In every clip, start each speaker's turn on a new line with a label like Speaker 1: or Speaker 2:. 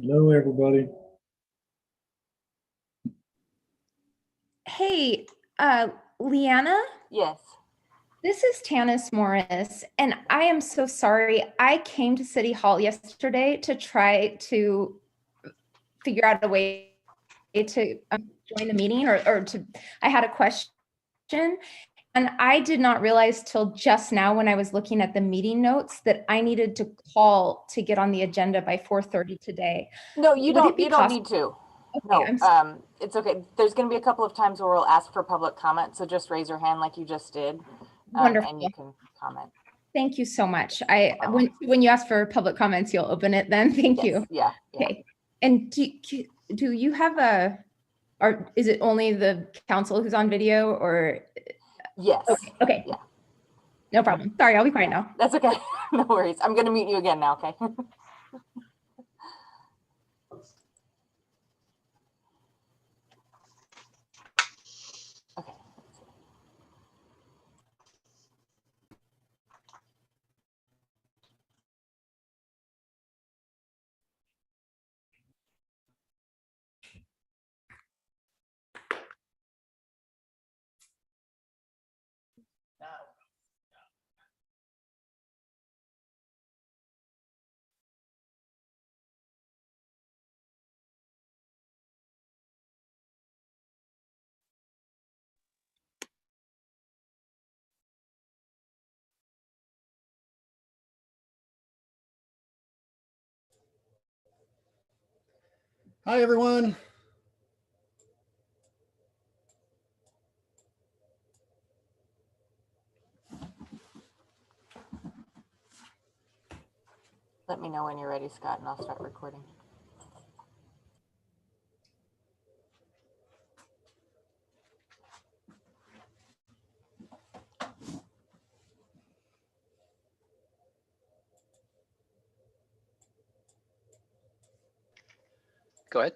Speaker 1: Hello, everybody.
Speaker 2: Hey, Leanna,
Speaker 3: Yes.
Speaker 2: this is Tanis Morris, and I am so sorry. I came to City Hall yesterday to try to figure out a way to join the meeting I had a question, and I did not realize till just now when I was looking at the meeting notes that I needed to call to get on the agenda by 4:30 today.
Speaker 3: No, you
Speaker 2: Would
Speaker 3: don't.
Speaker 2: it be
Speaker 3: You don't
Speaker 2: possible?
Speaker 3: need to.
Speaker 2: Okay,
Speaker 3: No, it's okay. There's going to be a couple of times where we'll ask for public comment, so just raise your hand like you just did,
Speaker 2: wonderful.
Speaker 3: and you can comment.
Speaker 2: Thank you so much. When you ask for public comments, you'll open it then. Thank you.
Speaker 3: Yeah.
Speaker 2: Okay. And do you have or is it only the council who's on video or?
Speaker 3: Yes.
Speaker 2: Okay.
Speaker 3: Yeah.
Speaker 2: No problem. Sorry, I'll be quiet now.
Speaker 3: That's okay. No worries. I'm going to mute you again now, okay? Okay.
Speaker 1: Hi, everyone.
Speaker 3: Let me know when you're ready, Scott, and I'll start recording.
Speaker 4: Go ahead.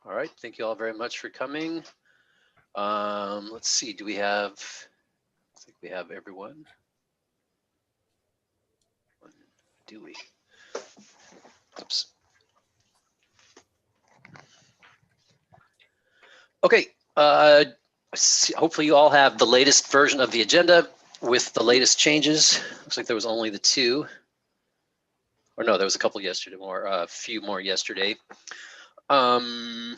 Speaker 4: All right, thank you all very much for coming. Let's see, I think we have everyone. Do we? Oops. Okay, hopefully you all have the latest version of the agenda with the latest changes. Looks like there was only the two. Or no, there was a couple yesterday, a few more yesterday. I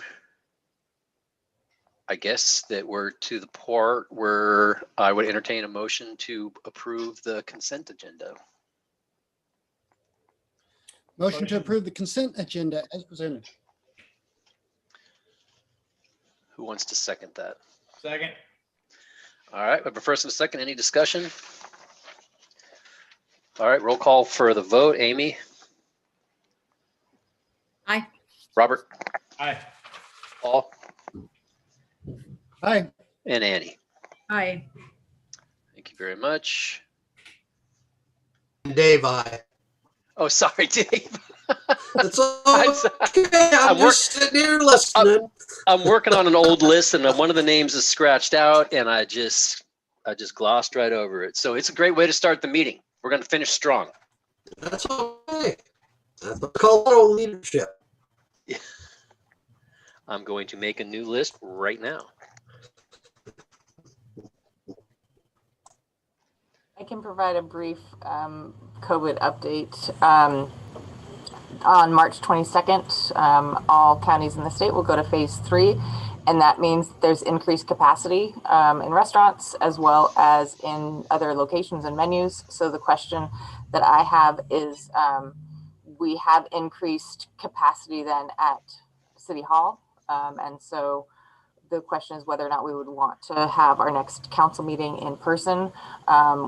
Speaker 4: guess that we're to the part where I would entertain a motion to approve the consent agenda.
Speaker 5: Motion to approve the consent agenda as presented.
Speaker 4: Who wants to second that?
Speaker 1: Second.
Speaker 4: All right, we have a first and a second. Any discussion? All right, roll call for the vote. Amy?
Speaker 2: Aye.
Speaker 4: Robert?
Speaker 1: Hi.
Speaker 4: Paul?
Speaker 5: Aye.
Speaker 4: And Annie?
Speaker 2: Aye.
Speaker 4: Thank you very much.
Speaker 6: Dave, I.
Speaker 4: Oh, sorry, Dave.
Speaker 6: It's
Speaker 4: I'm sorry.
Speaker 6: okay. I'm just sitting here listening.
Speaker 4: I'm working on an old list, and one of the names is scratched out, and I just glossed right over it. So it's a great way to start the meeting. We're going to finish strong.
Speaker 6: That's okay. That's called leadership.
Speaker 4: I'm going to make a new list right now.
Speaker 3: I can provide a brief COVID update. On March 22nd, all counties in the state will go to phase 3, and that means there's increased capacity in restaurants as well as in other locations and menus. So the question that I have is, we have increased capacity then at City Hall, and so the question is whether or not we would want to have our next council meeting in person.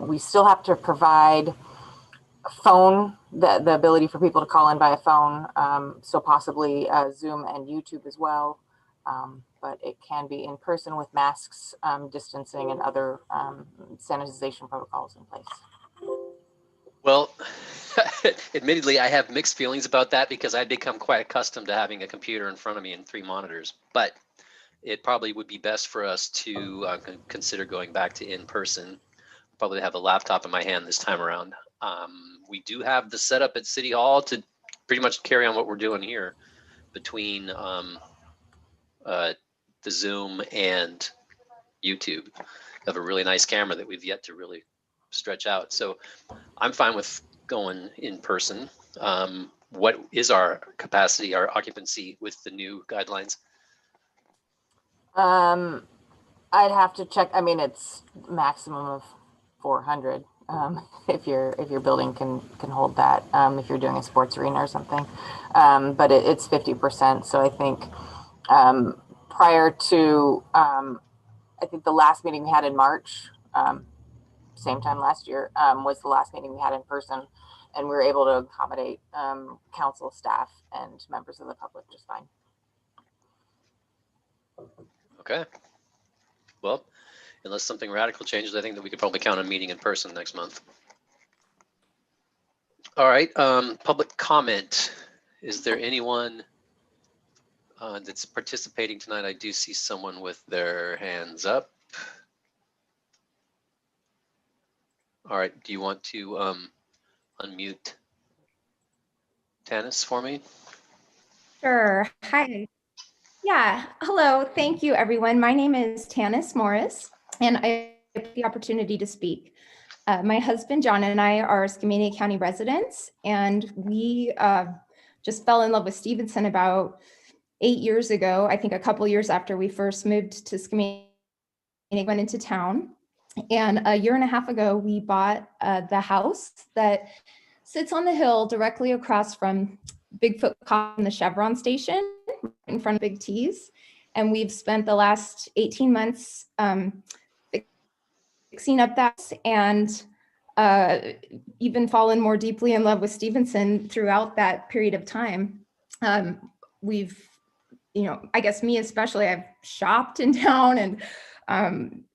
Speaker 3: We still have to provide phone, the ability for people to call in via phone, so possibly Zoom and YouTube as well. But it can be in person with masks, distancing, and other sanitization protocols in place.
Speaker 4: Well, admittedly, I have mixed feelings about that because I've become quite accustomed to having a computer in front of me and 3 monitors. But it probably would be best for us to consider going back to in-person. Probably have a laptop in my hand this time around. We do have the setup at City Hall to pretty much carry on what we're doing here between the Zoom and YouTube. We have a really nice camera that we've yet to really stretch out. So I'm fine with going in person. What is our capacity, our occupancy with the new guidelines?
Speaker 3: I'd have to check. I mean, it's maximum of 400. If your building can hold that, if you're doing a sports arena or something, but it's 50%. So I think prior to I think the last meeting we had in March, same time last year, was the last meeting we had in person, and we were able to accommodate council staff and members of the public just fine.
Speaker 4: Okay. Well, unless something radical changes, I think that we could probably count on meeting in person next month. All right, public comment. Is there anyone that's participating tonight? I do see someone with their hands up. All right, do you want to unmute Tanis for me?
Speaker 2: Sure. Hi. Yeah. Hello. Thank you, everyone. My name is Tanis Morris, and I have the opportunity to speak. My husband, John, and I are Skamania County residents, and we just fell in love with Stevenson about 8 years ago. I think a couple years after we first moved to Skamania, went into town. And a year and a half ago, we bought the house that sits on the hill directly across from Bigfoot Coffee and the Chevron station in front of Big T's. And we've spent the last 18 months fixing up that and even fallen more deeply in love with Stevenson throughout that period of time. We've, I guess me especially, I've shopped in town and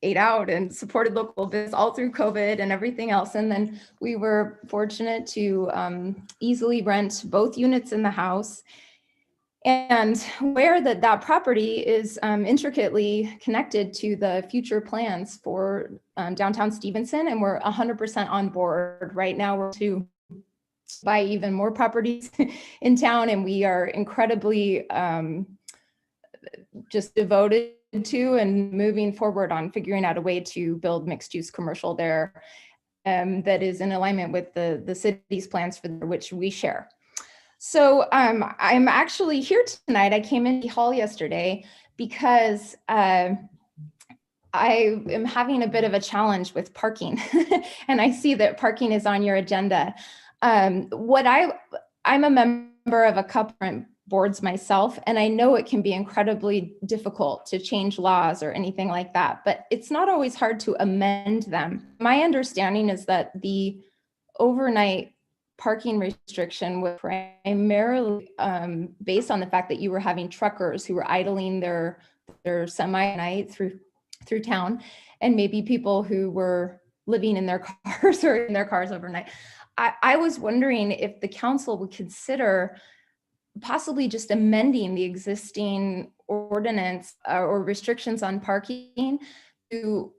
Speaker 2: ate out and supported local business all through COVID and everything else. And then we were fortunate to easily rent both units in the house, and aware that that property is intricately connected to the future plans for downtown Stevenson. And we're 100% on board. Right now, we're to buy even more properties in town, and we are incredibly just devoted to and moving forward on figuring out a way to build mixed use commercial there that is in alignment with the city's plans for which we share. So I'm actually here tonight. I came in the hall yesterday because I am having a bit of a challenge with parking, and I see that parking is on your agenda. I'm a member of a couple boards myself, and I know it can be incredibly difficult to change laws or anything like that, but it's not always hard to amend them. My understanding is that the overnight parking restriction was primarily based on the fact that you were having truckers who were idling their semi-night through town, and maybe people who were living in their cars or in their cars overnight. I was wondering if the council would consider possibly just amending the existing ordinance or restrictions on parking to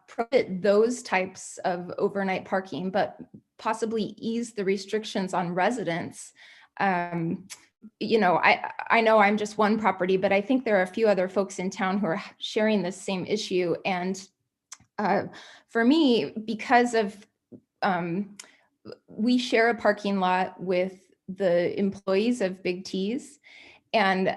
Speaker 2: prohibit those types of overnight parking, but possibly ease the restrictions on residents. I know I'm just one property, but I think there are a few other folks in town who are sharing this same issue. And for me, because of we share a parking lot with the employees of Big T's, and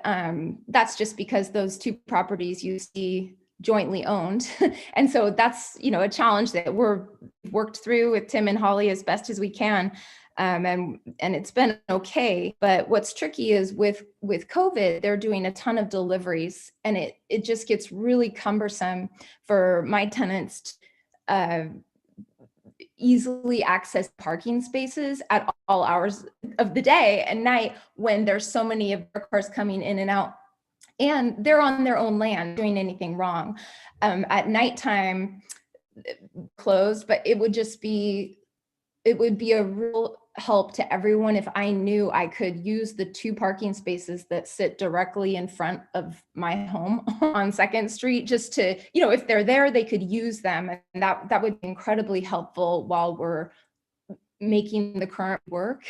Speaker 2: that's just because those two properties you see jointly owned. And so that's a challenge that we're worked through with Tim and Holly as best as we can, and it's been okay. But what's tricky is with COVID, they're doing a ton of deliveries, and it just gets really cumbersome for my tenants to easily access parking spaces at all hours of the day and night when there's so many of their cars coming in and out, and they're on their own land doing anything wrong. At nighttime, closed, but it would just be it would be a real help to everyone if I knew I could use the 2 parking spaces that sit directly in front of my home on Second Street, just to, if they're there, they could use them. And that would be incredibly helpful while we're making the current work.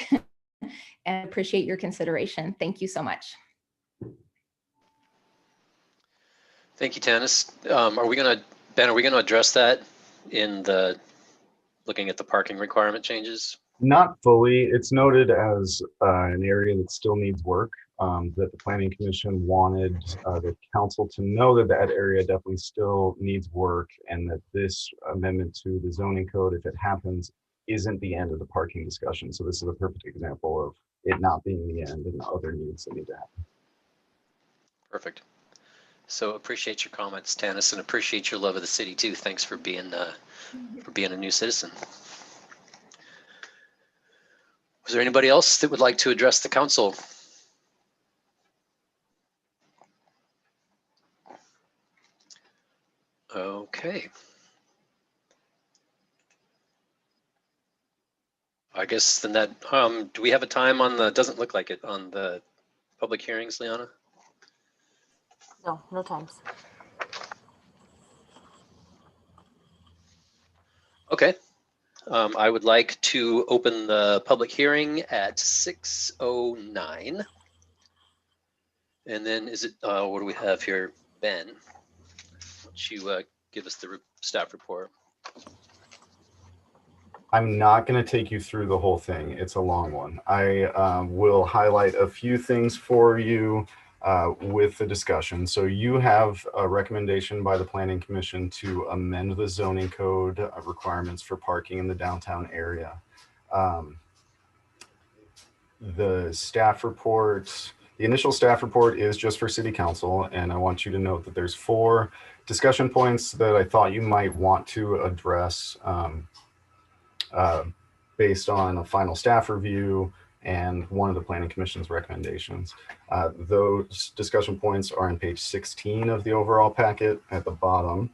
Speaker 2: And appreciate your consideration. Thank you so much.
Speaker 4: Thank you, Tanis. Ben, are we gonna address that in the, looking at the parking requirement changes?
Speaker 7: Not fully. It's noted as an area that still needs work, that the Planning Commission wanted the council to know that that area definitely still needs work, and that this amendment to the zoning code, if it happens, isn't the end of the parking discussion. So this is a perfect example of it not being the end and the other needs that need to happen.
Speaker 4: Perfect. So appreciate your comments, Tanis, and appreciate your love of the city too. Thanks for being a new citizen. Was there anybody else that would like to address the council? Okay. I guess then that, do we have a time on the, doesn't look like it, on the public hearings, Liana?
Speaker 3: No times.
Speaker 4: Okay. I would like to open the public hearing at 6:09. And then is it, what do we have here? Ben, why don't you give us the staff report?
Speaker 7: I'm not going to take you through the whole thing. It's a long one. I will highlight a few things for you with the discussion. So you have a recommendation by the Planning Commission to amend the zoning code requirements for parking in the downtown area. The staff report, the initial staff report is just for City Council, and I want you to note that there's 4 discussion points that I thought you might want to address based on a final staff review and one of the Planning Commission's recommendations. Those discussion points are on page 16 of the overall packet at the bottom.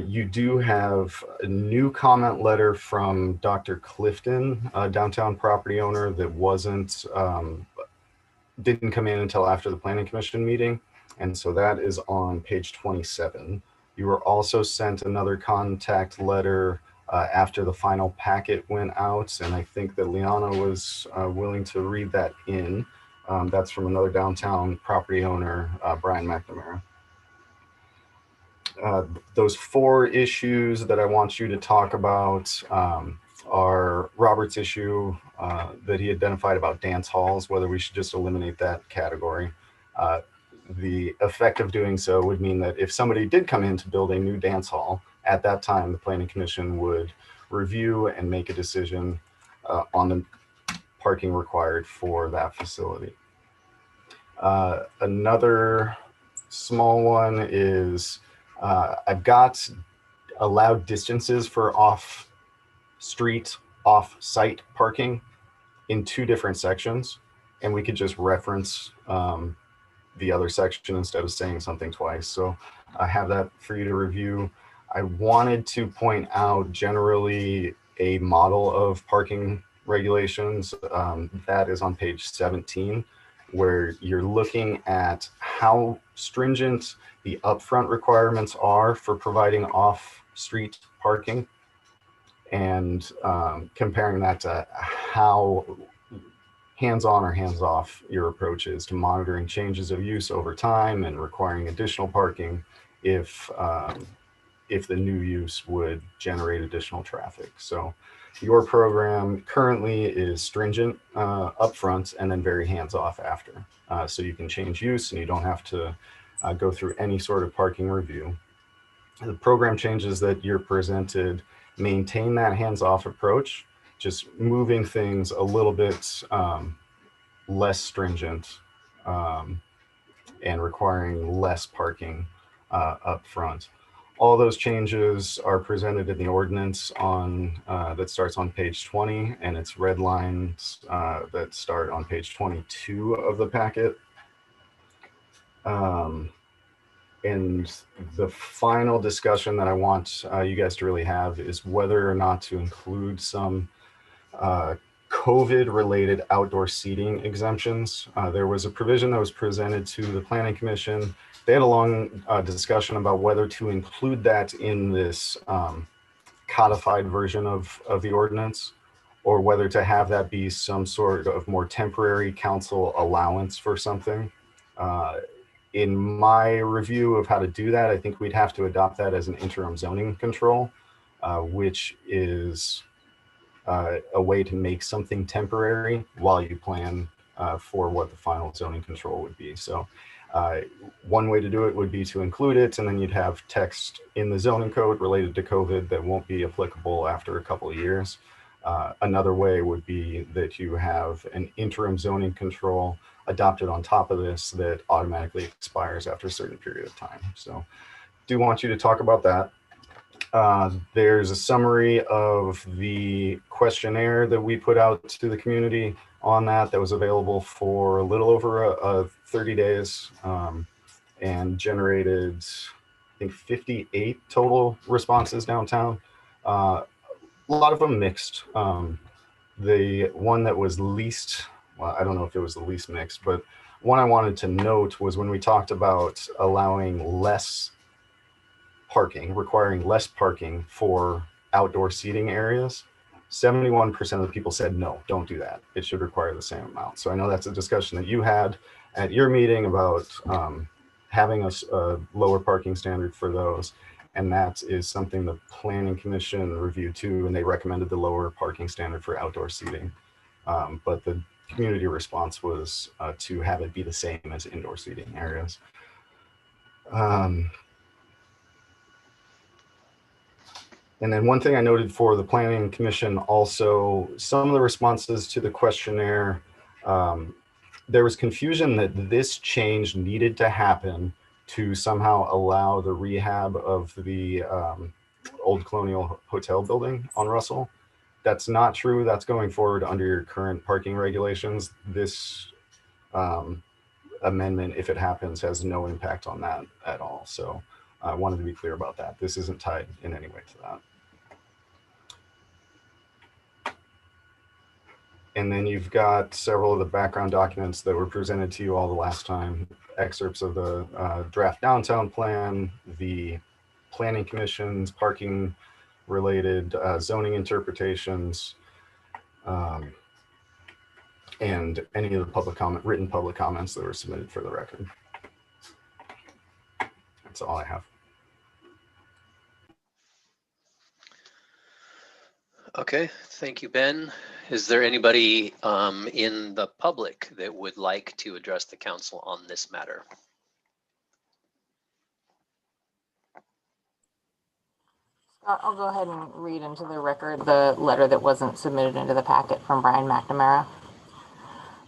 Speaker 7: You do have a new comment letter from Dr. Clifton, a downtown property owner that didn't come in until after the Planning Commission meeting. And so that is on page 27. You were also sent another contact letter after the final packet went out, and I think that Liana was willing to read that in. That's from another downtown property owner, Brian McNamara. Those 4 issues that I want you to talk about are Robert's issue that he identified about dance halls, whether we should just eliminate that category. The effect of doing so would mean that if somebody did come in to build a new dance hall, at that time, the Planning Commission would review and make a decision on the parking required for that facility. Another small one is I've got allowed distances for off-street, off-site parking in 2 different sections, and we could just reference the other section instead of saying something twice. So I have that for you to review. I wanted to point out generally a model of parking regulations that is on page 17, where you're looking at how stringent the upfront requirements are for providing off-street parking, and comparing that to how hands-on or hands-off your approach is to monitoring changes of use over time and requiring additional parking if the new use would generate additional traffic. So your program currently is stringent upfront and then very hands-off after. So you can change use and you don't have to go through any sort of parking review. The program changes that you're presented maintain that hands-off approach, just moving things a little bit less stringent and requiring less parking up front. All those changes are presented in the ordinance on that starts on page 20, and it's red lines that start on page 22 of the packet. And the final discussion that I want you guys to really have is whether or not to include some COVID-related outdoor seating exemptions. There was a provision that was presented to the Planning Commission. They had a long discussion about whether to include that in this codified version of the ordinance, or whether to have that be some sort of more temporary council allowance for something. In my review of how to do that, I think we'd have to adopt that as an interim zoning control, which is a way to make something temporary while you plan for what the final zoning control would be. So one way to do it would be to include it, and then you'd have text in the zoning code related to COVID that won't be applicable after a couple of years. Another way would be that you have an interim zoning control adopted on top of this that automatically expires after a certain period of time. So do want you to talk about that. There's a summary of the questionnaire that we put out to the community on that was available for a little over 30 days and generated, I think, 58 total responses downtown. A lot of them mixed. The one that was least, well, I don't know if it was the least mixed, but one I wanted to note was when we talked about allowing less parking, requiring less parking for outdoor seating areas, 71% of the people said, no, don't do that. It should require the same amount. So I know that's a discussion that you had at your meeting about having a lower parking standard for those. And that is something the Planning Commission reviewed too, and they recommended the lower parking standard for outdoor seating. But the community response was to have it be the same as indoor seating areas. And then one thing I noted for the Planning Commission also, some of the responses to the questionnaire, there was confusion that this change needed to happen to somehow allow the rehab of the old Colonial Hotel building on Russell. That's not true. That's going forward under your current parking regulations. This amendment, if it happens, has no impact on that at all. So I wanted to be clear about that. This isn't tied in any way to that. And then you've got several of the background documents that were presented to you all the last time, excerpts of the draft downtown plan, the Planning Commission's parking related zoning interpretations, and any of the written public comments that were submitted for the record. That's all I have.
Speaker 4: Okay, thank you, Ben. Is there anybody in the public that would like to address the council on this matter?
Speaker 3: I'll go ahead and read into the record the letter that wasn't submitted into the packet from Brian McNamara.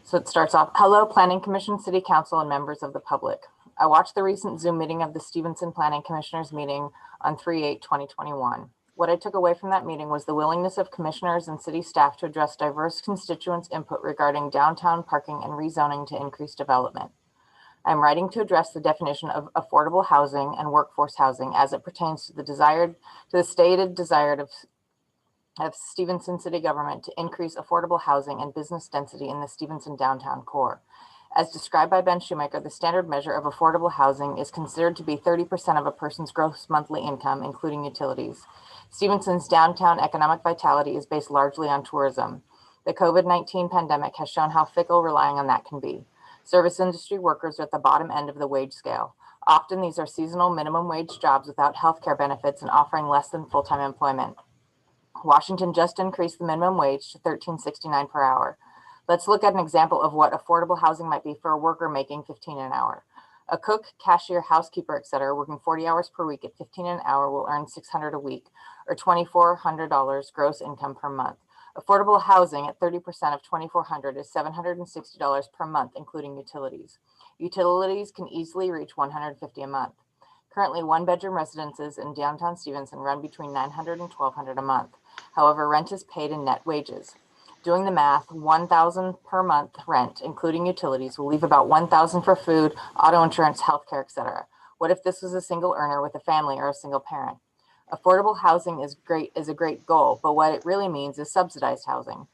Speaker 3: So it starts off, hello, Planning Commission, City Council, and members of the public. I watched the recent Zoom meeting of the Stevenson Planning Commissioners meeting on 3/8/2021. What I took away from that meeting was the willingness of commissioners and city staff to address diverse constituents' input regarding downtown parking and rezoning to increase development. I'm writing to address the definition of affordable housing and workforce housing as it pertains to the stated desire of Stevenson city government to increase affordable housing and business density in the Stevenson downtown core. As described by Ben Shoemaker, the standard measure of affordable housing is considered to be 30% of a person's gross monthly income, including utilities. Stevenson's downtown economic vitality is based largely on tourism. The COVID-19 pandemic has shown how fickle relying on that can be. Service industry workers are at the bottom end of the wage scale. Often these are seasonal minimum wage jobs without healthcare benefits and offering less than full-time employment. Washington just increased the minimum wage to $13.69 per hour. Let's look at an example of what affordable housing might be for a worker making $15 an hour. A cook, cashier, housekeeper, etc., working 40 hours per week at $15 an hour will earn $600 a week, or $2,400 gross income per month. Affordable housing at 30% of $2,400 is $760 per month, including utilities. Utilities can easily reach $150 a month. Currently, one-bedroom residences in downtown Stevenson run between $900 and $1,200 a month. However, rent is paid in net wages. Doing the math, $1,000 per month rent, including utilities, will leave about $1,000 for food, auto insurance, healthcare, etc. What if this was a single earner with a family or a single parent? Affordable housing is a great goal, but what it really means is subsidized housing.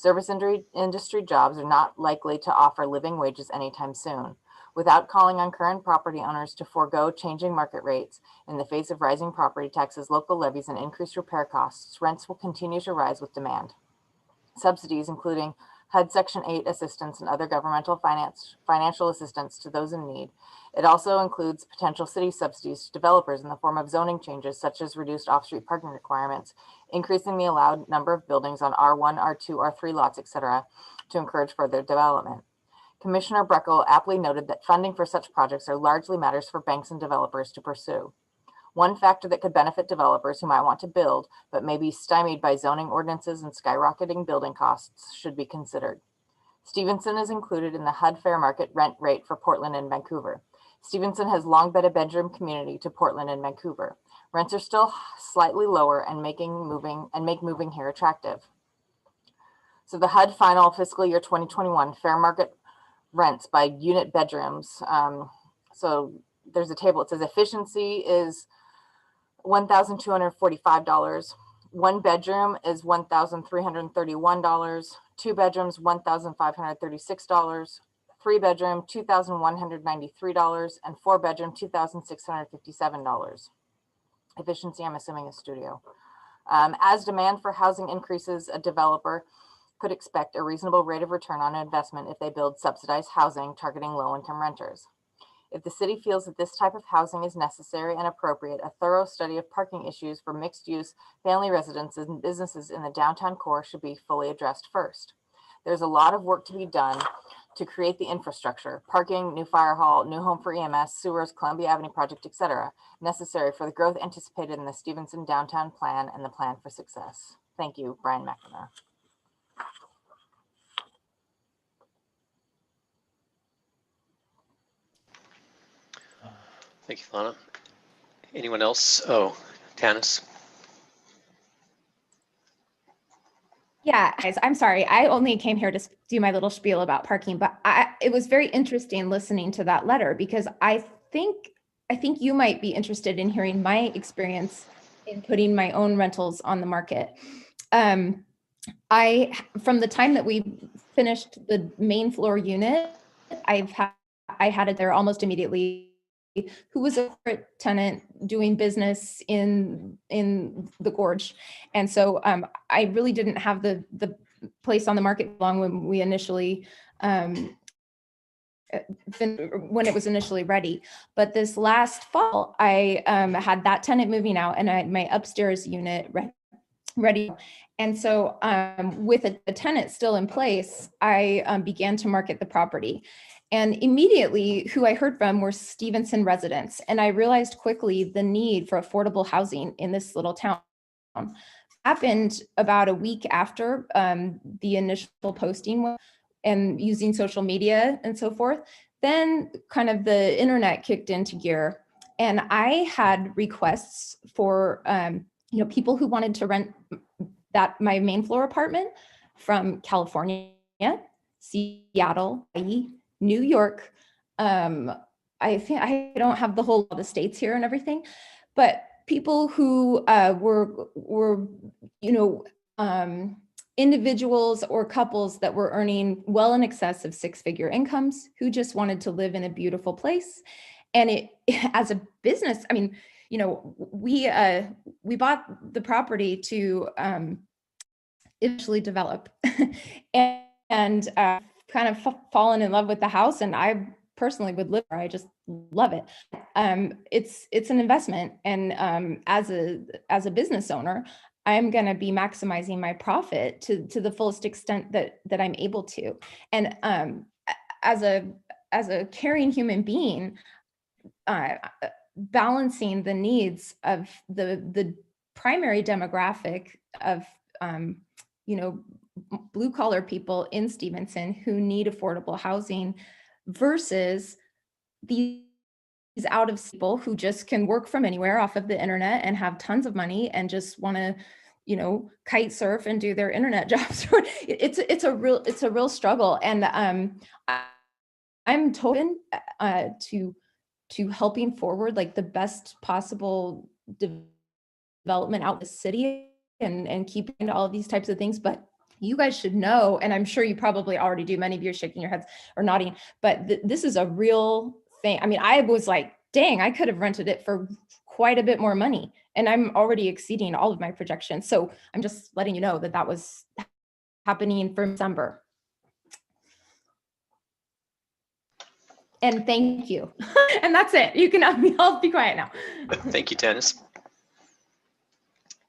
Speaker 3: Service industry jobs are not likely to offer living wages anytime soon. Without calling on current property owners to forego changing market rates in the face of rising property taxes, local levies, and increased repair costs, rents will continue to rise with demand. Subsidies, including HUD Section 8 assistance and other governmental financial assistance to those in need. It also includes potential city subsidies to developers in the form of zoning changes, such as reduced off-street parking requirements, increasing the allowed number of buildings on R1, R2, R3 lots, etc., to encourage further development. Commissioner Breckel aptly noted that funding for such projects are largely matters for banks and developers to pursue. One factor that could benefit developers who might want to build, but may be stymied by zoning ordinances and skyrocketing building costs, should be considered. Stevenson is included in the HUD fair market rent rate for Portland and Vancouver. Stevenson has long been a bedroom community to Portland and Vancouver. Rents are still slightly lower and make moving here attractive. So the HUD final fiscal year 2021 fair market rents by unit bedrooms. So there's a table. It says efficiency is $1,245. One bedroom is $1,331. Two bedrooms, $1,536. Three bedroom, $2,193, and four bedroom, $2,657. Efficiency, I'm assuming, is studio. As demand for housing increases, a developer could expect a reasonable rate of return on investment if they build subsidized housing targeting low-income renters. If the city feels that this type of housing is necessary and appropriate, a thorough study of parking issues for mixed-use family residences and businesses in the downtown core should be fully addressed first. There's a lot of work to be done to create the infrastructure, parking, new fire hall, new home for EMS, sewers, Columbia Avenue project, etc., necessary for the growth anticipated in the Stevenson downtown plan and the plan for success. Thank you, Brian McNamara.
Speaker 4: Thank you, Lana. Anyone else? Oh, Tanis.
Speaker 2: Yeah, guys, I'm sorry. I only came here to do my little spiel about parking, but it was very interesting listening to that letter because I think you might be interested in hearing my experience in putting my own rentals on the market. From the time that we finished the main floor unit, I had it there almost immediately, who was a corporate tenant doing business in the Gorge. And so I really didn't have the place on the market long when we initially, when it was initially ready. But this last fall, I had that tenant moving out and I had my upstairs unit ready. And so with a tenant still in place, I began to market the property. And immediately who I heard from were Stevenson residents. And I realized quickly the need for affordable housing in this little town. Happened about a week after the initial posting and using social media and so forth. Then kind of the internet kicked into gear. And I had requests for people who wanted to rent my main floor apartment from California, Seattle, New York. I think I don't have the whole of the states here and everything, but people who were individuals or couples that were earning well in excess of six-figure incomes who just wanted to live in a beautiful place. And as a business, I mean, we bought the property to initially develop and kind of fallen in love with the house, and I personally would live there. I just love it. It's an investment, and as a business owner, I'm going to be maximizing my profit to the fullest extent that I'm able to. And as a caring human being, balancing the needs of the primary demographic of blue collar people in Stevenson who need affordable housing versus these out of people who just can work from anywhere off of the internet and have tons of money and just want to kite surf and do their internet jobs. It's a real struggle, and I'm totally to helping forward like the best possible development out in the city and keeping all of these types of things. But you guys should know, and I'm sure you probably already do, many of you are shaking your heads or nodding, but this is a real thing. I mean, I was like, dang, I could have rented it for quite a bit more money, and I'm already exceeding all of my projections. So I'm just letting you know that that was happening for December. And thank you. And that's it. You can I'll be quiet now.
Speaker 4: Thank you, Tanis.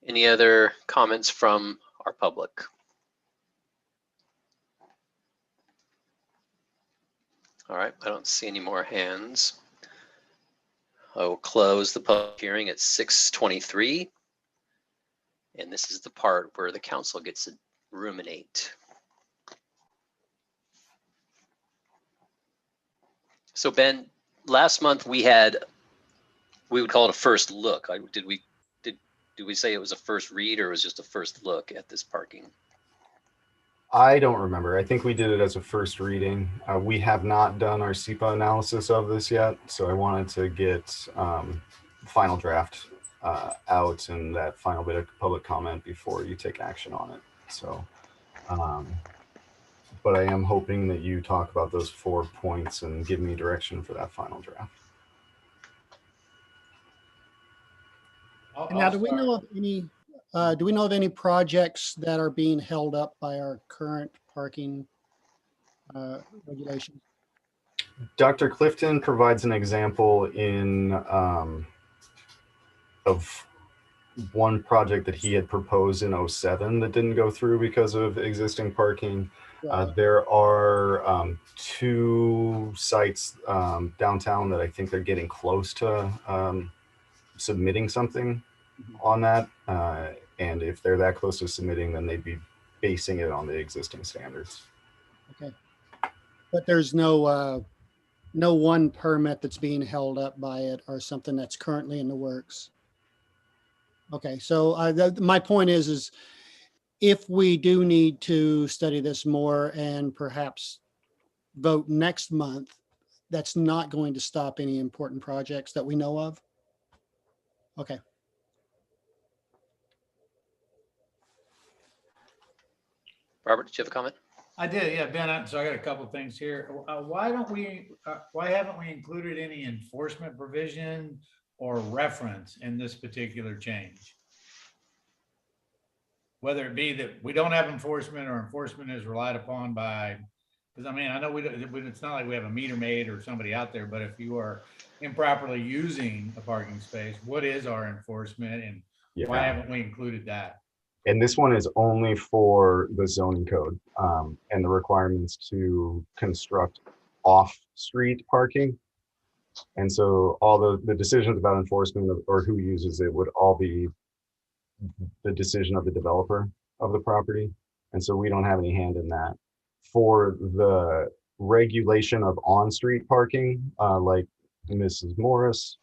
Speaker 4: Any other comments from our public? All right, I don't see any more hands. I will close the public hearing at 6:23. And this is the part where the council gets to ruminate. So Ben, last month we would call it a first look. Did we say it was a first read or it was just a first look at this parking?
Speaker 7: I don't remember. I think we did it as a first reading. We have not done our SEPA analysis of this yet, so I wanted to get final draft out and that final bit of public comment before you take action on it. So, but I am hoping that you talk about those 4 points and give me direction for that final draft.
Speaker 5: And now, do we know of any projects that are being held up by our current parking regulations?
Speaker 7: Dr. Clifton provides an example of one project that he had proposed in 07 that didn't go through because of existing parking. There are 2 sites downtown that I think they're getting close to submitting something on that. And if they're that close to submitting, then they'd be basing it on the existing standards.
Speaker 5: Okay. But there's no one permit that's being held up by it or something that's currently in the works. Okay, so my point is if we do need to study this more and perhaps vote next month, that's not going to stop any important projects that we know of. Okay.
Speaker 4: Robert, did you have a comment?
Speaker 8: I did, yeah, Ben. So I got a couple of things here. Why haven't we included any enforcement provision or reference in this particular change? Whether it be that we don't have enforcement or enforcement is relied upon by, because I mean, I know it's not like we have a meter maid or somebody out there, but if you are improperly using a parking space, what is our enforcement and why haven't we included that?
Speaker 7: And this one is only for the zoning code and the requirements to construct off-street parking. And so all the decisions about enforcement or who uses it would all be the decision of the developer of the property. And so we don't have any hand in that. For the regulation of on-street parking, like Mrs. Morris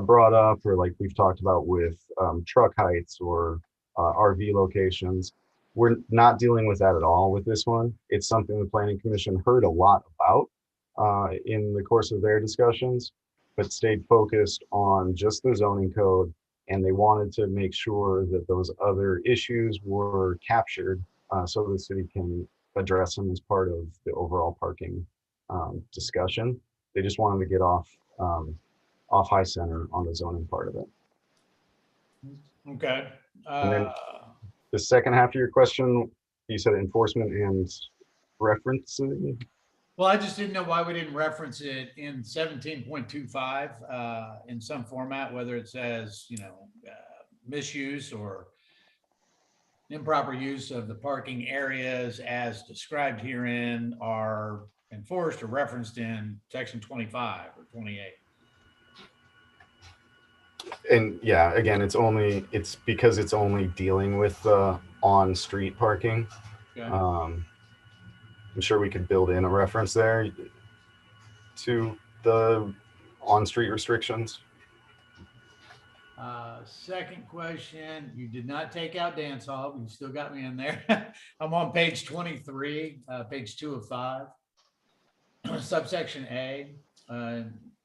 Speaker 7: brought up, or like we've talked about with truck heights or RV locations, we're not dealing with that at all with this one. It's something the Planning Commission heard a lot about in the course of their discussions, but stayed focused on just the zoning code. And they wanted to make sure that those other issues were captured so the city can address them as part of the overall parking discussion. They just wanted to get off high center on the zoning part of it.
Speaker 8: Okay.
Speaker 7: And then the second half of your question, you said enforcement and referencing.
Speaker 8: Well, I just didn't know why we didn't reference it in 17.25 in some format, whether it says, misuse or improper use of the parking areas as described herein are enforced or referenced in section 25 or 28.
Speaker 7: And yeah, again, it's because it's only dealing with on-street parking.
Speaker 8: Okay.
Speaker 7: I'm sure we could build in a reference there to the on-street restrictions.
Speaker 8: Second question, you did not take out dance hall, but you still got me in there. I'm on page 23, page 2 of 5, subsection A,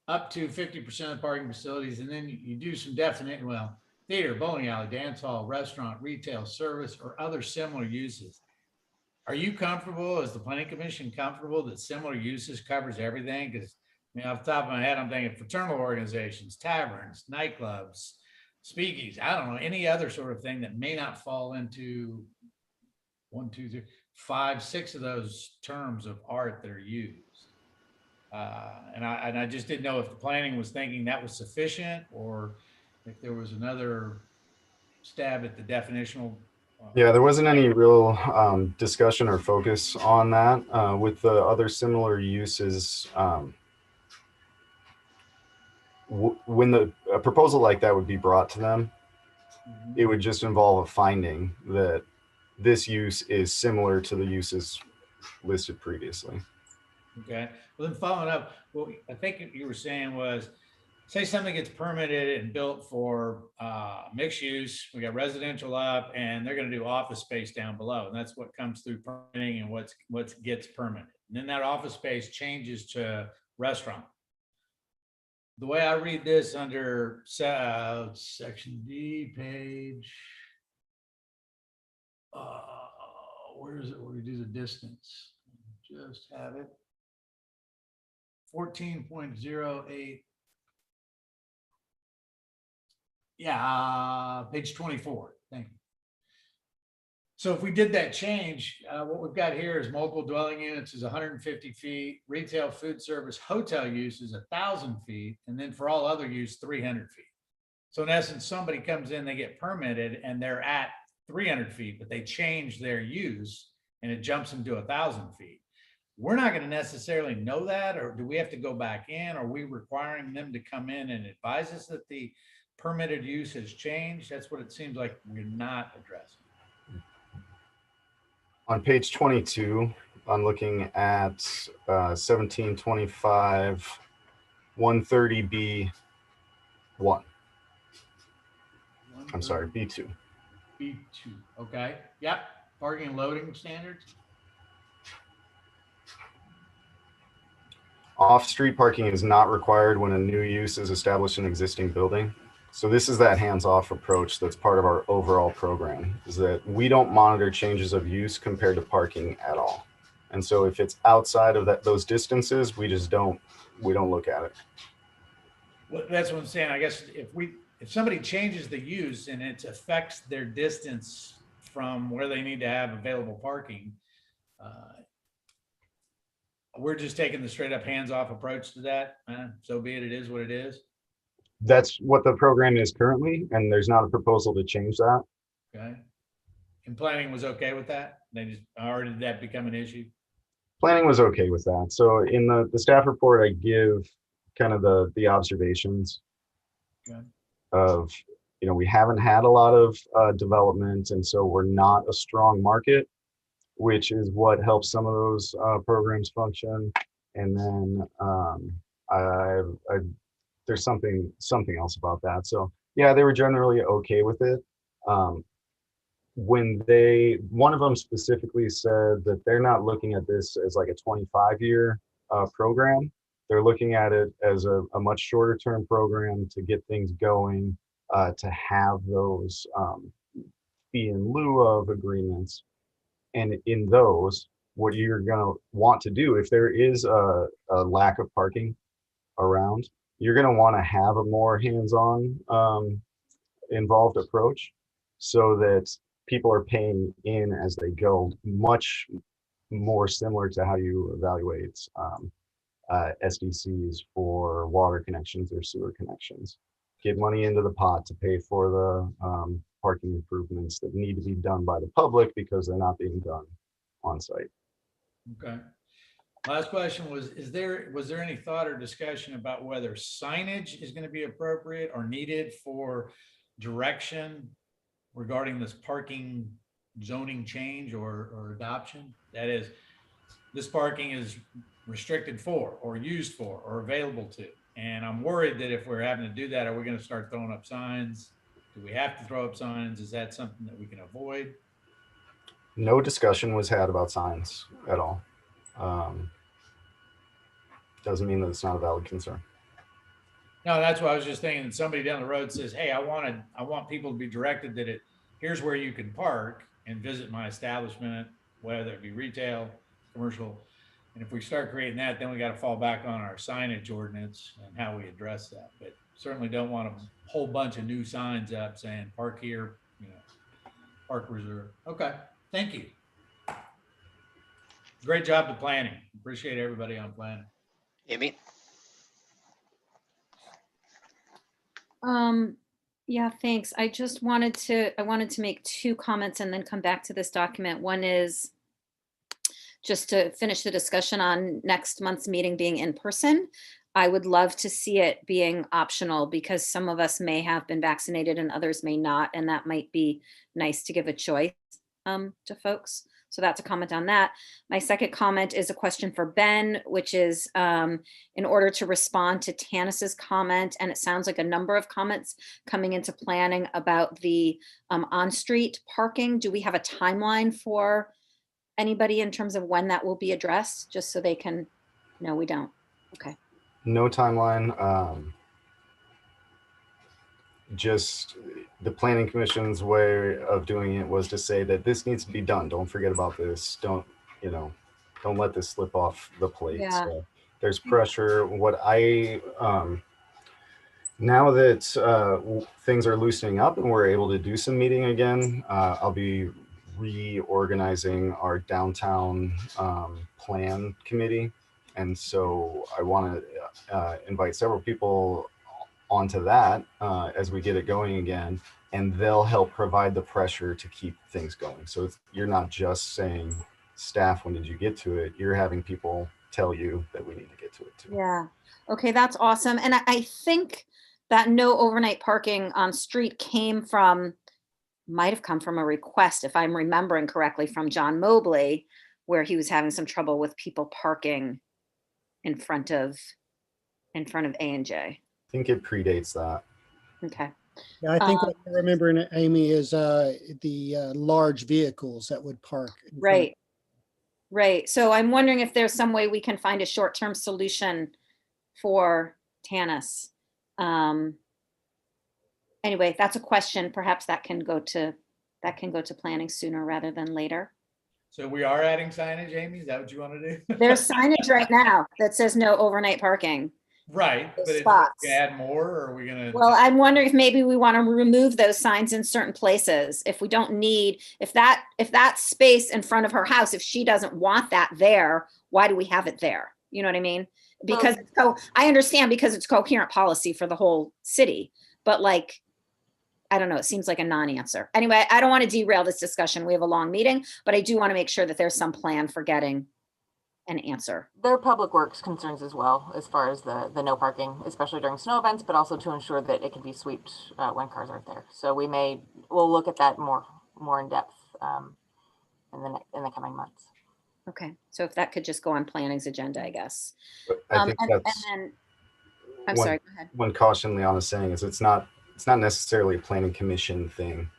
Speaker 8: up to 50% of parking facilities. And then you do some definite, theater, bowling alley, dance hall, restaurant, retail, service, or other similar uses. Are you comfortable, is the planning commission comfortable that similar uses covers everything? Because, I mean, off the top of my head, I'm thinking fraternal organizations, taverns, nightclubs, speakeasies, I don't know, any other sort of thing that may not fall into 1, 2, 3, 5, 6 of those terms of art that are used. And I just didn't know if the planning was thinking that was sufficient, or if there was another stab at the definitional.
Speaker 7: Yeah, there wasn't any real discussion or focus on that. With the other similar uses, when a proposal like that would be brought to them, it would just involve a finding that this use is similar to the uses listed previously.
Speaker 8: Okay, well then following up, what I think you were saying was, say something gets permitted and built for mixed use, we got residential up, and they're gonna do office space down below, and that's what comes through permitting and what gets permitted. And then that office space changes to restaurant. The way I read this under section D, page, where is it, where we do the distance? Just have it. 14.08. Yeah, page 24. Thank you. So if we did that change, what we've got here is multiple dwelling units is 150 feet, retail, food service, hotel use is 1,000 feet, and then for all other use, 300 feet. So in essence, somebody comes in, they get permitted, and they're at 300 feet, but they change their use, and it jumps them to 1,000 feet. We're not going to necessarily know that, or do we have to go back in? Are we requiring them to come in and advise us that the permitted use has changed? That's what it seems like we're not addressing.
Speaker 7: On page 22, I'm looking at 1725 130B1. I'm sorry, B2.
Speaker 8: B2, okay. Yep, parking and loading standards.
Speaker 7: Off-street parking is not required when a new use is established in an existing building. So this is that hands-off approach that's part of our overall program, is that we don't monitor changes of use compared to parking at all. And so if it's outside of those distances, we don't look at it.
Speaker 8: Well, that's what I'm saying. I guess if somebody changes the use and it affects their distance from where they need to have available parking, we're just taking the straight up hands-off approach to that. So be it, it is what it is.
Speaker 7: That's what the program is currently, and there's not a proposal to change that.
Speaker 8: Okay. And planning was okay with that? They just, or did that become an issue?
Speaker 7: Planning was okay with that. So in the staff report, I give kind of the observations of, we haven't had a lot of development, and so we're not a strong market, which is what helps some of those programs function. And then there's something else about that. So yeah, they were generally okay with it. When one of them specifically said that they're not looking at this as like a 25-year program. They're looking at it as a much shorter term program to get things going, to have those fee in lieu of agreements. And in those, what you're gonna want to do, if there is a lack of parking around, you're gonna wanna have a more hands-on involved approach so that people are paying in as they go, much more similar to how you evaluate SDCs for water connections or sewer connections. Get money into the pot to pay for the parking improvements that need to be done by the public because they're not being done on site.
Speaker 8: Okay. Last question was there any thought or discussion about whether signage is going to be appropriate or needed for direction regarding this parking zoning change or adoption? That is, this parking is restricted for, or used for, or available to. And I'm worried that if we're having to do that, are we going to start throwing up signs? Do we have to throw up signs? Is that something that we can avoid?
Speaker 7: No discussion was had about signs at all. Doesn't mean that it's not a valid concern.
Speaker 8: No, that's what I was just thinking. Somebody down the road says, hey, I want people to be directed that here's where you can park and visit my establishment whether it be retail, commercial. And if we start creating that, then we got to fall back on our signage ordinance and how we address that. But certainly don't want a whole bunch of new signs up saying park here, park reserve. Okay, thank you. Great job to planning. Appreciate everybody on planning.
Speaker 4: Amy?
Speaker 9: Yeah, thanks. I wanted to make two comments and then come back to this document. One is just to finish the discussion on next month's meeting being in person. I would love to see it being optional because some of us may have been vaccinated and others may not, and that might be nice to give a choice to folks. So that's a comment on that. My second comment is a question for Ben, which is in order to respond to Tanis's comment, and it sounds like a number of comments coming into planning about the on-street parking. Do we have a timeline for anybody in terms of when that will be addressed, just so they can, no, we don't. Okay.
Speaker 7: No timeline. Just the planning commission's way of doing it was to say that this needs to be done. Don't forget about this. Don't let this slip off the plate.
Speaker 9: Yeah.
Speaker 7: So there's pressure. What I, now that things are loosening up and we're able to do some meeting again, I'll be reorganizing our downtown plan committee. And so I want to invite several people onto that as we get it going again, and they'll help provide the pressure to keep things going. So you're not just saying, staff, when did you get to it? You're having people tell you that we need to get to it too.
Speaker 9: Yeah. Okay, that's awesome. And I think that no overnight parking on street might have come from a request, if I'm remembering correctly, from John Mobley, where he was having some trouble with people parking in front of A&J.
Speaker 7: I think it predates that.
Speaker 9: Okay.
Speaker 5: Yeah, I think what I remember, Amy, is the large vehicles that would park. in front of-
Speaker 9: Right. So I'm wondering if there's some way we can find a short-term solution for Tanis. Anyway, that's a question. Perhaps that can go to planning sooner rather than later.
Speaker 8: So we are adding signage, Amy? Is that what you want to do?
Speaker 9: There's signage right now that says no overnight parking.
Speaker 8: Right, but if we
Speaker 9: Spots.
Speaker 8: add more, or are we gonna?
Speaker 9: Well, I'm wondering if maybe we want to remove those signs in certain places. If we don't need, if that space in front of her house, if she doesn't want that there, why do we have it there? You know what I mean? Because I understand because it's coherent policy for the whole city, but like, I don't know, it seems like a non-answer. Anyway, I don't want to derail this discussion. We have a long meeting, but I do want to make sure that there's some plan for getting an answer.
Speaker 3: There are public works concerns as well, as far as the no parking, especially during snow events, but also to ensure that it can be swept when cars aren't there. So we'll look at that more in depth in the coming months.
Speaker 9: Okay, so if that could just go on planning's agenda, I guess.
Speaker 7: But I think
Speaker 9: and
Speaker 7: that's
Speaker 9: then, I'm
Speaker 7: one-
Speaker 9: sorry, go ahead.
Speaker 7: one caution Liana's saying is it's not necessarily a planning commission thing.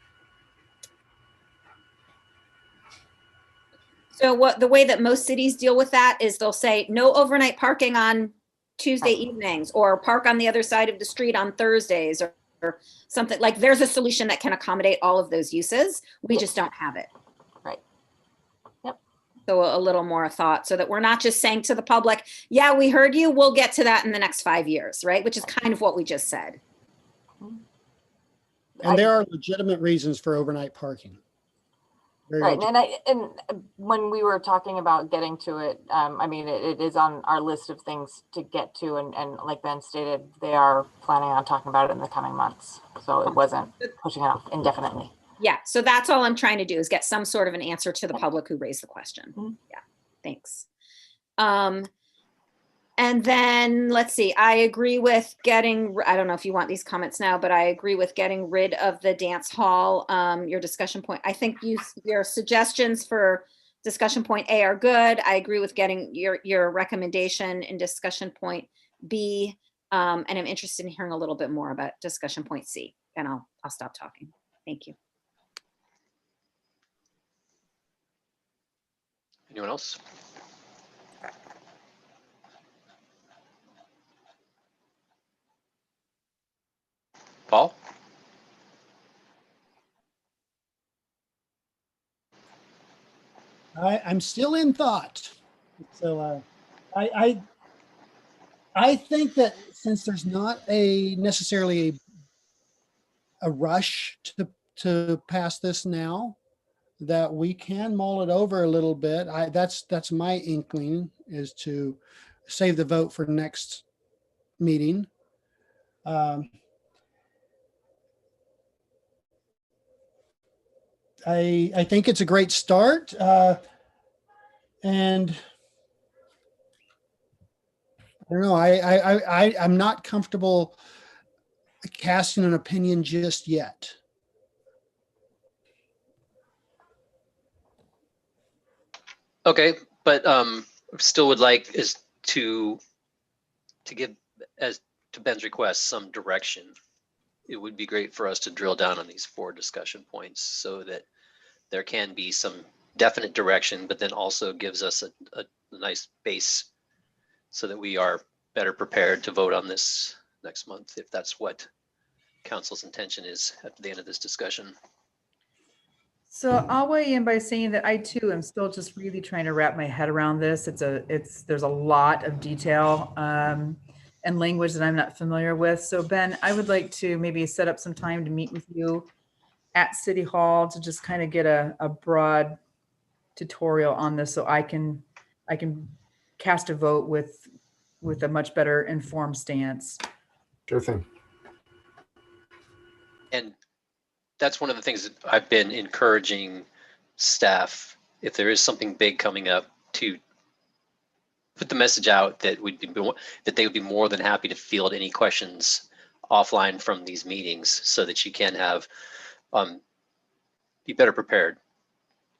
Speaker 9: So the way that most cities deal with that is they'll say no overnight parking on Tuesday evenings, or park on the other side of the street on Thursdays, or something. Like there's a solution that can accommodate all of those uses. We just don't have it.
Speaker 3: Right. Yep.
Speaker 9: So a little more thought, so that we're not just saying to the public, yeah, we heard you, we'll get to that in the next 5 years, right? Which is kind of what we just said.
Speaker 5: And there are legitimate reasons for overnight parking. Very
Speaker 3: Right,
Speaker 5: legit-
Speaker 3: and when we were talking about getting to it, I mean, it is on our list of things to get to, and like Ben stated, they are planning on talking about it in the coming months. So it wasn't pushing it off indefinitely.
Speaker 9: Yeah, so that's all I'm trying to do is get some sort of an answer to the public who raised the question.
Speaker 3: Mhm.
Speaker 9: Yeah, thanks. And then let's see, I agree with I don't know if you want these comments now, but I agree with getting rid of the dance hall, your discussion point. I think your suggestions for discussion point A are good. I agree with getting your recommendation in discussion point B. And I'm interested in hearing a little bit more about discussion point C, and I'll stop talking. Thank you.
Speaker 4: Anyone else? Paul?
Speaker 5: I'm still in thought. So I think that since there's not necessarily a rush to pass this now, that we can mull it over a little bit. That's my inkling, is to save the vote for next meeting. I think it's a great start, and I don't know. I'm not comfortable casting an opinion just yet.
Speaker 4: Okay, but still would like is to give, as to Ben's request, some direction. It would be great for us to drill down on these 4 discussion points so that there can be some definite direction, but then also gives us a nice base so that we are better prepared to vote on this next month, if that's what council's intention is at the end of this discussion.
Speaker 10: So I'll weigh in by saying that I too am still just really trying to wrap my head around this. There's a lot of detail and language that I'm not familiar with. So Ben, I would like to maybe set up some time to meet with you at City Hall to just kind of get a broad tutorial on this, so I can cast a vote with a much better informed stance.
Speaker 7: Sure thing.
Speaker 4: And that's one of the things that I've been encouraging staff, if there is something big coming up, to put the message out that they would be more than happy to field any questions offline from these meetings, so that you can have be better prepared,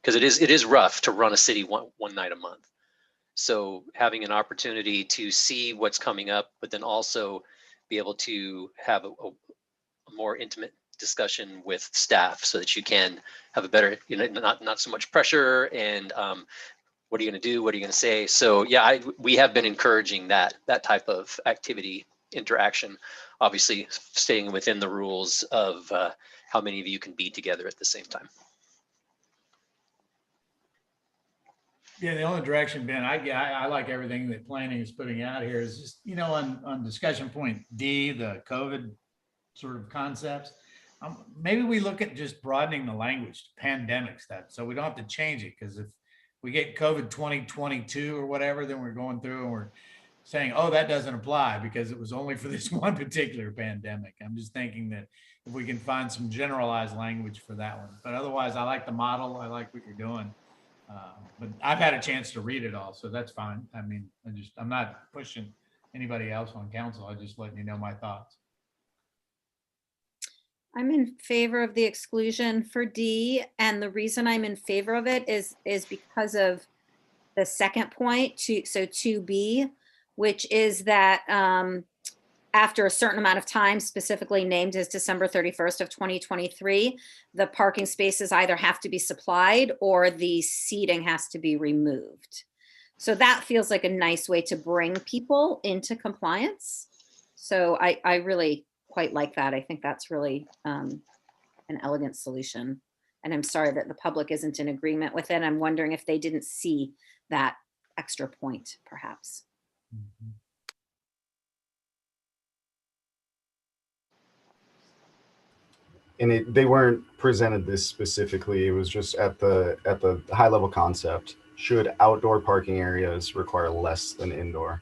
Speaker 4: because it is rough to run a city one night a month. So having an opportunity to see what's coming up, but then also be able to have a more intimate discussion with staff, so that you can have a better, not so much pressure and what are you going to do? What are you going to say? So yeah, we have been encouraging that type of activity, interaction, obviously staying within the rules of how many of you can be together at the same time.
Speaker 8: Yeah, the only direction, Ben, I like everything that planning is putting out here is just, on discussion point D, the COVID sort of concepts. Maybe we look at just broadening the language to pandemics, so we don't have to change it, because if we get COVID 2022 or whatever, then we're going through and we're saying, oh, that doesn't apply because it was only for this one particular pandemic. I'm just thinking that if we can find some generalized language for that one. But otherwise, I like the model. I like what you're doing. But I've had a chance to read it all, so that's fine. I mean, I'm not pushing anybody else on council. I'm just letting you know my thoughts.
Speaker 9: I'm in favor of the exclusion for D, and the reason I'm in favor of it is because of the second point, so 2B, which is that after a certain amount of time, specifically named as December 31st of 2023, the parking spaces either have to be supplied or the seating has to be removed. So that feels like a nice way to bring people into compliance. So I really quite like that. I think that's really an elegant solution. And I'm sorry that the public isn't in agreement with it. I'm wondering if they didn't see that extra point, perhaps.
Speaker 8: Mm-hmm.
Speaker 7: And they weren't presented this specifically. It was just at the high level concept. Should outdoor parking areas require less than indoor?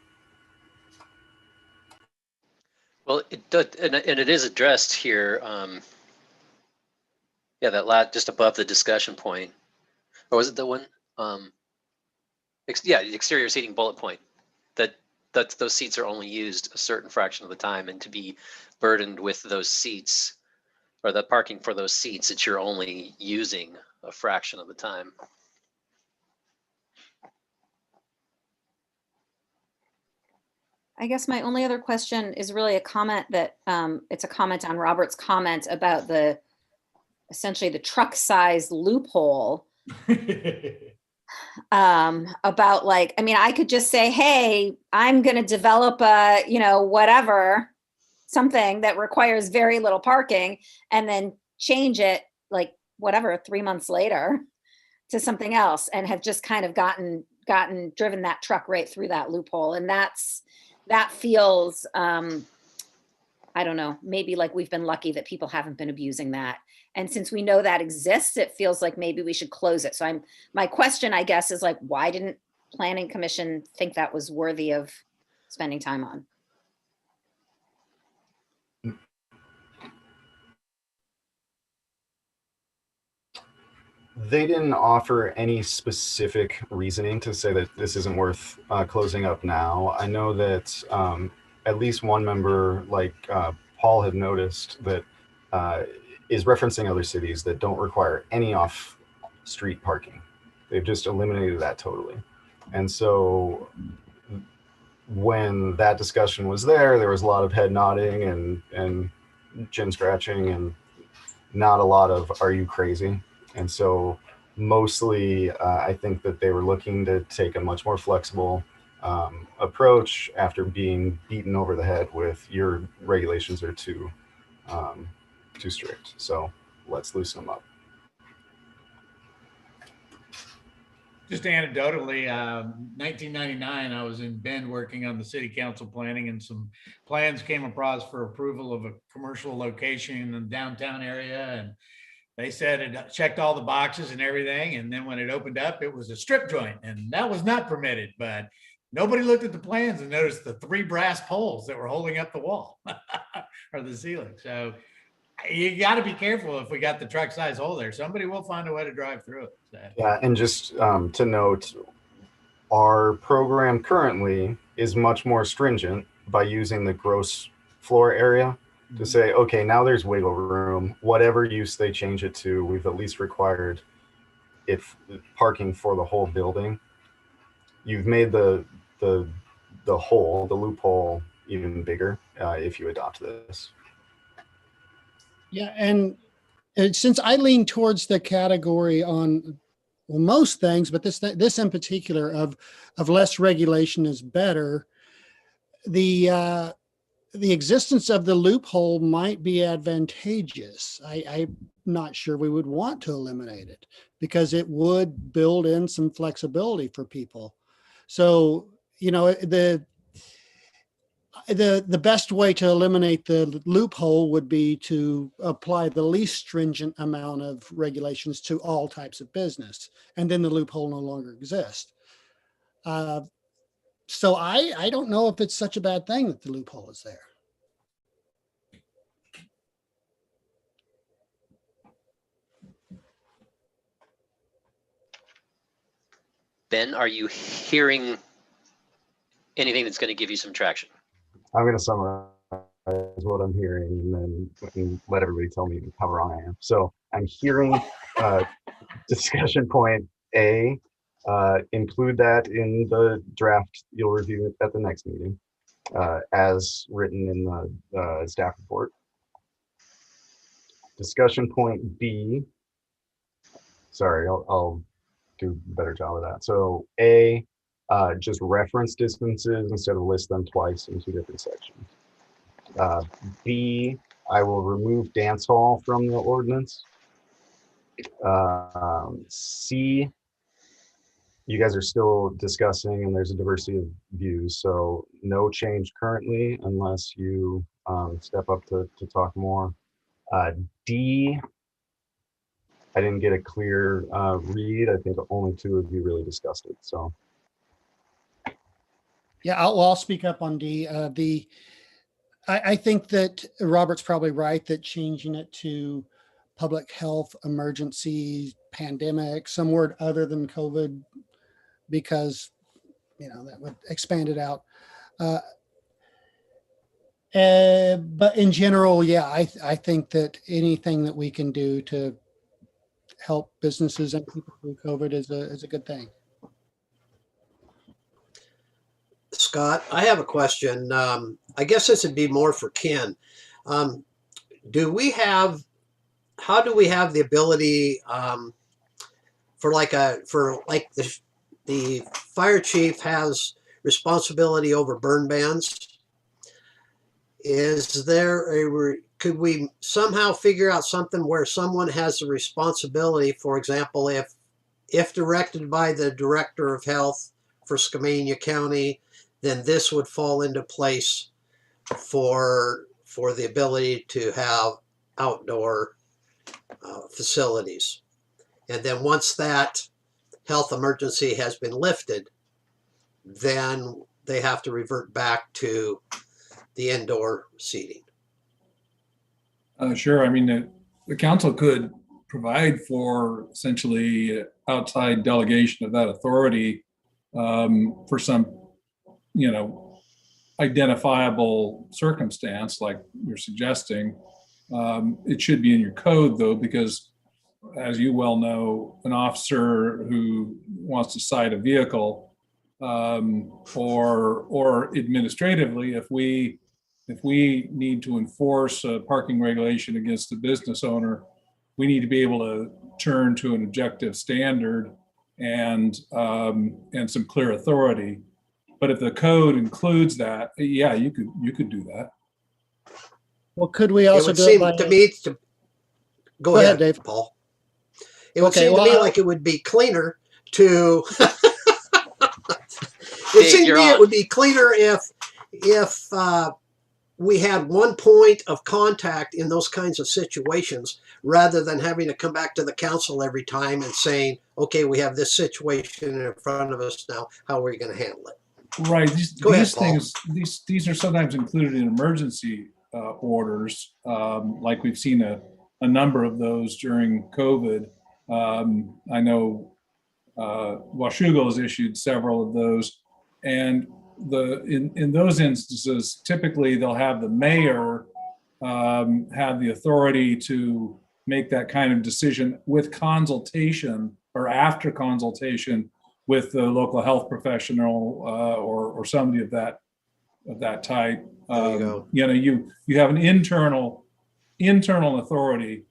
Speaker 4: Well, it does, and it is addressed here. Yeah, that just above the discussion point, or was it the one? Yeah, the exterior seating bullet point. That those seats are only used a certain fraction of the time, and to be burdened with those seats, or the parking for those seats, that you're only using a fraction of the time.
Speaker 9: I guess my only other question is really a comment that it's a comment on Robert's comment about essentially the truck size loophole. About like, I mean, I could just say, hey, I'm going to develop a, whatever, something that requires very little parking, and then change it like whatever 3 months later to something else and have just kind of driven that truck right through that loophole. And that feels, I don't know, maybe like we've been lucky that people haven't been abusing that. And since we know that exists, it feels like maybe we should close it. So my question, I guess, is like, why didn't Planning Commission think that was worthy of spending time on?
Speaker 7: They didn't offer any specific reasoning to say that this isn't worth closing up now. I know that at least one member, like Paul had noticed, that is referencing other cities that don't require any off-street parking. They've just eliminated that totally. And so when that discussion was there was a lot of head nodding and chin scratching and not a lot of, are you crazy? And so mostly I think that they were looking to take a much more flexible approach after being beaten over the head with your regulations are too strict. So let's loosen them up.
Speaker 8: Just anecdotally, 1999, I was in Bend working on the city council planning, and some plans came across for approval of a commercial location in the downtown area. And they said it checked all the boxes and everything. And then when it opened up, it was a strip joint, and that was not permitted. But nobody looked at the plans and noticed the 3 brass poles that were holding up the wall or the ceiling. So you got to be careful if we got the truck size hole there. Somebody will find a way to drive through it. So.
Speaker 7: Yeah, and just to note, our program currently is much more stringent by using the gross floor area to say, okay, now there's wiggle room. Whatever use they change it to, we've at least required if parking for the whole building. You've made the hole, the loophole, even bigger if you adopt this.
Speaker 5: Yeah, and since I lean towards the category on, well, most things, but this in particular of less regulation is better, the existence of the loophole might be advantageous. I'm not sure we would want to eliminate it because it would build in some flexibility for people. So, you know, the best way to eliminate the loophole would be to apply the least stringent amount of regulations to all types of business, and then the loophole no longer exists. So I don't know if it's such a bad thing that the loophole is there.
Speaker 4: Ben, are you hearing anything that's going to give you some traction?
Speaker 7: I'm going to summarize what I'm hearing and then let everybody tell me how wrong I am. So I'm hearing discussion point A, include that in the draft. You'll review it at the next meeting as written in the staff report. Discussion point B, sorry, I'll do a better job of that. So A, just reference distances instead of list them twice in 2 different sections. B, I will remove dance hall from the ordinance. C, you guys are still discussing and there's a diversity of views, so no change currently unless you step up to talk more. D, I didn't get a clear read. I think only 2 of you really discussed it, so.
Speaker 5: Yeah, I'll speak up on D. I think that Robert's probably right that changing it to public health emergency, pandemic, some word other than COVID, because that would expand it out. But in general, yeah, I think that anything that we can do to help businesses and people through COVID is a good thing.
Speaker 6: Scott, I have a question. I guess this would be more for Ken. How do we have the ability for the fire chief has responsibility over burn bans? Is there could we somehow figure out something where someone has the responsibility, for example, if directed by the Director of Health for Skamania County, then this would fall into place for the ability to have outdoor facilities. And then once that health emergency has been lifted, then they have to revert back to the indoor seating.
Speaker 1: Sure. I mean, the council could provide for essentially outside delegation of that authority for some, identifiable circumstance like you're suggesting. It should be in your code though, because as you well know, an officer who wants to cite a vehicle or administratively, if we need to enforce a parking regulation against a business owner, we need to be able to turn to an objective standard and some clear authority. But if the code includes that, yeah, you could do that.
Speaker 5: Well, could we
Speaker 6: It
Speaker 5: also
Speaker 6: would
Speaker 5: do
Speaker 6: seem
Speaker 5: it by,
Speaker 6: to me to
Speaker 5: Go ahead, Dave.
Speaker 6: Paul. It would
Speaker 5: Okay,
Speaker 6: seem to me
Speaker 5: well,
Speaker 6: like it would be cleaner to.
Speaker 4: Dave,
Speaker 6: It seemed to
Speaker 4: you're
Speaker 6: me
Speaker 4: on.
Speaker 6: it would be cleaner if we had one point of contact in those kinds of situations, rather than having to come back to the council every time and saying, "Okay, we have this situation in front of us now. How are we going to handle it?"
Speaker 1: Right.
Speaker 6: Go ahead,
Speaker 1: These
Speaker 6: Paul.
Speaker 1: things, these are sometimes included in emergency orders. Like we've seen a number of those during COVID. I know Washougal has issued several of those, and in those instances, typically they'll have the mayor have the authority to make that kind of decision with consultation or after consultation with the local health professional or somebody of that type.
Speaker 6: There you go.
Speaker 1: You have an internal authority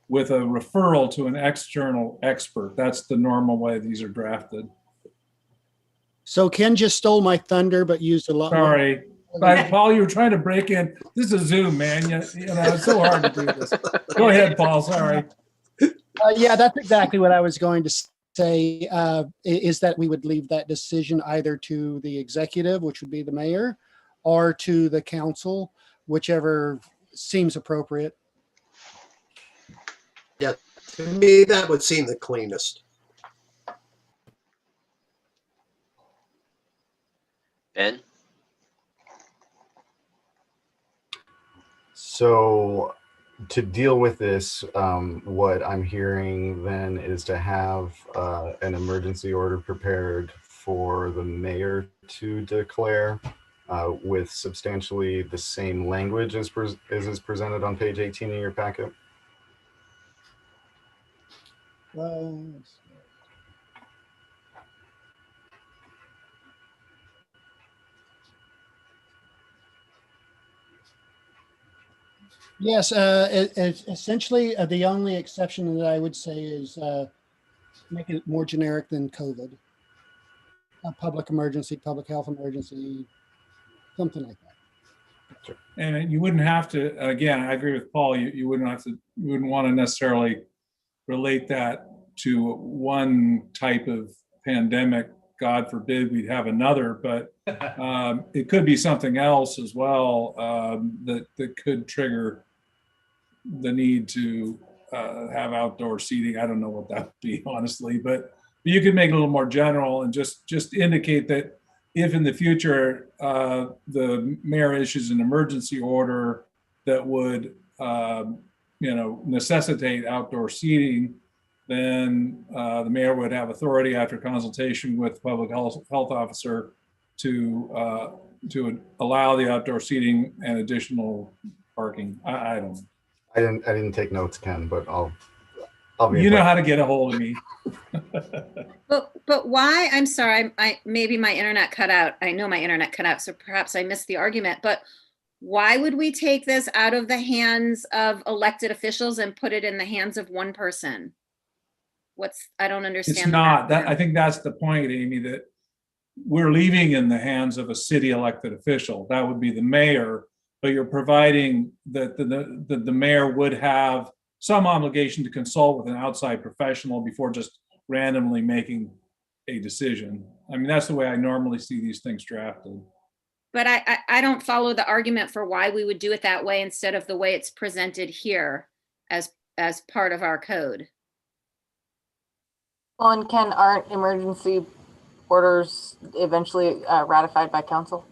Speaker 1: with a referral to an external expert. That's the normal way these are drafted.
Speaker 5: so Ken just stole my thunder, but used a lot more.
Speaker 1: Sorry. But Paul, you were trying to break in. This is Zoom, man. It's so hard to do this. Go ahead, Paul. Sorry.
Speaker 5: Yeah, that's exactly what I was going to say, is that we would leave that decision either to the executive, which would be the mayor, or to the council, whichever seems appropriate.
Speaker 6: Yeah, to me that would seem the cleanest.
Speaker 4: Ben?
Speaker 7: So to deal with this, what I'm hearing then is to have an emergency order prepared for the mayor to declare with substantially the same language as is presented on page 18 in your packet.
Speaker 5: Yes, essentially the only exception that I would say is make it more generic than COVID. A public emergency, public health emergency, something like that.
Speaker 1: And you wouldn't have to, again, I agree with Paul, you wouldn't want to necessarily relate that to one type of pandemic. God forbid we'd have another, but it could be something else as well that could trigger the need to have outdoor seating. I don't know what that would be, honestly, but you could make it a little more general and just indicate that if in the future the mayor issues an emergency order that would necessitate outdoor seating, then the mayor would have authority after consultation with the public health officer to allow the outdoor seating and additional parking. I don't know.
Speaker 7: I didn't take notes, Ken, but I'll be.
Speaker 1: You know how to get a hold of me.
Speaker 9: But why? I'm sorry. Maybe my internet cut out. I know my internet cut out, so perhaps I missed the argument. But why would we take this out of the hands of elected officials and put it in the hands of one person? I don't understand.
Speaker 1: It's not that. I think that's the point, Amy, that we're leaving in the hands of a city elected official. That would be the mayor, but you're providing that the mayor would have some obligation to consult with an outside professional before just randomly making a decision. I mean, that's the way I normally see these things drafted.
Speaker 9: But I don't follow the argument for why we would do it that way instead of the way it's presented here as part of our code.
Speaker 3: Well, and Ken, aren't emergency orders eventually ratified by council?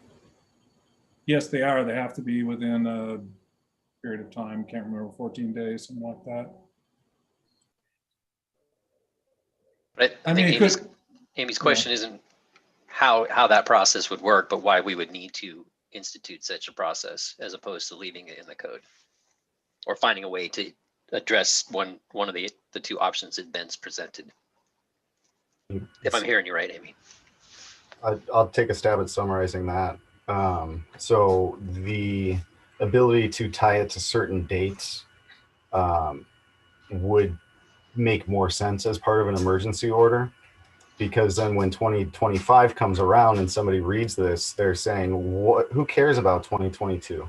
Speaker 1: Yes, they are. They have to be within a period of time. Can't remember, 14 days, something like that.
Speaker 4: But I
Speaker 1: I
Speaker 4: think
Speaker 1: mean, it
Speaker 4: Amy's question isn't how that process would work, but why we would need to institute such a process as opposed to leaving it in the code or finding a way to address one of the two options that Ben's presented. If I'm hearing you right, Amy.
Speaker 7: I'll take a stab at summarizing that. So the ability to tie it to certain dates would make more sense as part of an emergency order, because then when 2025 comes around and somebody reads this, they're saying, who cares about 2022?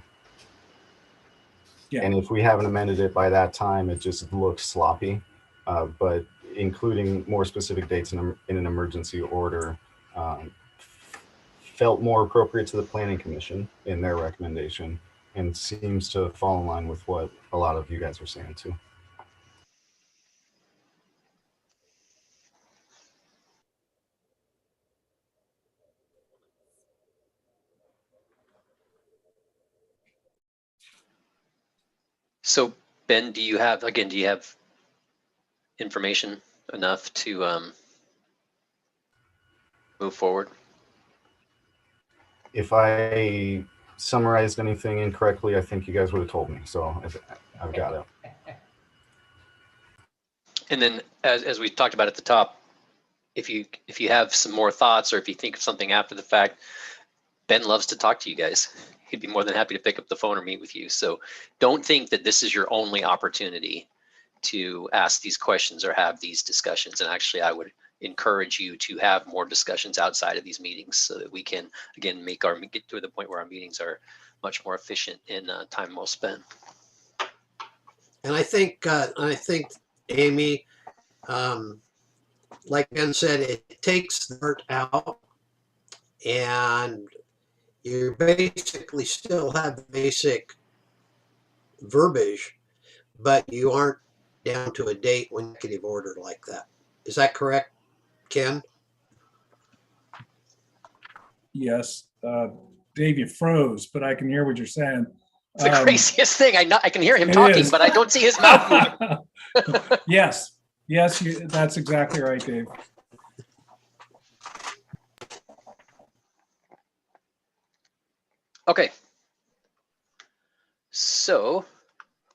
Speaker 1: Yeah.
Speaker 7: And if we haven't amended it by that time, it just looks sloppy. But including more specific dates in an emergency order felt more appropriate to the Planning Commission in their recommendation, and seems to fall in line with what a lot of you guys are saying too.
Speaker 4: So Ben, do you have information enough to move forward?
Speaker 7: If I summarized anything incorrectly, I think you guys would have told me. So I've got it.
Speaker 4: And then as we talked about at the top, if you have some more thoughts or if you think of something after the fact, Ben loves to talk to you guys. He'd be more than happy to pick up the phone or meet with you. So don't think that this is your only opportunity to ask these questions or have these discussions. And actually, I would encourage you to have more discussions outside of these meetings so that we can, again, get to the point where our meetings are much more efficient in time well spent.
Speaker 6: And I think Amy, like Ben said, it takes the art out, and you basically still have the basic verbiage, but you aren't down to a date when executive order like that. Is that correct, Ken?
Speaker 1: Yes. Dave, you froze, but I can hear what you're saying.
Speaker 4: It's the craziest thing. I can hear him
Speaker 1: It
Speaker 4: talking,
Speaker 1: is.
Speaker 4: but I don't see his mouth moving.
Speaker 1: Yes. Yes, that's exactly right, Dave.
Speaker 4: Okay. So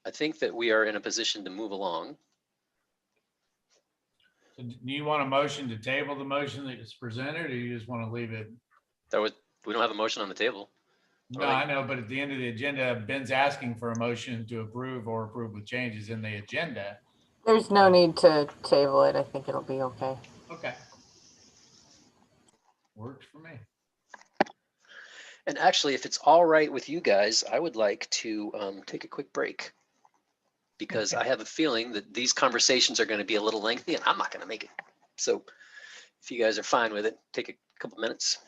Speaker 4: I think that we are in a position to move along.
Speaker 8: So do you want a motion to table the motion that is presented, or you just want to leave it?
Speaker 4: We don't have a motion on the table.
Speaker 8: No, I know, but at the end of the agenda, Ben's asking for a motion to approve or approve with changes in the agenda.
Speaker 3: There's no need to table it. I think it'll be okay.
Speaker 8: Okay. Works for me.
Speaker 4: And actually, if it's all right with you guys, I would like to take a quick break because I have a feeling that these conversations are going to be a little lengthy and I'm not going to make it. So if you guys are fine with it, take a couple minutes.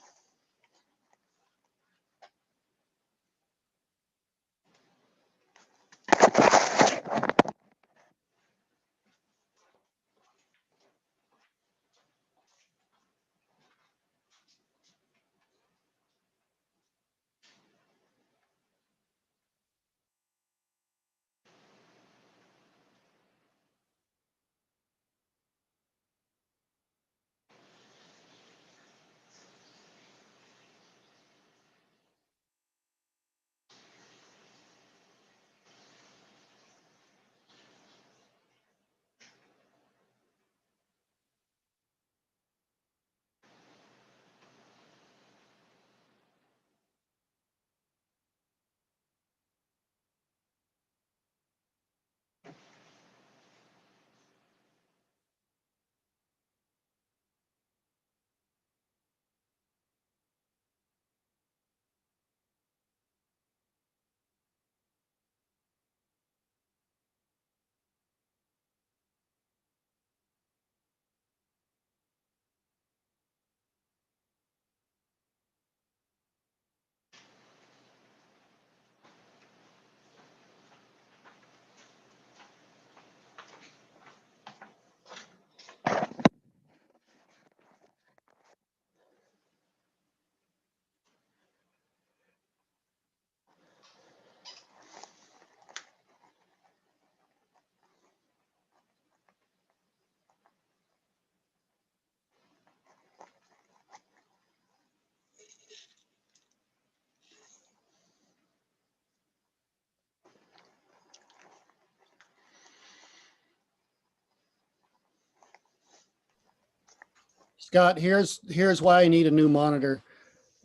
Speaker 5: Scott, here's why I need a new monitor.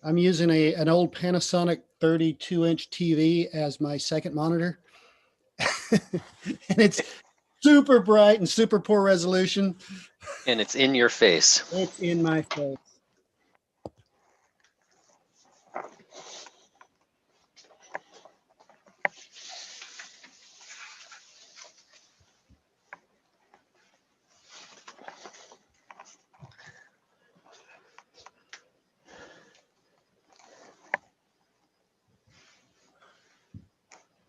Speaker 5: I'm using an old Panasonic 32-inch TV as my second monitor. And it's super bright and super poor resolution.
Speaker 4: And it's in your face.
Speaker 5: It's in my face.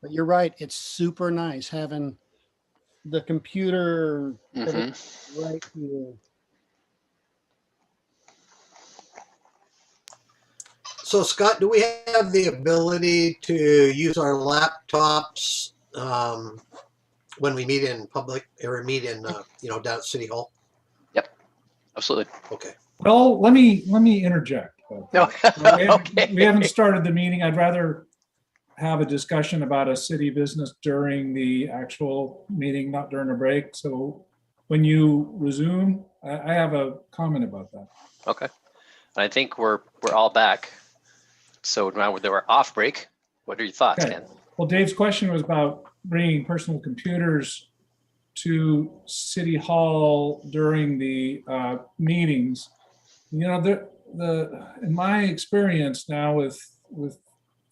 Speaker 5: But you're right. It's super nice having the computer right here.
Speaker 6: So Scott, do we have the ability to use our laptops when we meet in public or meet in, down at City Hall?
Speaker 4: Yep, absolutely.
Speaker 6: Okay.
Speaker 1: Well, let me interject.
Speaker 4: No, okay.
Speaker 1: We haven't started the meeting. I'd rather have a discussion about a city business during the actual meeting, not during a break. So when you resume, I have a comment about that.
Speaker 4: Okay. I think we're all back. So now that we're off break, what are your thoughts,
Speaker 1: Okay.
Speaker 4: Ken?
Speaker 1: Well, Dave's question was about bringing personal computers to City Hall during the meetings. You know, in my experience now with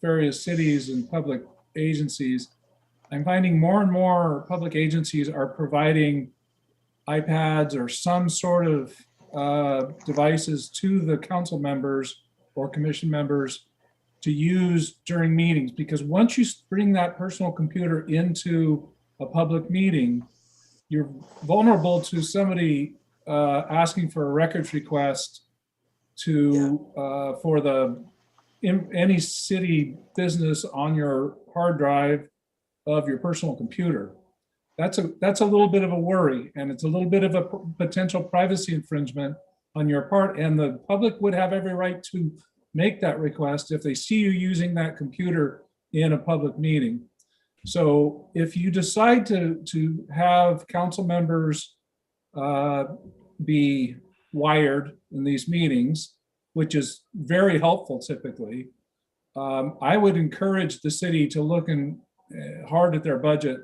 Speaker 1: various cities and public agencies, I'm finding more and more public agencies are providing iPads or some sort of devices to the council members or commission members to use during meetings, because once you bring that personal computer into a public meeting, you're vulnerable to somebody asking for a records request for any city business on your hard drive of your personal computer. That's a little bit of a worry, and it's a little bit of a potential privacy infringement on your part, and the public would have every right to make that request if they see you using that computer in a public meeting. So if you decide to have council members be wired in these meetings, which is very helpful typically, I would encourage the city to look hard at their budget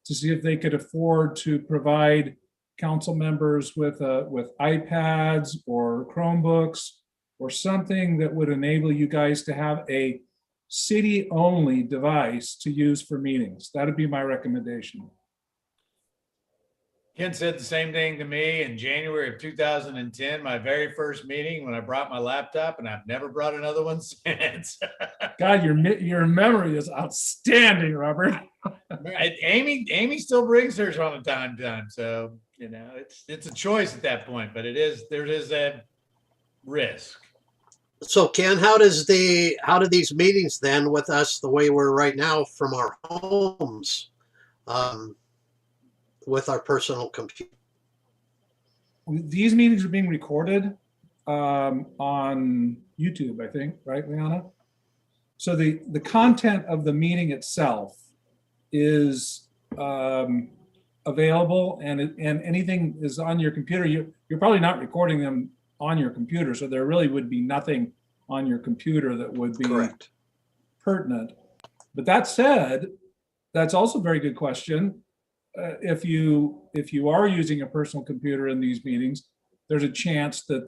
Speaker 1: to see if they could afford to provide council members with iPads or Chromebooks or something that would enable you guys to have a city-only device to use for meetings. That'd be my recommendation.
Speaker 8: Ken said the same thing to me in January of 2010, my very first meeting, when I brought my laptop, and I've never brought another one since.
Speaker 1: God, your memory is outstanding, Robert.
Speaker 8: Amy still brings hers from time to time, so it's a choice at that point, but there is a risk.
Speaker 6: So Ken, how do these meetings then with us the way we're right now from our homes, with our personal computer?
Speaker 1: These meetings are being recorded on YouTube, I think, right, Liana? So the content of the meeting itself is available, and anything is on your computer. You're probably not recording them on your computer, so there really would be nothing on your computer that would be
Speaker 6: Correct.
Speaker 1: Pertinent. But that said, that's also a very good question. If you are using a personal computer in these meetings, there's a chance that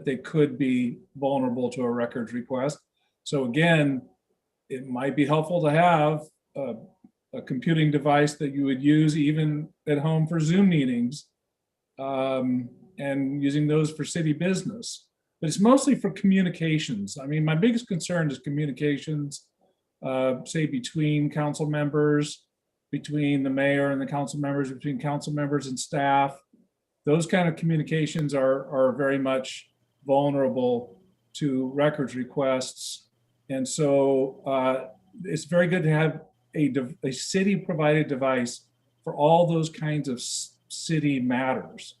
Speaker 1: they could be vulnerable to a records request. So again, it might be helpful to have a computing device that you would use even at home for Zoom meetings, and using those for city business. But it's mostly for communications. I mean, my biggest concern is communications, say between council members, between the mayor and the council members, between council members and staff. Those kind of communications are very much vulnerable to records requests. And so it's very good to have a city provided device for all those kinds of city matters.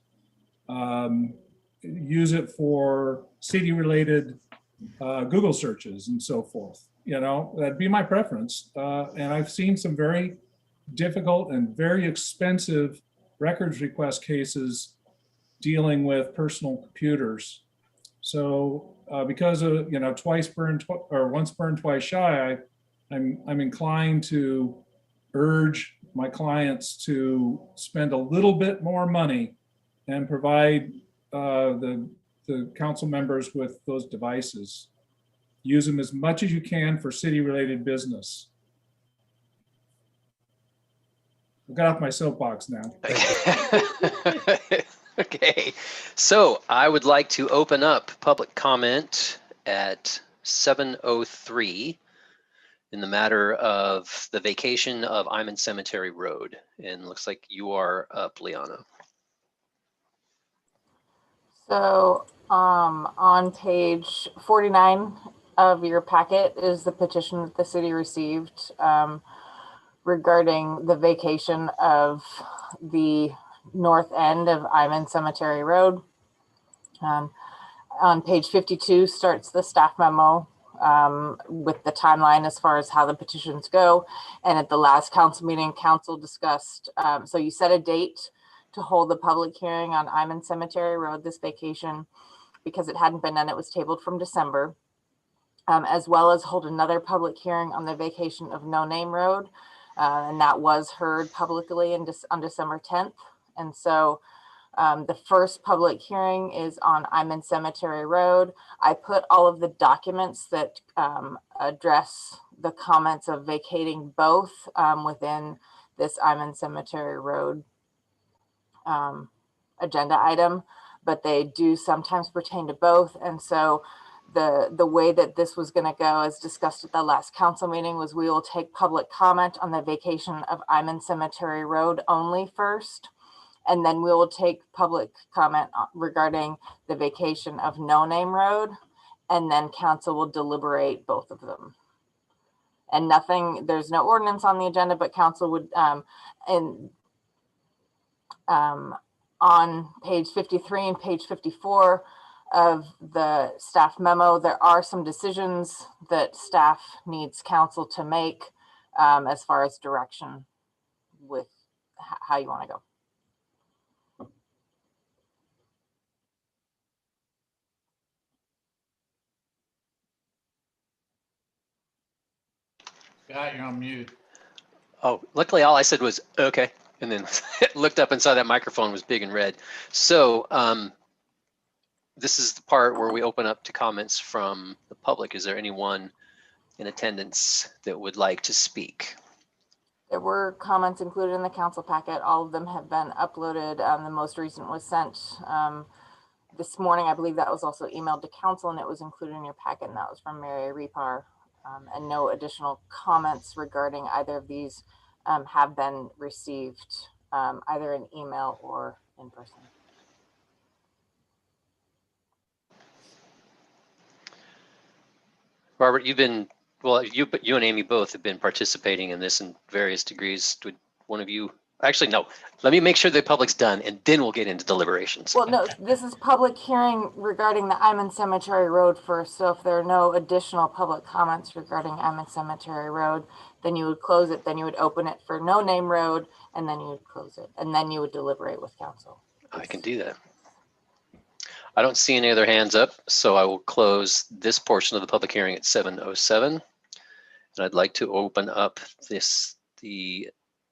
Speaker 1: Use it for city related Google searches and so forth. That'd be my preference. And I've seen some very difficult and very expensive records request cases dealing with personal computers. So because of, twice burned or once burned, twice shy, I'm inclined to urge my clients to spend a little bit more money and provide the council members with those devices. Use them as much as you can for city-related business. I got off my soapbox now.
Speaker 4: Okay, so I would like to open up public comment at 7:03 in the matter of the vacation of Iman Cemetery Road. And looks like you are up, Liana.
Speaker 3: So on page 49 of your packet is the petition that the city received regarding the vacation of the north end of Iman Cemetery Road. On page 52 starts the staff memo with the timeline as far as how the petitions go. And at the last council meeting, council discussed, so you set a date to hold the public hearing on Iman Cemetery Road this vacation because it hadn't been done. It was tabled from December, as well as hold another public hearing on the vacation of No Name Road. And that was heard publicly on December 10th. And so the first public hearing is on Iman Cemetery Road. I put all of the documents that address the comments of vacating both within this Iman Cemetery Road agenda item, but they do sometimes pertain to both. And so the way that this was going to go, as discussed at the last council meeting, was we will take public comment on the vacation of Iman Cemetery Road only first, and then we will take public comment regarding the vacation of No Name Road, and then council will deliberate both of them. And nothing, there's no ordinance on the agenda, but council would, on page 53 and page 54 of the staff memo, there are some decisions that staff needs council to make as far as direction with how you want to go.
Speaker 8: Scott, you're on mute.
Speaker 4: Oh, luckily all I said was, okay. And then looked up and saw that microphone was big and red. So this is the part where we open up to comments from the public. Is there anyone in attendance that would like to speak?
Speaker 3: There were comments included in the council packet. All of them have been uploaded. The most recent was sent this morning. I believe that was also emailed to council and it was included in your packet, and that was from Mary Repar. And no additional comments regarding either of these have been received either in email or in person.
Speaker 4: Robert, you've been, well, you and Amy both have been participating in this in various degrees. Would one of you, actually, no, let me make sure the public's done and then we'll get into deliberations.
Speaker 3: Well, no, this is public hearing regarding the Iman Cemetery Road first. So if there are no additional public comments regarding Iman Cemetery Road, then you would close it, then you would open it for No Name Road, and then you would close it, and then you would deliberate with council.
Speaker 4: I can do that. I don't see any other hands up, so I will close this portion of the public hearing at 7:07. And I'd like to open up the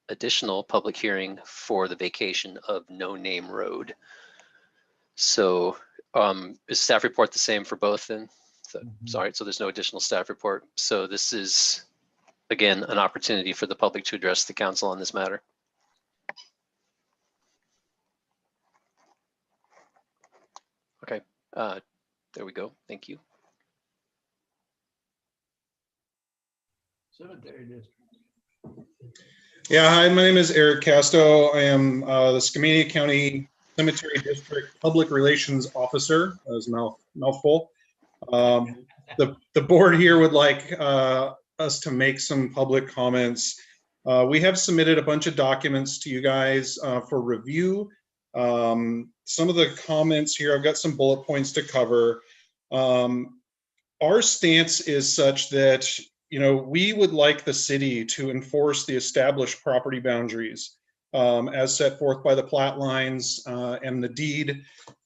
Speaker 4: additional public hearing for the vacation of No Name Road. So is staff report the same for both then? So, sorry, so there's no additional staff report. So this is, again, an opportunity for the public to address the council on this matter. Okay, there we go. Thank you.
Speaker 8: Cemetery District.
Speaker 11: Yeah, hi, my name is Eric Casto. I am the Skamania County Cemetery District Public Relations Officer. That was a mouthful. The board here would like us to make some public comments. We have submitted a bunch of documents to you guys for review. Some of the comments here, I've got some bullet points to cover. Our stance is such that, you know, we would like the city to enforce the established property boundaries. as set forth by the plat lines and the deed.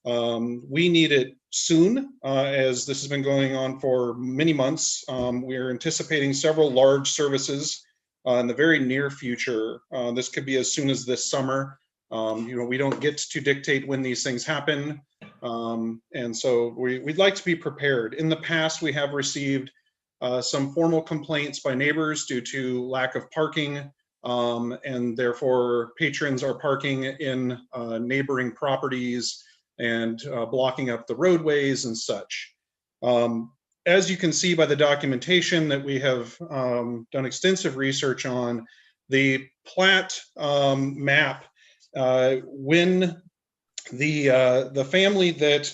Speaker 11: We need it soon, as this has been going on for many months. We're anticipating several large services in the very near future. This could be as soon as this summer. We don't get to dictate when these things happen. And so we'd like to be prepared. In the past, we have received some formal complaints by neighbors due to lack of parking, and therefore patrons are parking in neighboring properties and blocking up the roadways and such. As you can see by the documentation that we have done extensive research on, the plat map, when the family that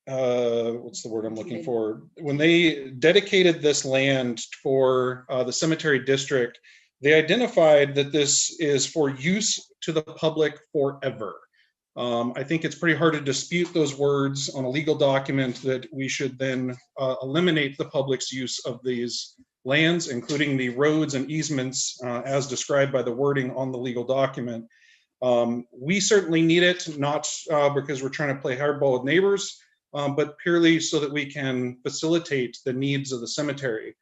Speaker 11: what's the word I'm looking for? When they dedicated this land for the cemetery district, they identified that this is for use to the public forever. I think it's pretty hard to dispute those words on a legal document that we should then eliminate the public's use of these lands, including the roads and easements as described by the wording on the legal document. We certainly need it, not because we're trying to play hardball with neighbors, but purely so that we can facilitate the needs of the cemetery.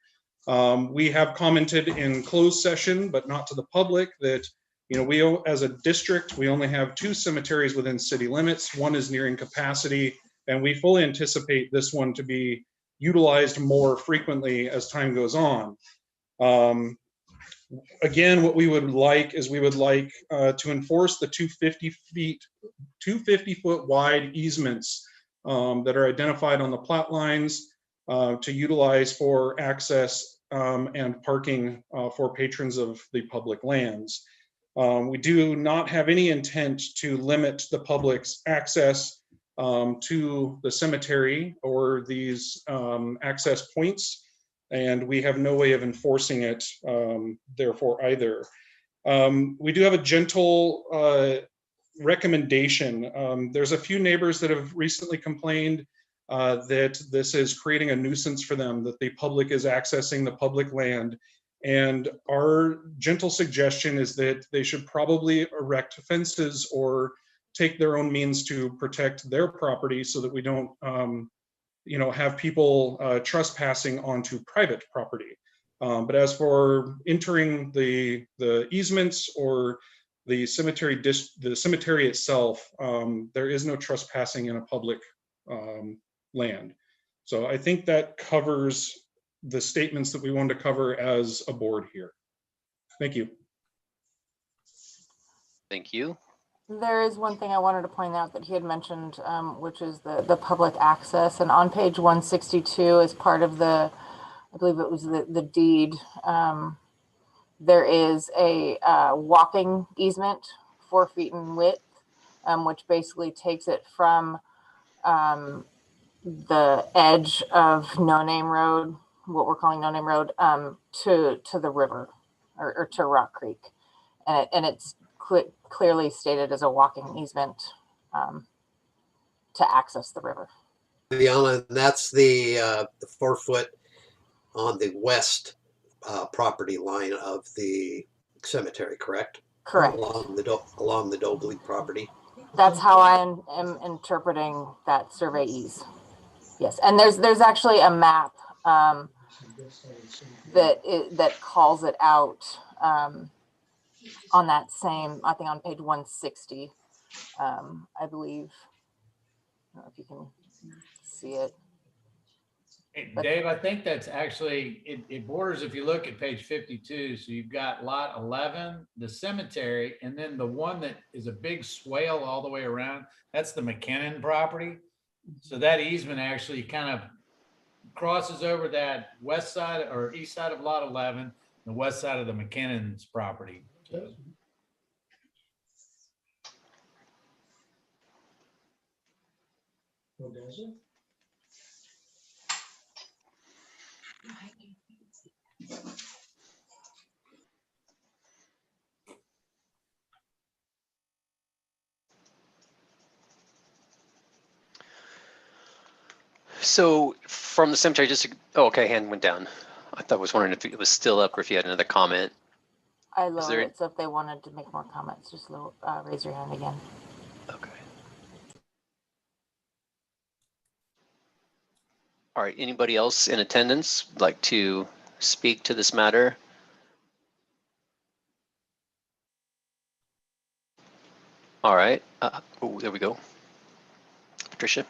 Speaker 11: We have commented in closed session, but not to the public, that we, as a district, we only have 2 cemeteries within city limits. One is nearing capacity, and we fully anticipate this one to be utilized more frequently as time goes on. Again, what we would like is we would like to enforce the 250-foot wide easements that are identified on the plat lines to utilize for access and parking for patrons of the public lands. We do not have any intent to limit the public's access to the cemetery or these access points, and we have no way of enforcing it, therefore, either. We do have a gentle recommendation. There's a few neighbors that have recently complained that this is creating a nuisance for them, that the public is accessing the public land. And our gentle suggestion is that they should probably erect fences or take their own means to protect their property so that we don't have people trespassing onto private property. But as for entering the easements or the cemetery itself, there is no trespassing in a public land. So I think that covers the statements that we wanted to cover as a board here. Thank you.
Speaker 4: Thank you.
Speaker 3: There is one thing I wanted to point out that he had mentioned, which is the public access. And on page 162, as part of the, I believe it was the deed, there is a walking easement 4 feet in width, which basically takes it from the edge of No Name Road, what we're calling No Name Road, to the river or to Rock Creek. And it's clearly stated as a walking easement to access the river.
Speaker 6: Deanna, that's the 4 foot on the west property line of the cemetery, correct?
Speaker 3: Correct.
Speaker 6: Along the Dobley property.
Speaker 3: That's how I am interpreting that survey ease. Yes, and there's actually a map that calls it out on that same, I think on page 160, I believe. I don't know if you can see it.
Speaker 8: Hey, Dave, I think that's actually, it borders, if you look at page 52, so you've got lot 11, the cemetery, and then the one that is a big swale all the way around, that's the McKinnon property. So that easement actually kind of crosses over that west side or east side of lot 11, the west side of the McKinnon's property.
Speaker 6: Oh, does it?
Speaker 4: So from the cemetery district, oh, okay, hand went down. I was wondering if it was still up or if you had another comment.
Speaker 3: I
Speaker 4: Is
Speaker 3: lowered
Speaker 4: there-
Speaker 3: it, so if they wanted to make more comments, just raise your hand again.
Speaker 4: Okay. All right, anybody else in attendance like to speak to this matter? All right, oh, there we go. Patricia?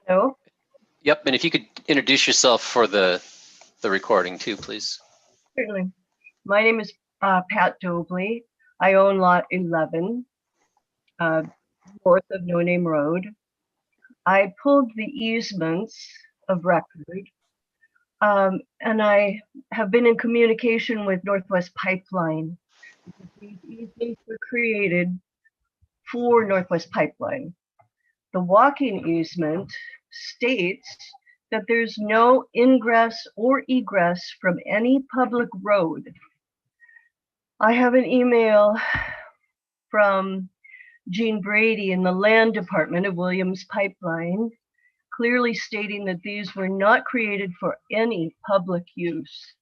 Speaker 12: Hello,
Speaker 4: Yep, and if you could introduce yourself for the recording too, please.
Speaker 12: certainly. My name is Pat Dobley. I own lot 11, north of No Name Road. I pulled the easements of record, and I have been in communication with Northwest Pipeline. These easements were created for Northwest Pipeline. The walking easement states that there's no ingress or egress from any public road. I have an email from Gene Brady in the Land Department of Williams Pipeline, clearly stating that these were not created for any public use.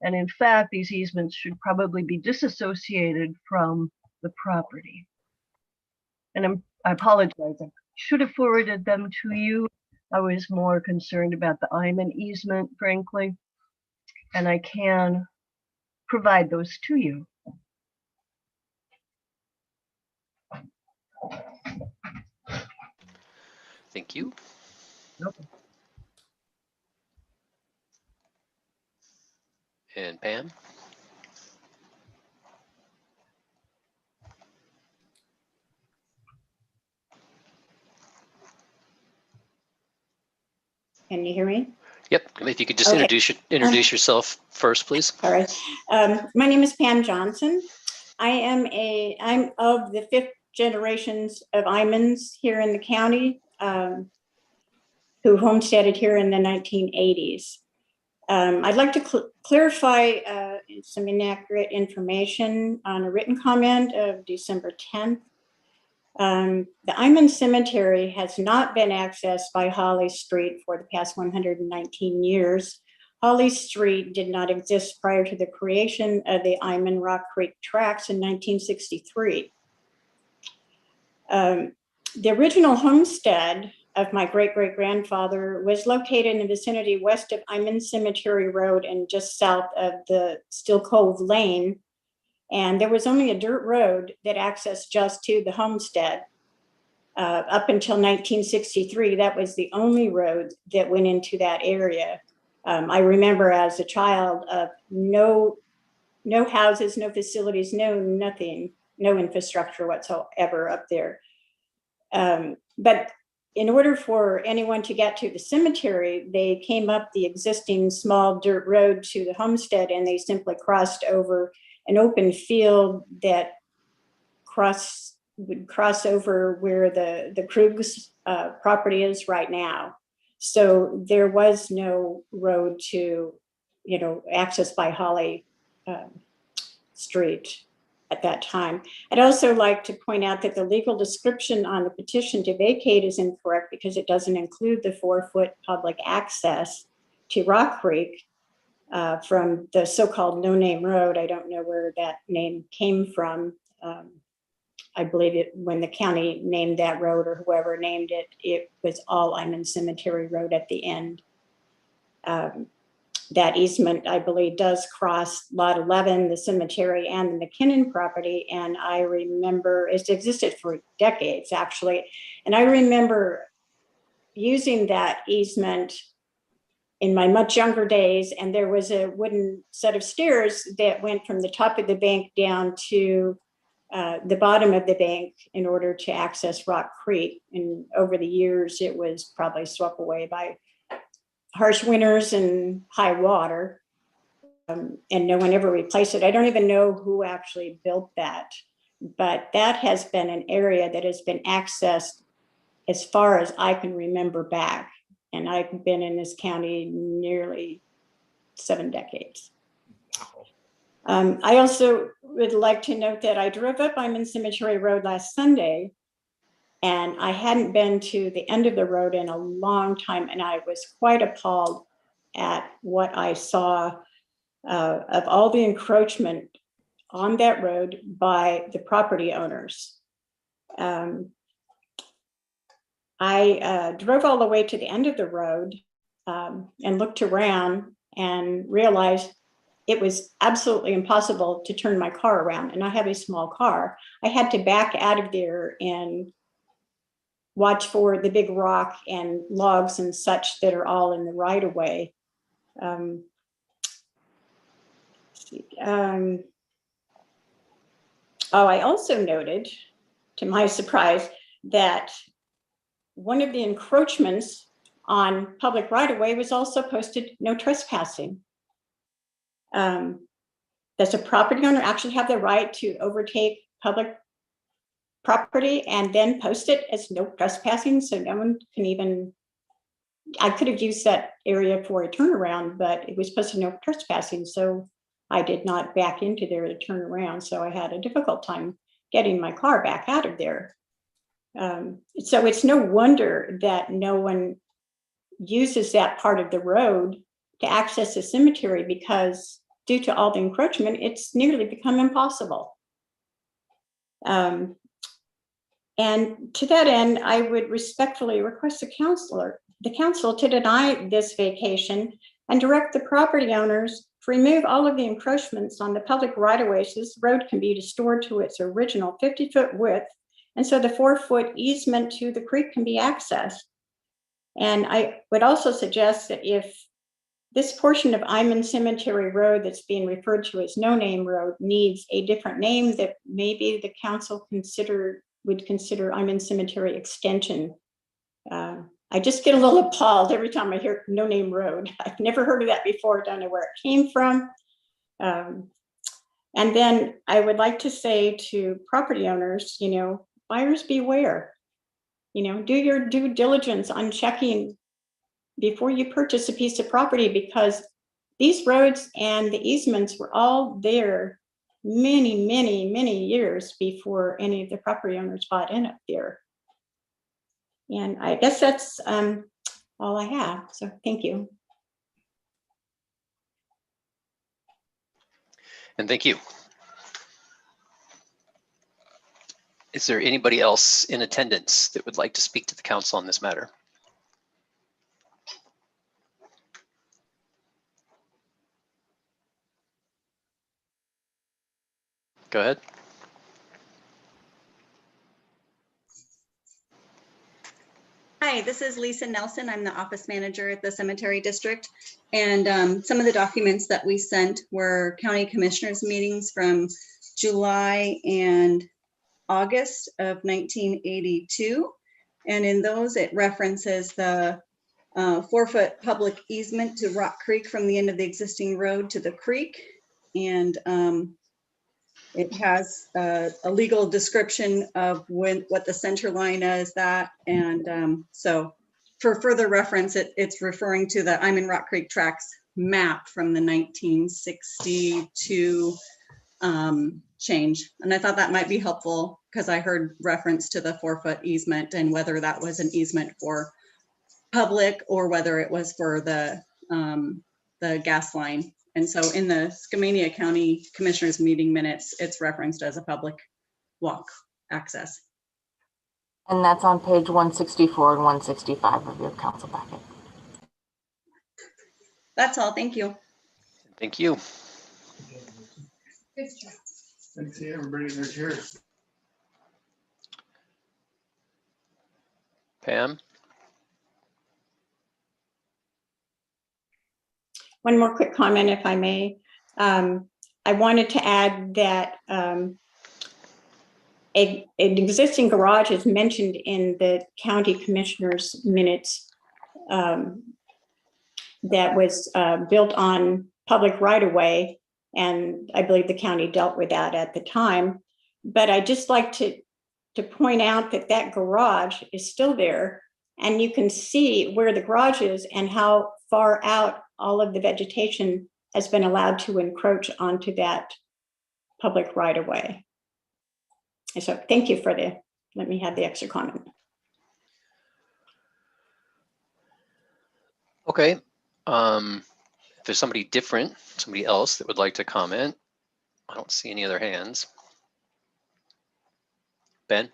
Speaker 12: And in fact, these easements should probably be disassociated from the property. And I apologize, I should have forwarded them to you. I was more concerned about the Iman easement, frankly, and I can provide those to you.
Speaker 4: Thank you.
Speaker 12: Okay.
Speaker 4: And Pam?
Speaker 13: Can you hear me?
Speaker 4: Yep, if you could just
Speaker 13: Okay.
Speaker 4: introduce yourself first, please.
Speaker 13: All right. My name is Pam Johnson. I'm of the 5th generations of Imans here in the county, who homesteaded here in the 1980s. I'd like to clarify some inaccurate information on a written comment of December 10th. The Iman Cemetery has not been accessed by Holly Street for the past 119 years. Holly Street did not exist prior to the creation of the Iman Rock Creek tracks in 1963. The original homestead of my great-great-grandfather was located in the vicinity west of Iman Cemetery Road and just south of the Still Cove Lane. And there was only a dirt road that accessed just to the homestead. Up until 1963, that was the only road that went into that area. I remember as a child of no houses, no facilities, nothing, no infrastructure whatsoever up there. But in order for anyone to get to the cemetery, they came up the existing small dirt road to the homestead, and they simply crossed over an open field that would cross over where the Krug's property is right now. So there was no road to, access by Holly Street at that time. I'd also like to point out that the legal description on the petition to vacate is incorrect because it doesn't include the 4-foot public access to Rock Creek from the so-called No Name Road. I don't know where that name came from. I believe it when the county named that road, or whoever named it, it was all Iman Cemetery Road at the end. That easement, I believe, does cross lot 11, the cemetery, and the McKinnon property. And I remember it's existed for decades, actually. And I remember using that easement in my much younger days. And there was a wooden set of stairs that went from the top of the bank down to the bottom of the bank in order to access Rock Creek. And over the years, it was probably swept away by harsh winters and high water, and no one ever replaced it. I don't even know who actually built that, but that has been an area that has been accessed as far as I can remember back. And I've been in this county nearly 7 decades. I also would like to note that I drove up Iman Cemetery Road last Sunday, And I hadn't been to the end of the road in a long time, and I was quite appalled at what I saw of all the encroachment on that road by the property owners. I drove all the way to the end of the road and looked around and realized it was absolutely impossible to turn my car around. And I have a small car. I had to back out of there and watch for the big rock and logs and such that are all in the right of way. I also noted, to my surprise, that one of the encroachments on public right-of-way was also posted no trespassing. Does a property owner actually have the right to overtake public property and then post it as no trespassing, so no one can even, I could have used that area for a turnaround, but it was posted no trespassing, so I did not back into there to turn around, so I had a difficult time getting my car back out of there. So it's no wonder that no one uses that part of the road to access the cemetery, because due to all the encroachment, it's nearly become impossible. And to that end, I would respectfully request the council to deny this vacation and direct the property owners to remove all of the encroachments on the public right-of-ways. This road can be restored to its original 50-foot width, and so the 4-foot easement to the creek can be accessed. And I would also suggest that if this portion of Iman Cemetery Road that's being referred to as No Name Road needs a different name, that maybe the council would consider Iman Cemetery Extension. I just get a little appalled every time I hear No Name Road. I've never heard of that before, don't know where it came from. And then I would like to say to property owners, buyers beware. Do your due diligence on checking before you purchase a piece of property, because these roads and the easements were all there many, many, many years before any of the property owners bought in up there. And I guess that's all I have. So thank you.
Speaker 4: And thank you. Is there anybody else in attendance that would like to speak to the council on this matter? Go ahead.
Speaker 14: Hi, this is Lisa Nelson. I'm the office manager at the cemetery district. And some of the documents that we sent were county commissioners meetings from July and August of 1982. And in those, it references the 4-foot public easement to Rock Creek from the end of the existing road to the creek. And it has a legal description of what the center line is that. And so for further reference, it's referring to the Iman Rock Creek Tracks map from the 1962 change. And I thought that might be helpful because I heard reference to the 4-foot easement and whether that was an easement for public or whether it was for the gas line. And so in the Skamania County Commissioners meeting minutes, it's referenced as a public walk access.
Speaker 3: And that's on page 164 and 165 of your council packet.
Speaker 14: That's all. Thank you.
Speaker 4: Thank you.
Speaker 8: Thanks to everybody in their chairs.
Speaker 4: Pam?
Speaker 13: One more quick comment, if I may. I wanted to add that an existing garage is mentioned in the county commissioners minutes that was built on public right-of-way, and I believe the county dealt with that at the time. But I just like to point out that that garage is still there, and you can see where the garage is and how far out all of the vegetation has been allowed to encroach onto that public right-of-way. So thank you for the let me have the extra comment.
Speaker 4: Okay. If there's somebody different, somebody else that would like to comment, I don't see any other hands. Ben?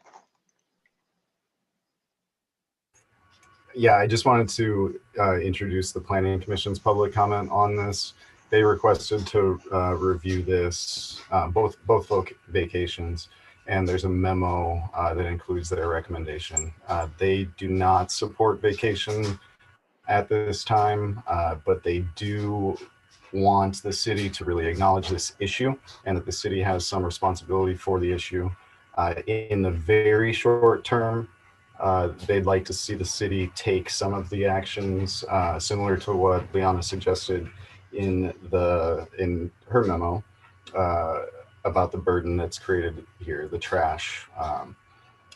Speaker 7: Yeah, I just wanted to introduce the Planning Commission's public comment on this. They requested to review this, both vacations, and there's a memo that includes their recommendation. They do not support vacation at this time, but they do want the city to really acknowledge this issue and that the city has some responsibility for the issue. In the very short term, they'd like to see the city take some of the actions similar to what Liana suggested in her memo about the burden that's created here, the trash,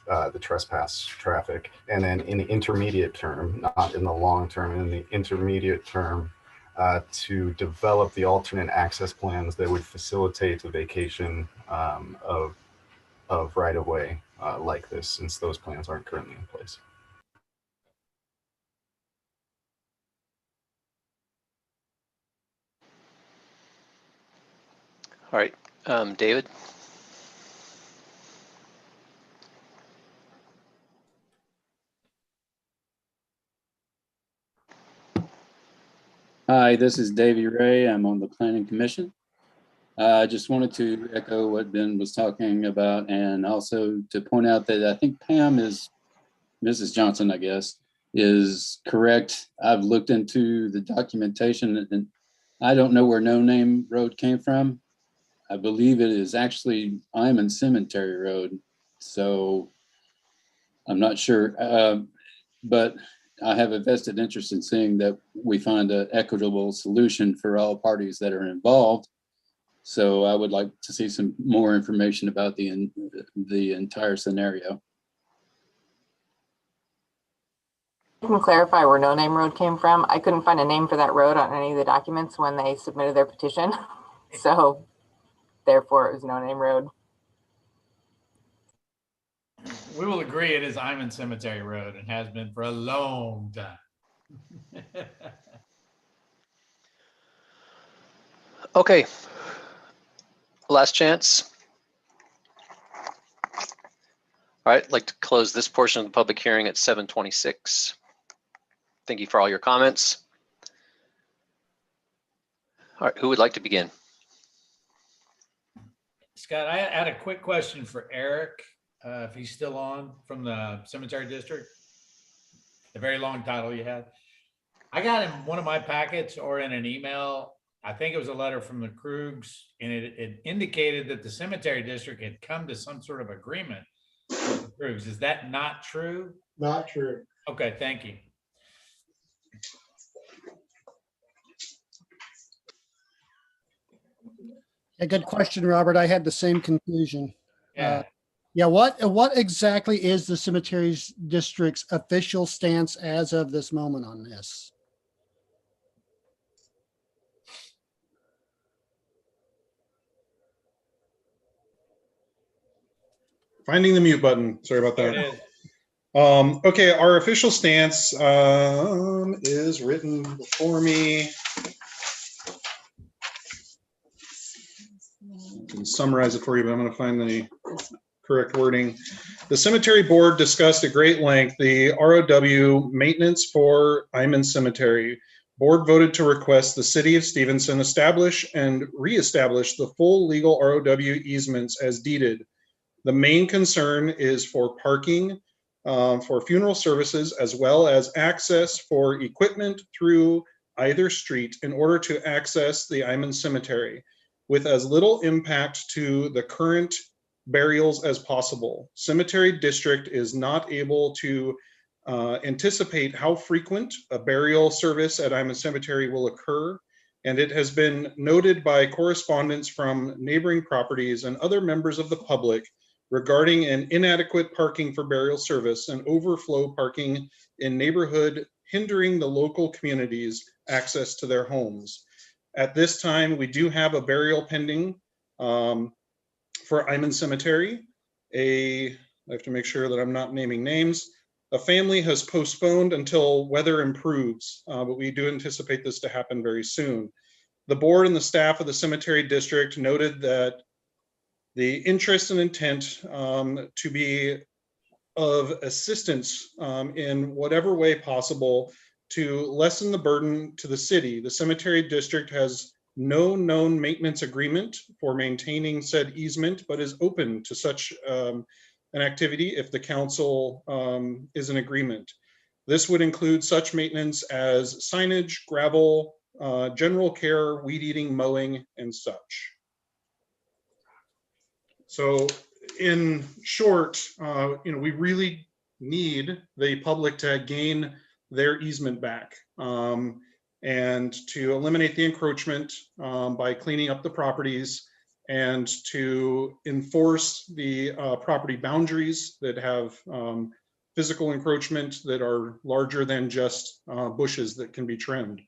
Speaker 7: the trespass traffic. And then in the intermediate term, not in the long term, in the intermediate term, to develop the alternate access plans that would facilitate the vacation of right of way like this, since those plans aren't currently in place.
Speaker 4: All right, David?
Speaker 15: Hi, this is Davey Ray. I'm on the Planning Commission. I just wanted to echo what Ben was talking about, and also to point out that I think Pam is, Mrs. Johnson, I guess, is correct. I've looked into the documentation and I don't know where No Name Road came from. I believe it is actually Iman Cemetery Road. So I'm not sure, but I have a vested interest in seeing that we find an equitable solution for all parties that are involved. So I would like to see some more information about the entire scenario.
Speaker 3: I can clarify where No Name Road came from. I couldn't find a name for that road on any of the documents when they submitted their petition. So therefore it was No Name Road.
Speaker 8: We will agree it is Iman Cemetery Road and has been for a long time.
Speaker 4: Okay. Last chance. All right, I'd like to close this portion of the public hearing at 7:26. Thank you for all your comments. All right, who would like to begin?
Speaker 8: Scott, I had a quick question for Eric, if he's still on, from the Cemetery District. The very long title you had. I got in one of my packets or in an email, I think it was a letter from the Krugs, and it indicated that the Cemetery District had come to some sort of agreement with the Krugs. Is that not true?
Speaker 6: Not true.
Speaker 8: Okay, thank you.
Speaker 5: A good question, Robert. I had the same confusion.
Speaker 8: Yeah.
Speaker 5: Yeah, what exactly is the Cemetery District's official stance as of this moment on this?
Speaker 11: Finding the mute button. Sorry about
Speaker 8: There
Speaker 11: that.
Speaker 8: it is.
Speaker 11: Okay, our official stance is written before me. I can summarize it for you, but I'm going to find the correct wording. The Cemetery Board discussed at great length the ROW maintenance for Iman Cemetery. Board voted to request the City of Stevenson establish and reestablish the full legal ROW easements as deeded. The main concern is for parking for funeral services, as well as access for equipment through either street in order to access the Iman Cemetery with as little impact to the current burials as possible. Cemetery District is not able to anticipate how frequent a burial service at Iman Cemetery will occur, and it has been noted by correspondence from neighboring properties and other members of the public regarding an inadequate parking for burial service and overflow parking in neighborhood, hindering the local community's access to their homes. At this time, we do have a burial pending for Iman Cemetery. A I have to make sure that I'm not naming names. A family has postponed until weather improves, but we do anticipate this to happen very soon. The board and the staff of the cemetery district noted that the interest and intent to be of assistance in whatever way possible to lessen the burden to the city. The cemetery district has no known maintenance agreement for maintaining said easement, but is open to such an activity if the council is in agreement. This would include such maintenance as signage, gravel, general care, weed eating, mowing, and such. So in short, we really need the public to gain their easement back and to eliminate the encroachment by cleaning up the properties and to enforce the property boundaries that have physical encroachment that are larger than just bushes that can be trimmed.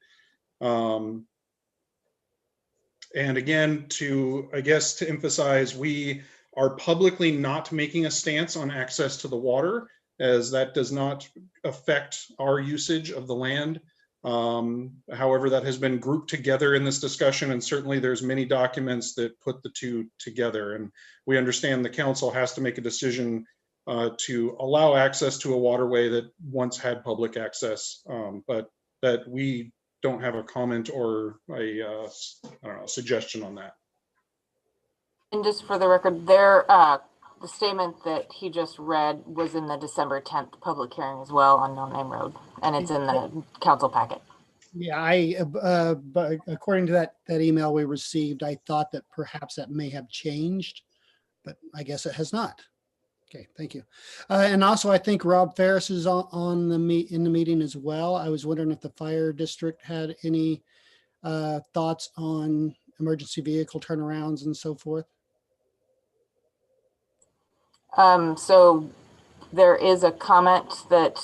Speaker 11: And again, to emphasize, we are publicly not making a stance on access to the water, as that does not affect our usage of the land. However, that has been grouped together in this discussion, and certainly there's many documents that put the two together. And we understand the council has to make a decision to allow access to a waterway that once had public access, but that we don't have a comment or a suggestion on that.
Speaker 3: And just for the record, the statement that he just read was in the December 10th public hearing as well on No Name Road, and it's in the council packet.
Speaker 5: Yeah, but according to that email we received, I thought that perhaps that may have changed, but I guess it has not. Okay, thank you. And also, I think Rob Ferris is in the meeting as well. I was wondering if the fire district had any thoughts on emergency vehicle turnarounds and so forth.
Speaker 3: So there is a comment that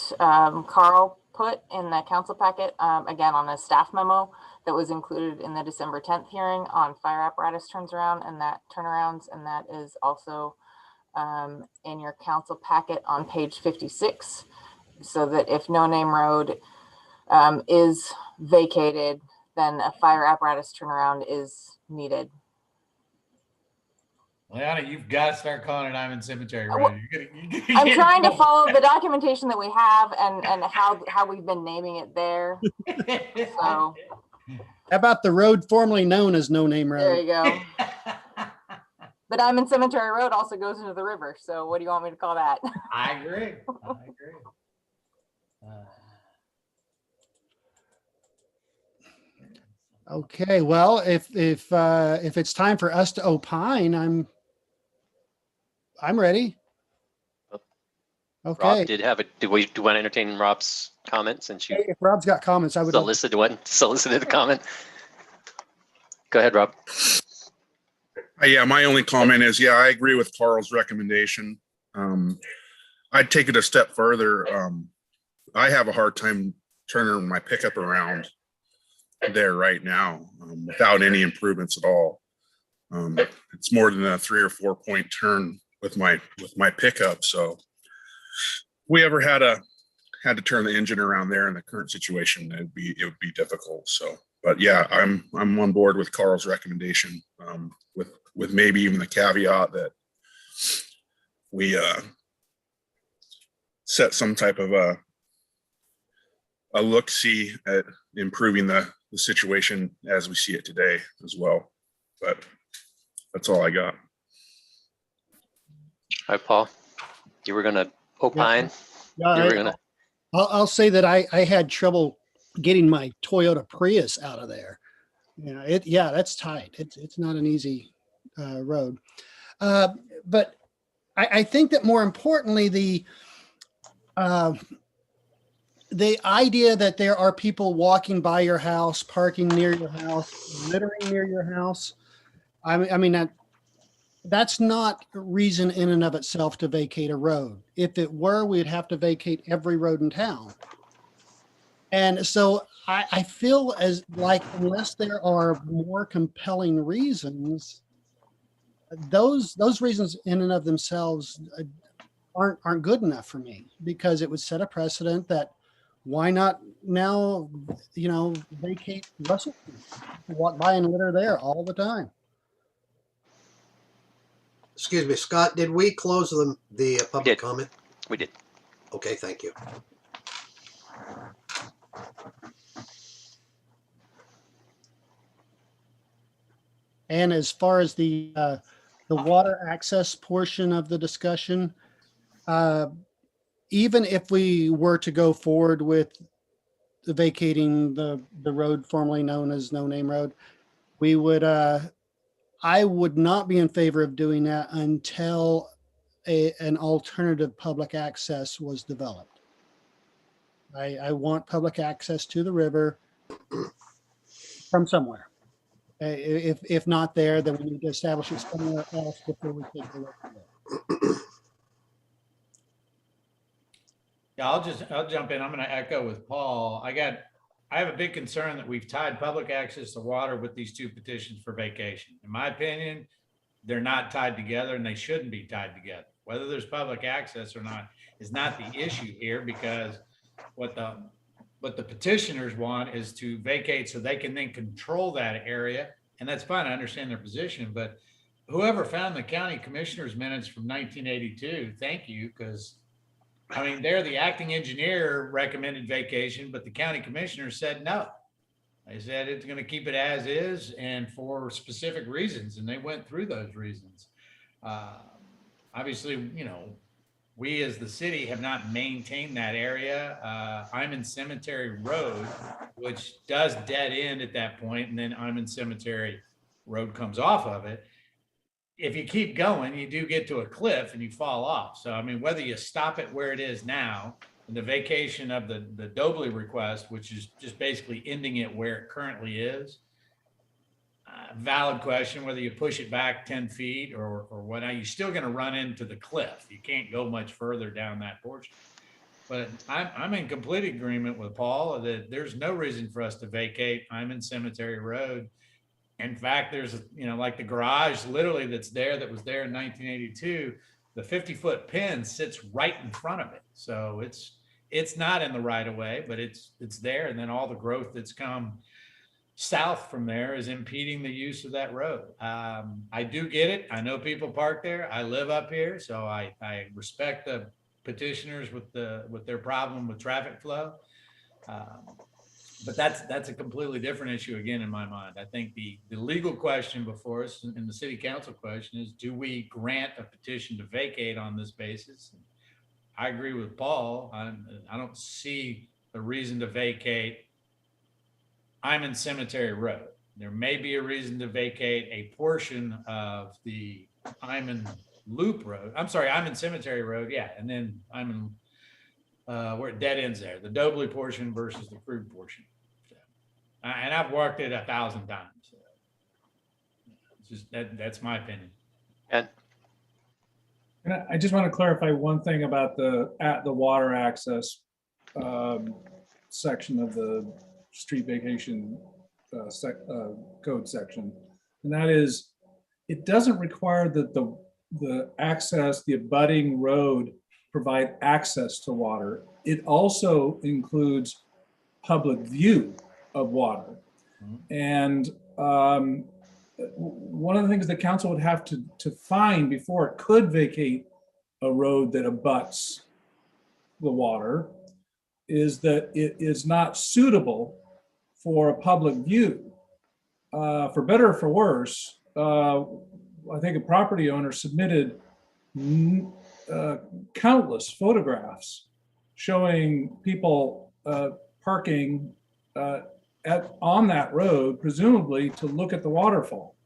Speaker 3: Carl put in the council packet, again, on a staff memo that was included in the December 10th hearing on fire apparatus turnarounds, and that is also in your council packet on page 56, so that if No Name Road is vacated, then a fire apparatus turnaround is needed.
Speaker 8: Liana, you've got to start calling it Diamond Cemetery Road.
Speaker 3: I'm trying to follow the documentation that we have and how we've been naming it there. So
Speaker 5: how about the road formerly known as No Name Road?
Speaker 3: there you go. But Diamond Cemetery Road also goes into the river. So what do you want me to call that?
Speaker 8: I agree.
Speaker 5: Okay, well, if it's time for us to opine, I'm ready. Okay.
Speaker 4: Rob do we want to entertain Rob's comment since you
Speaker 5: If Rob's got comments, I would
Speaker 4: solicited a comment? Go ahead, Rob.
Speaker 16: Yeah, my only comment is, yeah, I agree with Carl's recommendation. I'd take it a step further. I have a hard time turning my pickup around there right now without any improvements at all. It's more than a 3 or 4 point turn with my pickup. So if we ever had to turn the engine around there in the current situation, it would be difficult. So, but yeah, I'm on board with Carl's recommendation, with maybe even the caveat that we set some type of a look-see at improving the situation as we see it today as well. But that's all I got.
Speaker 4: All right, Paul, you were going to opine.
Speaker 5: Yeah, I'll say that I had trouble getting my Toyota Prius out of there. That's tight. It's not an easy road. But I think that more importantly, the idea that there are people walking by your house, parking near your house, littering near your house, I mean that's not reason in and of itself to vacate a road. If it were, we'd have to vacate every road in town. And so I feel as like unless there are more compelling reasons, those reasons in and of themselves aren't good enough for me, because it would set a precedent that why not now, vacate Russell Street? Walk by and litter there all the time.
Speaker 6: Excuse me, Scott, did we close the public comment?
Speaker 4: We did.
Speaker 6: Okay, thank you.
Speaker 5: And as far as the water access portion of the discussion, even if we were to go forward with vacating the road formerly known as No Name Road, we would, I would not be in favor of doing that until an alternative public access was developed. I want public access to the river from somewhere. If not there, then we need to establish it somewhere else before we take the road.
Speaker 8: Yeah, I'll jump in. I'm going to echo with Paul. I have a big concern that we've tied public access to water with these two petitions for vacation. In my opinion, they're not tied together, and they shouldn't be tied together. Whether there's public access or not is not the issue here, because what the petitioners want is to vacate so they can then control that area. And that's fine. I understand their position, but whoever found the county commissioner's minutes from 1982, thank you. Because I mean, they're the acting engineer recommended vacation, but the county commissioner said no. They said it's going to keep it as is and for specific reasons. And they went through those reasons. Obviously, we as the city have not maintained that area. Iman Cemetery Road, which does dead end at that point, and then Iman Cemetery Road comes off of it. If you keep going, you do get to a cliff and you fall off. So, I mean, whether you stop it where it is now, and the vacation of the Dobley request, which is just basically ending it where it currently is, valid question, whether you push it back 10 feet or what, you're still going to run into the cliff. You can't go much further down that portion. But I'm in complete agreement with Paul that there's no reason for us to vacate Iman Cemetery Road. In fact, there's, like the garage literally that was there in 1982, the 50-foot pin sits right in front of it. So it's not in the right of way, but it's there. And then all the growth that's come south from there is impeding the use of that road. I do get it. I know people park there. I live up here, so I respect the petitioners with their problem with traffic flow. But that's a completely different issue again, in my mind. I think the legal question before us and the city council question is, do we grant a petition to vacate on this basis? I agree with Paul. I don't see a reason to vacate Iman Cemetery Road. There may be a reason to vacate a portion of the Iman Loop Road. I'm sorry, Iman Cemetery Road. Yeah. And then Iman, where it dead ends there, the Dobley portion versus the Krug portion. So, and I've walked it 1,000 times. So it's just that's my opinion.
Speaker 4: And
Speaker 1: I just want to clarify one thing about the water access section of the street vacation code section, and that is, it doesn't require that the abutting road provide access to water. It also includes public view of water. And one of the things the council would have to find before it could vacate a road that abuts the water is that it is not suitable for a public view. For better or for worse, I think a property owner submitted countless photographs showing people parking on that road, presumably to look at the waterfall.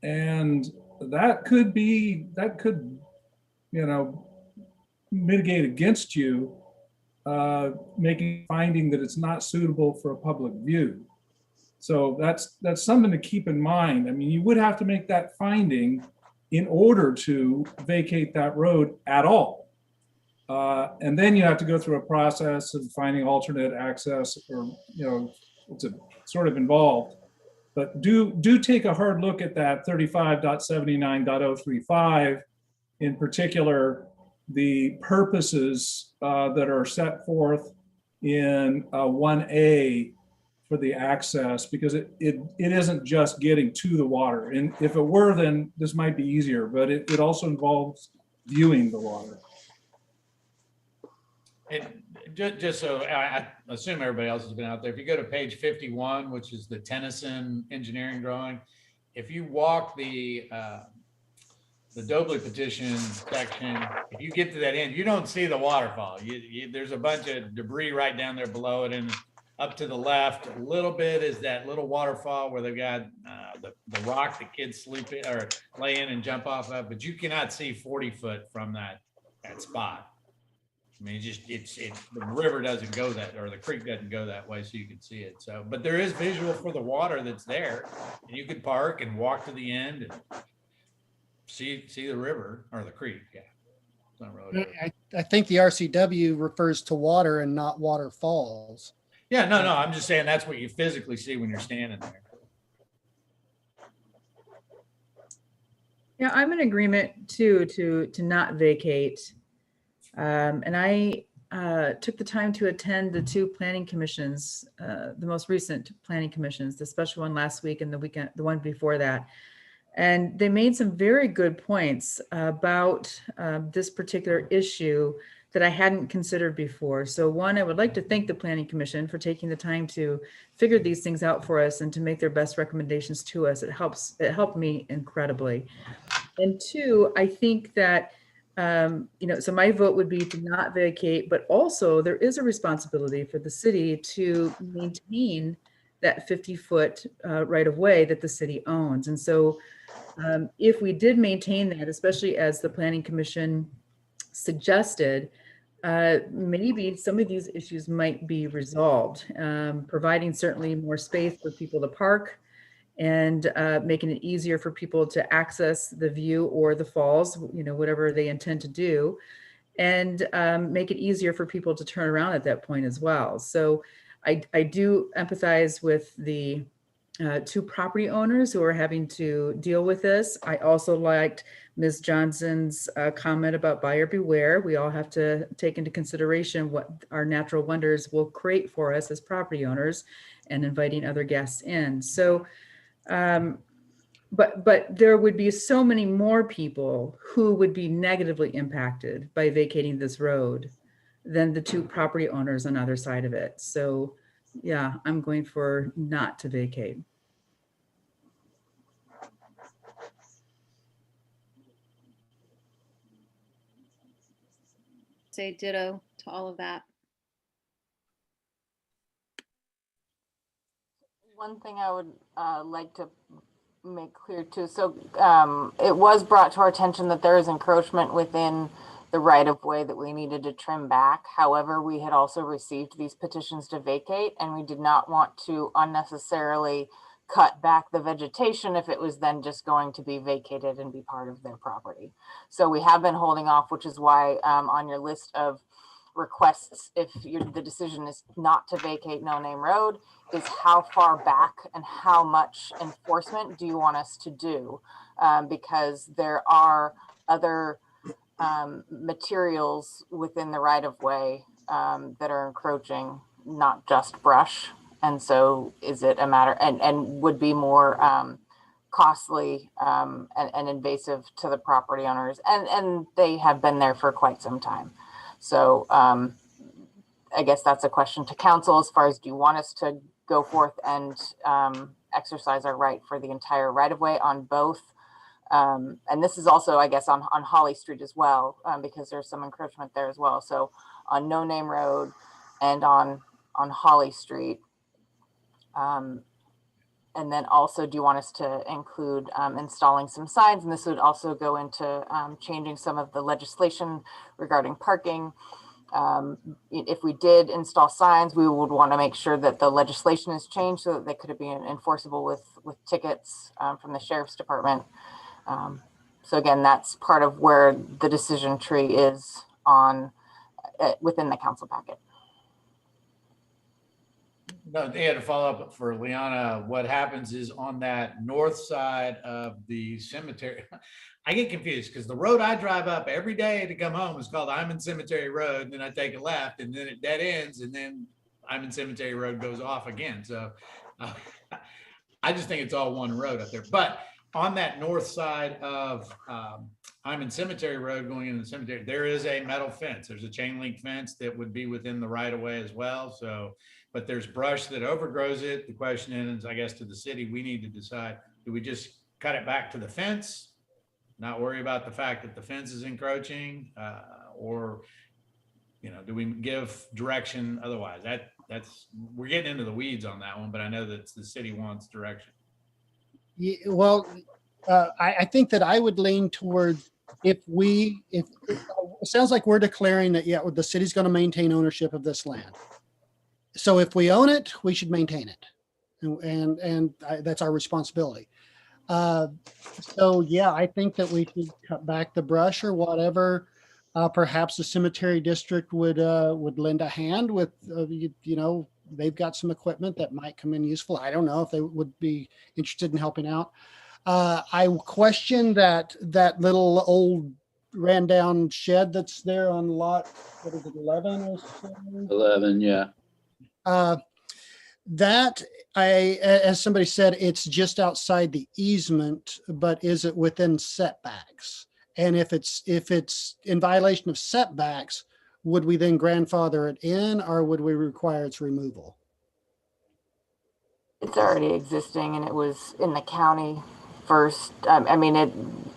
Speaker 1: And that could mitigate against you finding that it's not suitable for a public view. So that's something to keep in mind. I mean, you would have to make that finding in order to vacate that road at all. And then you have to go through a process of finding alternate access, or, it's sort of involved. But do take a hard look at that 35.79.035 in particular, the purposes that are set forth in 1A for the access, because it isn't just getting to the water. And if it were, then this might be easier, but it also involves viewing the water.
Speaker 8: And just so I assume everybody else has been out there, if you go to page 51, which is the Tennyson engineering drawing, if you walk the Dobley petition section, if you get to that end, you don't see the waterfall. There's a bunch of debris right down there below it, and up to the left a little bit is that little waterfall where they've got the rock the kids sleep in or lay in and jump off of, but you cannot see 40 foot from that spot. I mean, the river doesn't go that, or the creek doesn't go that way, so you can see it. So, but there is visual for the water that's there, and you could park and walk to the end and see the river or the creek. Yeah, it's not really.
Speaker 5: I think the RCW refers to water and not waterfalls.
Speaker 8: Yeah, no, I'm just saying that's what you physically see when you're standing there.
Speaker 10: Yeah, I'm in agreement too to not vacate. And I took the time to attend the two planning commissions, the most recent planning commissions, the special one last week and the one before that. And they made some very good points about this particular issue that I hadn't considered before. So one, I would like to thank the Planning Commission for taking the time to figure these things out for us and to make their best recommendations to us. It helped me incredibly. And two, I think that, so my vote would be to not vacate, but also there is a responsibility for the city to maintain that 50-foot right of way that the city owns. And so if we did maintain that, especially as the Planning Commission suggested, maybe some of these issues might be resolved, providing certainly more space for people to park and making it easier for people to access the view or the falls, whatever they intend to do, and make it easier for people to turn around at that point as well. So I do empathize with the two property owners who are having to deal with this. I also liked Ms. Johnson's comment about buyer beware. We all have to take into consideration what our natural wonders will create for us as property owners and inviting other guests in. So, but there would be so many more people who would be negatively impacted by vacating this road than the two property owners on either side of it. So yeah, I'm going for not to vacate.
Speaker 9: Say ditto to all of that.
Speaker 3: One thing I would like to make clear too, so it was brought to our attention that there is encroachment within the right of way that we needed to trim back. However, we had also received these petitions to vacate, and we did not want to unnecessarily cut back the vegetation if it was then just going to be vacated and be part of their property. So we have been holding off, which is why on your list of requests, if the decision is not to vacate No Name Road, is how far back and how much enforcement do you want us to do? Because there are other materials within the right of way that are encroaching, not just brush. And so is it a matter and would be more costly and invasive to the property owners. And they have been there for quite some time. So I guess that's a question to council as far as, do you want us to go forth and exercise our right for the entire right of way on both? And this is also, I guess, on Holly Street as well, because there's some encroachment there as well. So on No Name Road and on Holly Street. And then also, do you want us to include installing some signs? And this would also go into changing some of the legislation regarding parking. If we did install signs, we would want to make sure that the legislation is changed so that they could be enforceable with tickets from the sheriff's department. So again, that's part of where the decision tree is on within the council packet.
Speaker 8: No, they had to follow up for Liana. What happens is on that north side of the cemetery, I get confused because the road I drive up every day to come home is called Hyman Cemetery Road. And then I take a left and then it dead ends and then Hyman Cemetery Road goes off again. So I just think it's all one road up there. But on that north side of Hyman Cemetery Road going into the cemetery, there is a metal fence. There's a chain link fence that would be within the right of way as well. So, but there's brush that overgrows it. The question is, I guess, to the city, we need to decide, do we just cut it back to the fence? Not worry about the fact that the fence is encroaching, or, you know, do we give direction otherwise? That's, we're getting into the weeds on that one, but I know that the city wants direction.
Speaker 5: Yeah, well, I think that I would lean towards if it sounds like we're declaring that, yeah, the city's going to maintain ownership of this land. So if we own it, we should maintain it. And that's our responsibility. So yeah, I think that we should cut back the brush or whatever. Perhaps the cemetery district would lend a hand with, you know, they've got some equipment that might come in useful. I don't know if they would be interested in helping out. I question that little old ran down shed that's there on lot, what is it, 11 or something?
Speaker 15: 11, yeah.
Speaker 5: That as somebody said, it's just outside the easement, but is it within setbacks? And if it's in violation of setbacks, would we then grandfather it in, or would we require its removal?
Speaker 3: It's already existing and it was in the county first. I mean,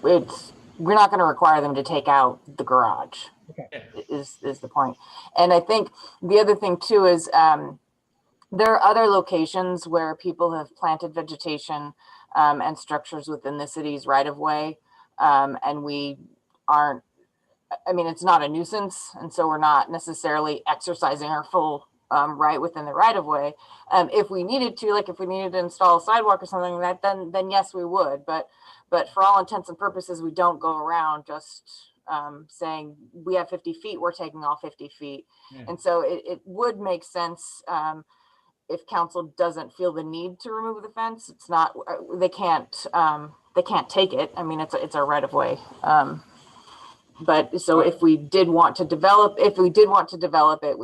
Speaker 3: it's we're not going to require them to take out the garage.
Speaker 5: Okay.
Speaker 3: Is the point. And I think the other thing too is there are other locations where people have planted vegetation and structures within the city's right of way. And we aren't, I mean, it's not a nuisance. And so we're not necessarily exercising our full right within the right of way. If we needed to, like if we needed to install a sidewalk or something like that, then yes, we would. But for all intents and purposes, we don't go around just saying we have 50 feet, we're taking all 50 feet. Yeah. And so it would make sense if council doesn't feel the need to remove the fence. It's not, they can't take it. I mean, it's a right of way. But so if we did want to develop it, we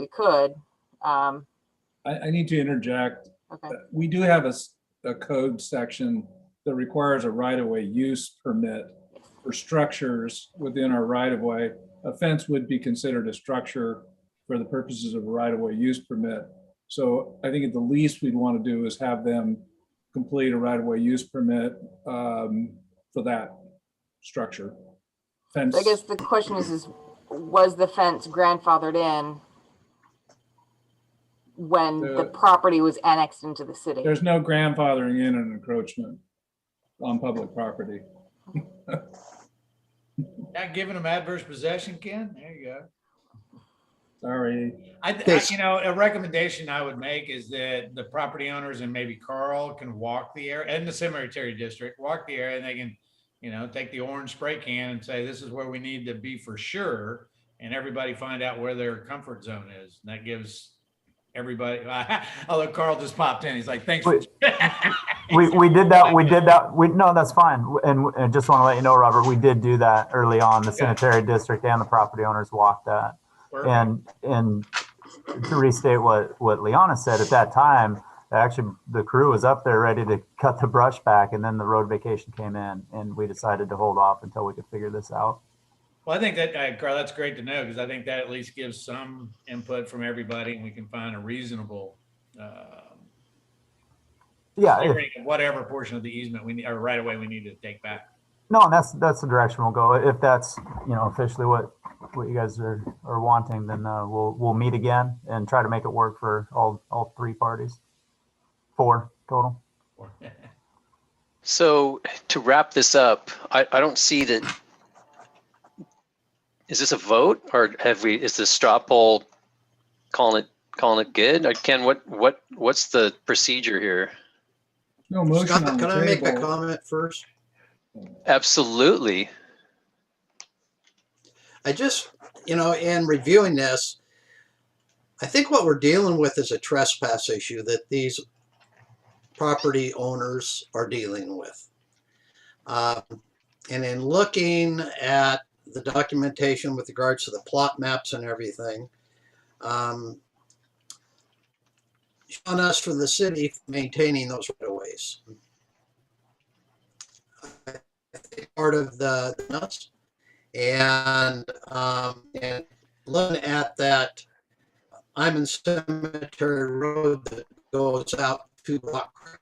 Speaker 3: could.
Speaker 1: I need to interject.
Speaker 3: Okay.
Speaker 1: We do have a code section that requires a right-of-way use permit for structures within our right-of-way. A fence would be considered a structure for the purposes of a right-of-way use permit. So I think at the least we'd want to do is have them complete a right-of-way use permit for that structure. Fence.
Speaker 3: I guess the question is was the fence grandfathered in when the property was annexed into the city?
Speaker 1: There's no grandfathering in an encroachment on public property.
Speaker 8: Not giving them adverse possession, Ken? There you go.
Speaker 1: Sorry.
Speaker 8: You know, a recommendation I would make is that the property owners and maybe Carl can walk the area, and the cemetery district, walk the area, and they can, you know, take the orange spray can and say, this is where we need to be for sure. And everybody find out where their comfort zone is. And that gives everybody, although Carl just popped in, he's like, thanks.
Speaker 17: We did that. No, that's fine. And I just want to let you know, Robert, we did do that early on. The cemetery district and the property owners walked that. Perfect. And to restate what Liana said, at that time, actually the crew was up there ready to cut the brush back, and then the road vacation came in, and we decided to hold off until we could figure this out.
Speaker 8: Well, I think that, Carl, that's great to know, because I think that at least gives some input from everybody, and we can find a reasonable whatever portion of the easement we need, or right away we need to take back.
Speaker 17: No, and that's the direction we'll go. If that's, you know, officially what you guys are wanting, then we'll meet again and try to make it work for all three parties. 4 total.
Speaker 4: So to wrap this up, I don't see that. Is this a vote, or is the straw poll calling it good? Or Ken, what's the procedure here?
Speaker 1: No motion.
Speaker 6: Scott, can I make a comment first?
Speaker 4: Absolutely.
Speaker 6: I just, you know, in reviewing this, I think what we're dealing with is a trespass issue that these property owners are dealing with. And in looking at the documentation with regards to the plot maps and everything, on us for the city maintaining those right of ways. I think part of the nuts and looking at that Iman Cemetery Road that goes out to Rock Creek,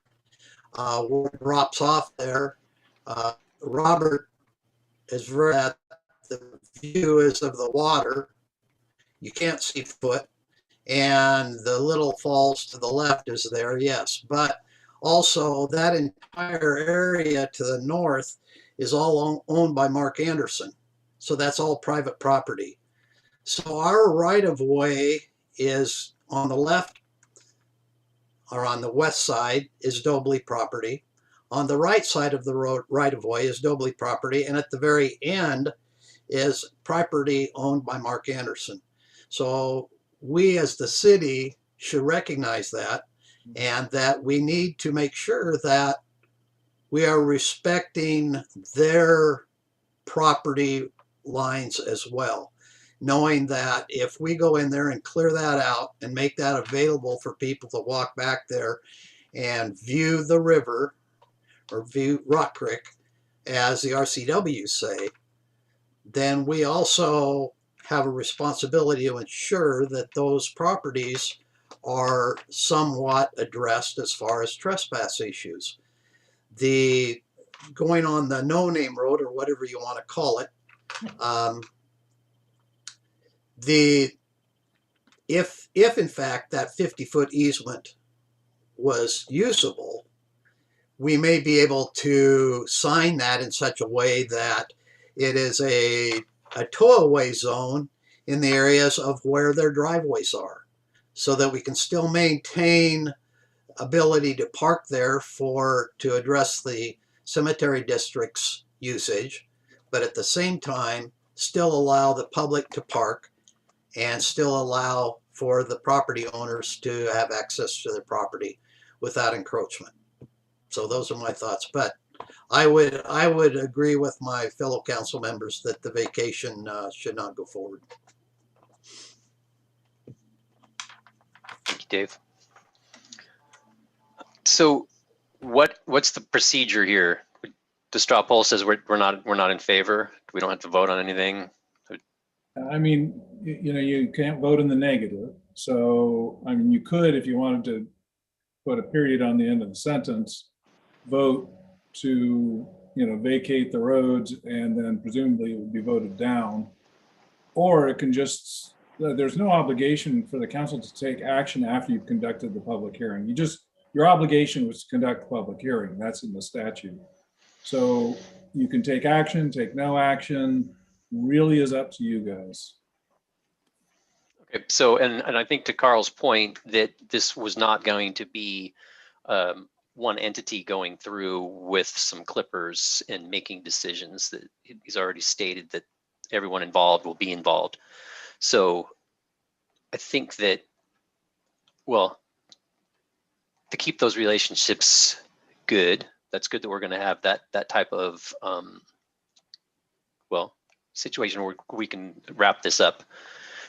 Speaker 6: where it drops off there. Robert is very at the view is of the water. You can't see foot, and the little falls to the left is there, yes, but also that entire area to the north is all owned by Mark Anderson, so that's all private property. So our right of way is on the left, or on the west side is Dobley property. On the right side of the road, right of way is Dobley property, and at the very end is property owned by Mark Anderson. So we as the city should recognize that, and that we need to make sure that we are respecting their property lines as well, knowing that if we go in there and clear that out and make that available for people to walk back there and view the river or view Rock Creek, as the RCWs say, then we also have a responsibility to ensure that those properties are somewhat addressed as far as trespass issues. The going on the no-name road, or whatever you want to call it, if in fact that 50-foot easement was usable, we may be able to sign that in such a way that it is a tow-away zone in the areas of where their driveways are, so that we can still maintain ability to park there to address the cemetery district's usage, but at the same time still allow the public to park and still allow for the property owners to have access to their property without encroachment. So those are my thoughts, but I would agree with my fellow council members that the vacation should not go forward.
Speaker 4: Thank you, Dave. So what's the procedure here? The straw poll says we're not in favor. We don't have to vote on anything.
Speaker 1: I mean, you can't vote in the negative. So, I mean, you could, if you wanted to put a period on the end of the sentence, vote to, vacate the roads, and then presumably it would be voted down. Or it can just, there's no obligation for the council to take action after you've conducted the public hearing. Your obligation was to conduct the public hearing. That's in the statute. So you can take action, take no action, really is up to you guys.
Speaker 4: Okay, so, and I think to Carl's point that this was not going to be one entity going through with some clippers and making decisions, that he's already stated that everyone involved will be involved. So I think that, well, to keep those relationships good, that's good that we're going to have that type of situation where we can wrap this up.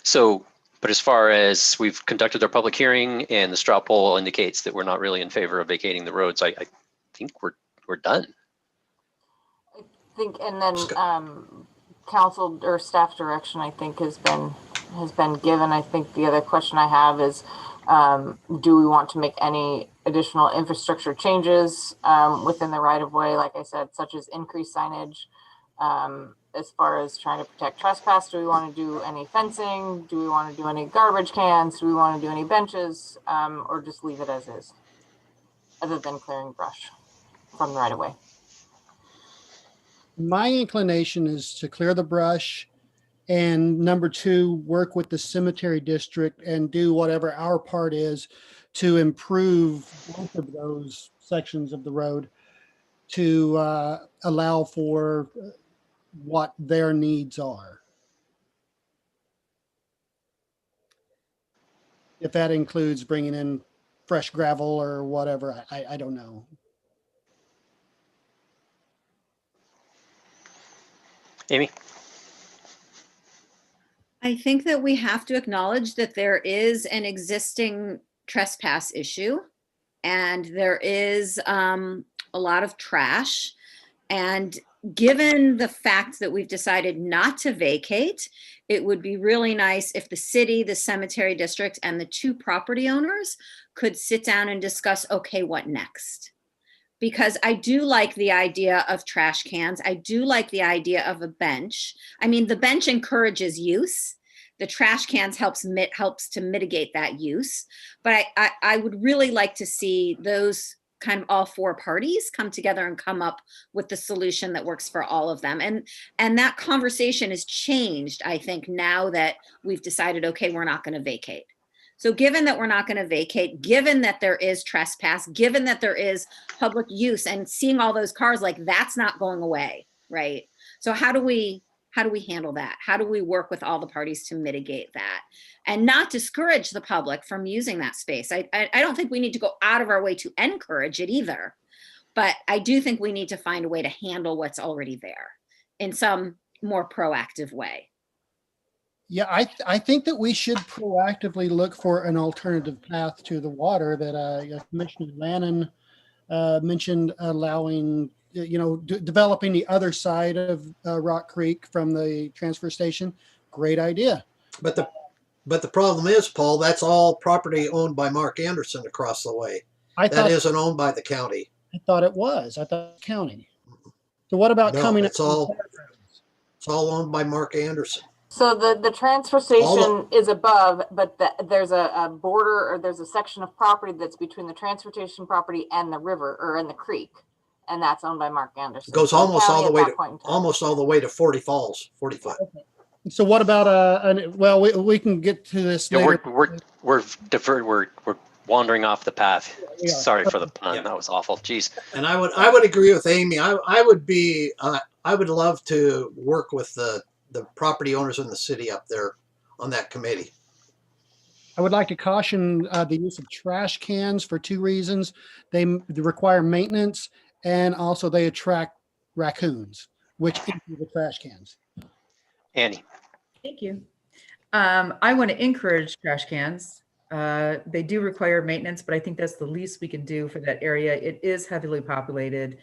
Speaker 4: So, but as far as we've conducted our public hearing and the straw poll indicates that we're not really in favor of vacating the roads, I think we're done.
Speaker 3: I think, and then council or staff direction, I think, has been given. I think the other question I have is, do we want to make any additional infrastructure changes within the right of way, like I said, such as increased signage? As far as trying to protect trespass, do we want to do any fencing? Do we want to do any garbage cans? Do we want to do any benches? Or just leave it as is, other than clearing brush from the right of way?
Speaker 5: My inclination is to clear the brush, and number two, work with the cemetery district and do whatever our part is to improve both of those sections of the road to allow for what their needs are. If that includes bringing in fresh gravel or whatever, I don't know.
Speaker 4: Amy?
Speaker 9: I think that we have to acknowledge that there is an existing trespass issue and there is a lot of trash. And given the fact that we've decided not to vacate, it would be really nice if the city, the cemetery district, and the two property owners could sit down and discuss, okay, what next? Because I do like the idea of trash cans. I do like the idea of a bench. I mean, the bench encourages use. The trash cans helps to mitigate that use. But I would really like to see those kind of all four parties come together and come up with the solution that works for all of them. And that conversation has changed, I think, now that we've decided, okay, we're not going to vacate. So given that we're not going to vacate, given that there is trespass, given that there is public use and seeing all those cars, like that's not going away, right? So how do we handle that? How do we work with all the parties to mitigate that and not discourage the public from using that space? I don't think we need to go out of our way to encourage it either, but I do think we need to find a way to handle what's already there in some more proactive way.
Speaker 5: Yeah, I think that we should proactively look for an alternative path to the water that Commissioner Lannon mentioned, allowing, developing the other side of Rock Creek from the transfer station. Great idea.
Speaker 6: But the problem is, Paul, that's all property owned by Mark Anderson across the way. That isn't owned by the county.
Speaker 5: I thought it was. I thought it was county. So what about coming?
Speaker 6: It's all owned by Mark Anderson.
Speaker 3: So the transfer station is above, but there's a border, or there's a section of property that's between the transportation property and the river, or in the creek, and that's owned by Mark Anderson.
Speaker 6: It goes almost all the way to 40 Falls, 45.
Speaker 5: Okay. So what about well, we can get to this later.
Speaker 4: We're deferred. We're wandering off the path. Sorry for the pun. That was awful. Jeez.
Speaker 6: And I would agree with Amy. I would love to work with the property owners in the city up there on that committee.
Speaker 5: I would like to caution the use of trash cans for two reasons. They require maintenance, and also they attract raccoons, which eat the trash cans.
Speaker 4: Annie.
Speaker 10: Thank you. I want to encourage trash cans. They do require maintenance, but I think that's the least we can do for that area. It is heavily populated.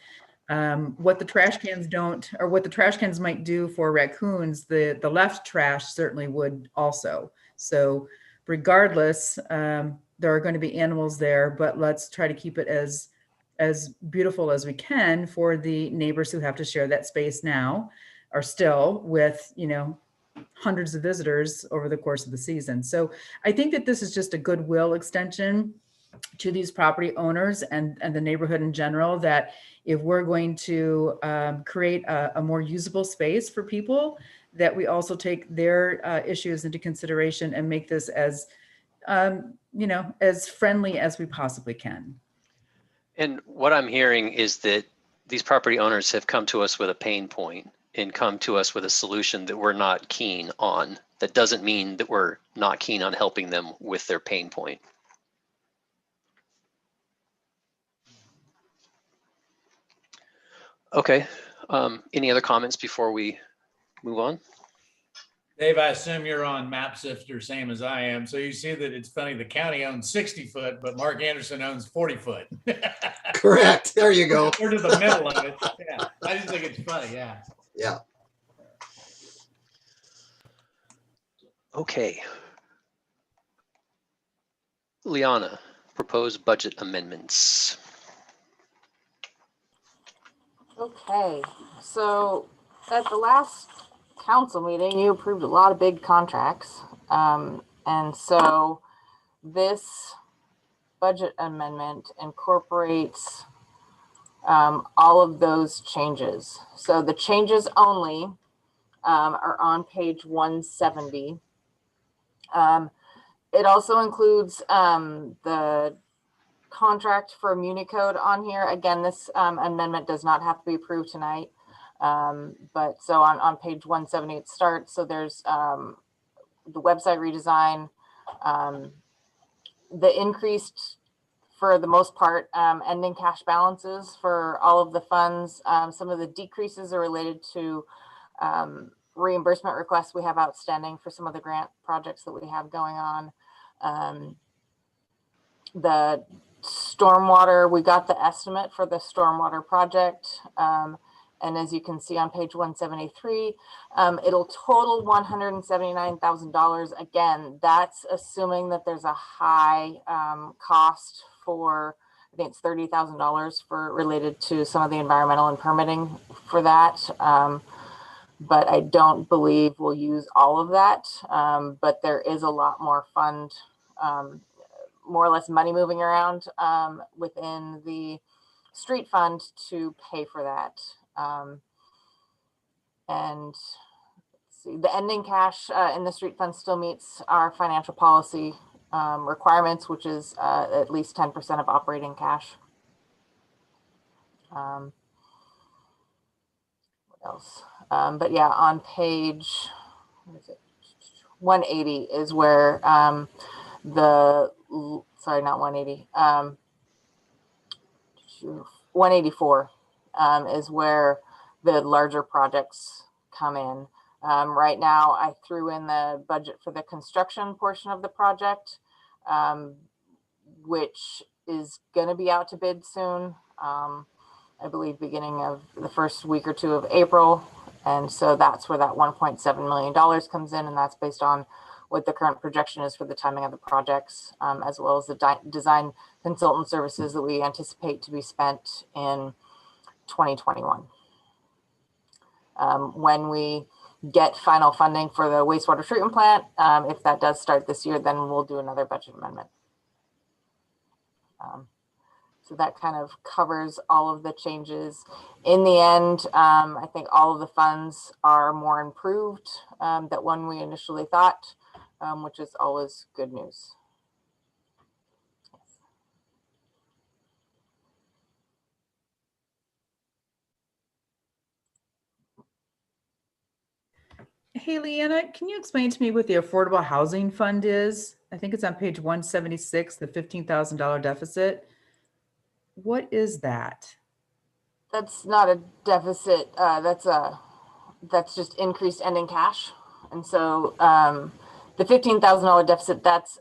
Speaker 10: What the trash cans don't, or what the trash cans might do for raccoons, the left trash certainly would also. So regardless, there are going to be animals there, but let's try to keep it as beautiful as we can for the neighbors who have to share that space now, or still with, hundreds of visitors over the course of the season. So I think that this is just a goodwill extension to these property owners and the neighborhood in general, that if we're going to create a more usable space for people, that we also take their issues into consideration and make this as, as friendly as we possibly can.
Speaker 4: And what I'm hearing is that these property owners have come to us with a pain point and come to us with a solution that we're not keen on. That doesn't mean that we're not keen on helping them with their pain point. Okay, any other comments before we move on?
Speaker 8: Dave, I assume you're on MapSifter, same as I am. So you see that it's funny, the county owns 60 foot, but Mark Anderson owns 40 foot.
Speaker 6: Correct. There you go.
Speaker 8: We're to the middle of it. Yeah. I just think it's funny. Yeah.
Speaker 6: Yeah.
Speaker 4: Okay. Liana, proposed budget amendments.
Speaker 3: Okay, so at the last council meeting, you approved a lot of big contracts. And so this budget amendment incorporates all of those changes. So the changes only are on page 170. It also includes the contract for Municode on here. Again, this amendment does not have to be approved tonight. But so on page 170 it starts. So there's the website redesign, the increased, for the most part, ending cash balances for all of the funds. Some of the decreases are related to reimbursement requests we have outstanding for some of the grant projects that we have going on. The stormwater, we got the estimate for the stormwater project. And as you can see on page 173, it'll total $179,000. Again, that's assuming that there's a high cost for, I think it's $30,000 for related to some of the environmental and permitting for that. But I don't believe we'll use all of that. But there is a lot more fund, more or less money moving around within the street fund to pay for that. And let's see, the ending cash in the street fund still meets our financial policy requirements, which is at least 10% of operating cash. What else? But yeah, on page, what is it? 180 is where sorry, not 180. 184 is where the larger projects come in. Right now, I threw in the budget for the construction portion of the project, which is going to be out to bid soon. I believe beginning of the first week or two of April. And so that's where that $1.7 million comes in. And that's based on what the current projection is for the timing of the projects, as well as the design consultant services that we anticipate to be spent in 2021. When we get final funding for the wastewater treatment plant, if that does start this year, then we'll do another budget amendment. So that kind of covers all of the changes. In the end, I think all of the funds are more improved than when we initially thought, which is always good news.
Speaker 10: Hey, Leanna, can you explain to me what the Affordable Housing Fund is? I think it's on page 176, the $15,000 deficit. What is that?
Speaker 3: That's not a deficit. That's just increased ending cash. And so the $15,000 deficit, that's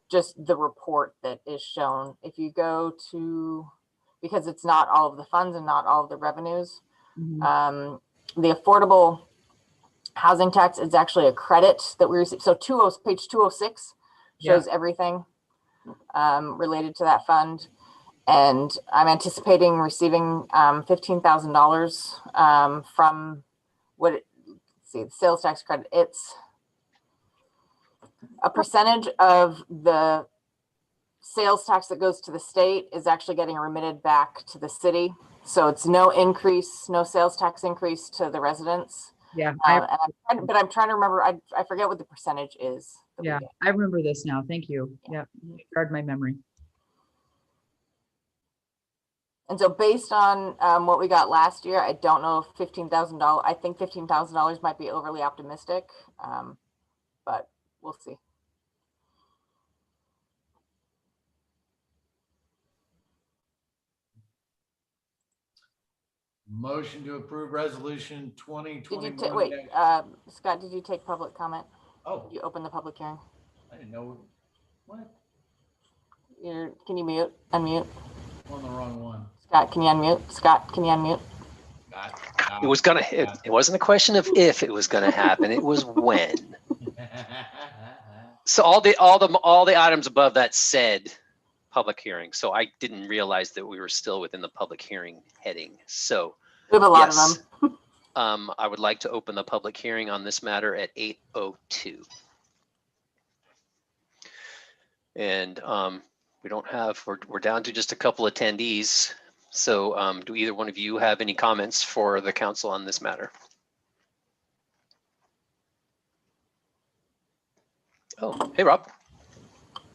Speaker 3: just the report that is shown. If you go to, because it's not all of the funds and not all of the revenues, the affordable housing tax is actually a credit that we receive. So page 206 shows everything related to that fund. And I'm anticipating receiving $15,000 from the sales tax credit. It's a percentage of the sales tax that goes to the state is actually getting remitted back to the city. So it's no increase, no sales tax increase to the residents.
Speaker 10: Yeah.
Speaker 3: But I'm trying to remember, I forget what the percentage is.
Speaker 10: Yeah, I remember this now. Thank you. Yeah, guard my memory.
Speaker 3: And so based on what we got last year, I don't know if $15,000, I think $15,000 might be overly optimistic, but we'll see.
Speaker 8: Motion to approve resolution 2021.
Speaker 3: Wait, Scott, did you take public comment?
Speaker 8: Oh.
Speaker 3: Did you open the public hearing?
Speaker 8: I didn't know. What?
Speaker 3: Can you mute? Unmute?
Speaker 8: On the wrong one.
Speaker 3: Scott, can you unmute? Scott, can you unmute?
Speaker 4: It was gonna. It wasn't a question of if it was gonna happen. It was when. So all the items above that said public hearing. So I didn't realize that we were still within the public hearing heading. So
Speaker 3: we have a lot of them.
Speaker 4: I would like to open the public hearing on this matter at 8:02. And we don't have. We're down to just a couple attendees. So do either one of you have any comments for the council on this matter? Oh, hey, Rob.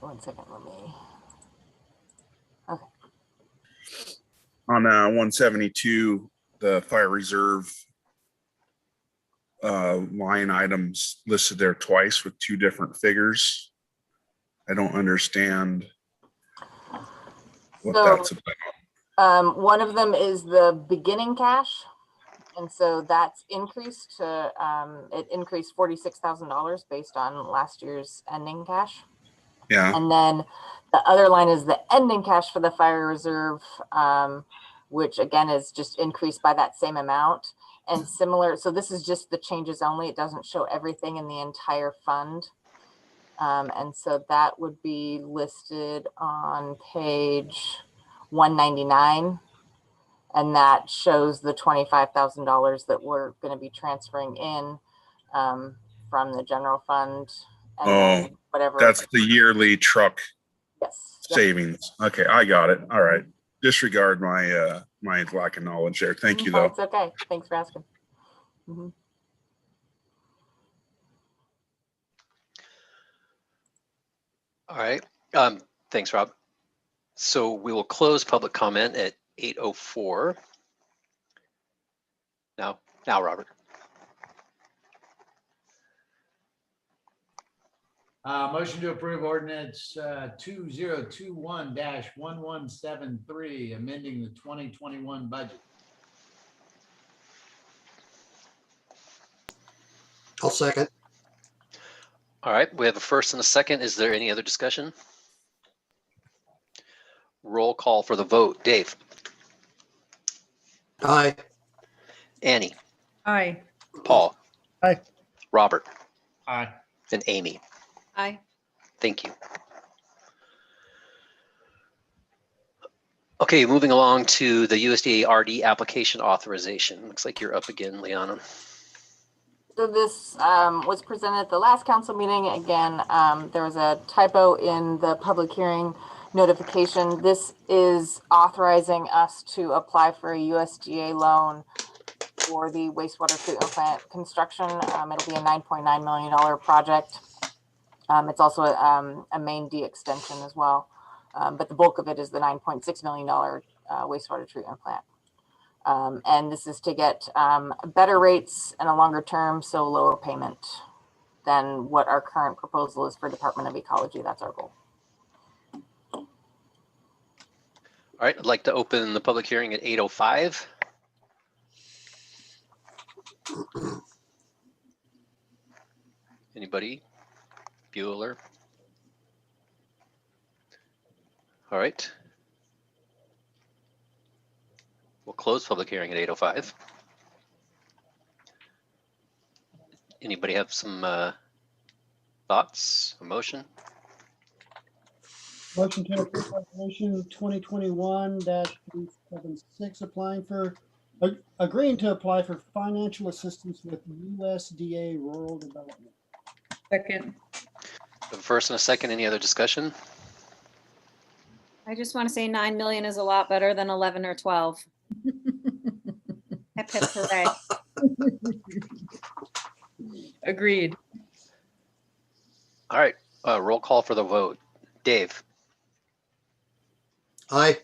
Speaker 3: 1 second, let me. Okay.
Speaker 16: On 172, the fire reserve line items listed there twice with two different figures. I don't understand what
Speaker 3: So,
Speaker 16: that's about.
Speaker 3: one of them is the beginning cash. And so that's increased to, it increased $46,000 based on last year's ending cash.
Speaker 16: Yeah.
Speaker 3: And then the other line is the ending cash for the fire reserve, which again is just increased by that same amount. And similar, so this is just the changes only. It doesn't show everything in the entire fund. And so that would be listed on page 199. And that shows the $25,000 that we're going to be transferring in from the general fund. And then whatever.
Speaker 16: That's the yearly truck
Speaker 3: Yes.
Speaker 16: savings. Okay, I got it. All right. Disregard my my lack of knowledge there. Thank you, though.
Speaker 3: It's okay. Thanks for asking. Mhm.
Speaker 4: All right. Thanks, Rob. So we will close public comment at 8:04. Now, Robert.
Speaker 8: Motion to approve ordinance 2021-1173, amending the 2021 budget.
Speaker 6: I'll second.
Speaker 4: All right, we have a first and a second. Is there any other discussion? Roll call for the vote. Dave.
Speaker 6: Aye.
Speaker 4: Annie.
Speaker 10: Aye.
Speaker 4: Paul.
Speaker 5: Aye.
Speaker 4: Robert.
Speaker 8: Aye.
Speaker 4: And Amy.
Speaker 9: Aye.
Speaker 4: Thank you. Okay, moving along to the USDA RD application authorization. Looks like you're up again, Liana.
Speaker 3: So this was presented at the last council meeting. Again, there was a typo in the public hearing notification. This is authorizing us to apply for a USDA loan for the wastewater treatment plant construction. It'll be a $9.9 million project. It's also a main D extension as well. But the bulk of it is the $9.6 million wastewater treatment plant. And this is to get better rates and a longer term, so lower payment than what our current proposal is for Department of Ecology. That's our goal.
Speaker 4: All right, I'd like to open the public hearing at 8:05. Anybody? Bueller? All right. We'll close public hearing at 8:05. Anybody have some thoughts, a motion?
Speaker 5: Motion to approve resolution 2021-376, agreeing to apply for financial assistance with USDA Rural Development.
Speaker 10: Second.
Speaker 4: A first and a second. Any other discussion?
Speaker 9: I just want to say 9 million is a lot better than 11 or 12. Hip hip hooray.
Speaker 10: Agreed.
Speaker 4: All right, roll call for the vote. Dave.
Speaker 6: Aye.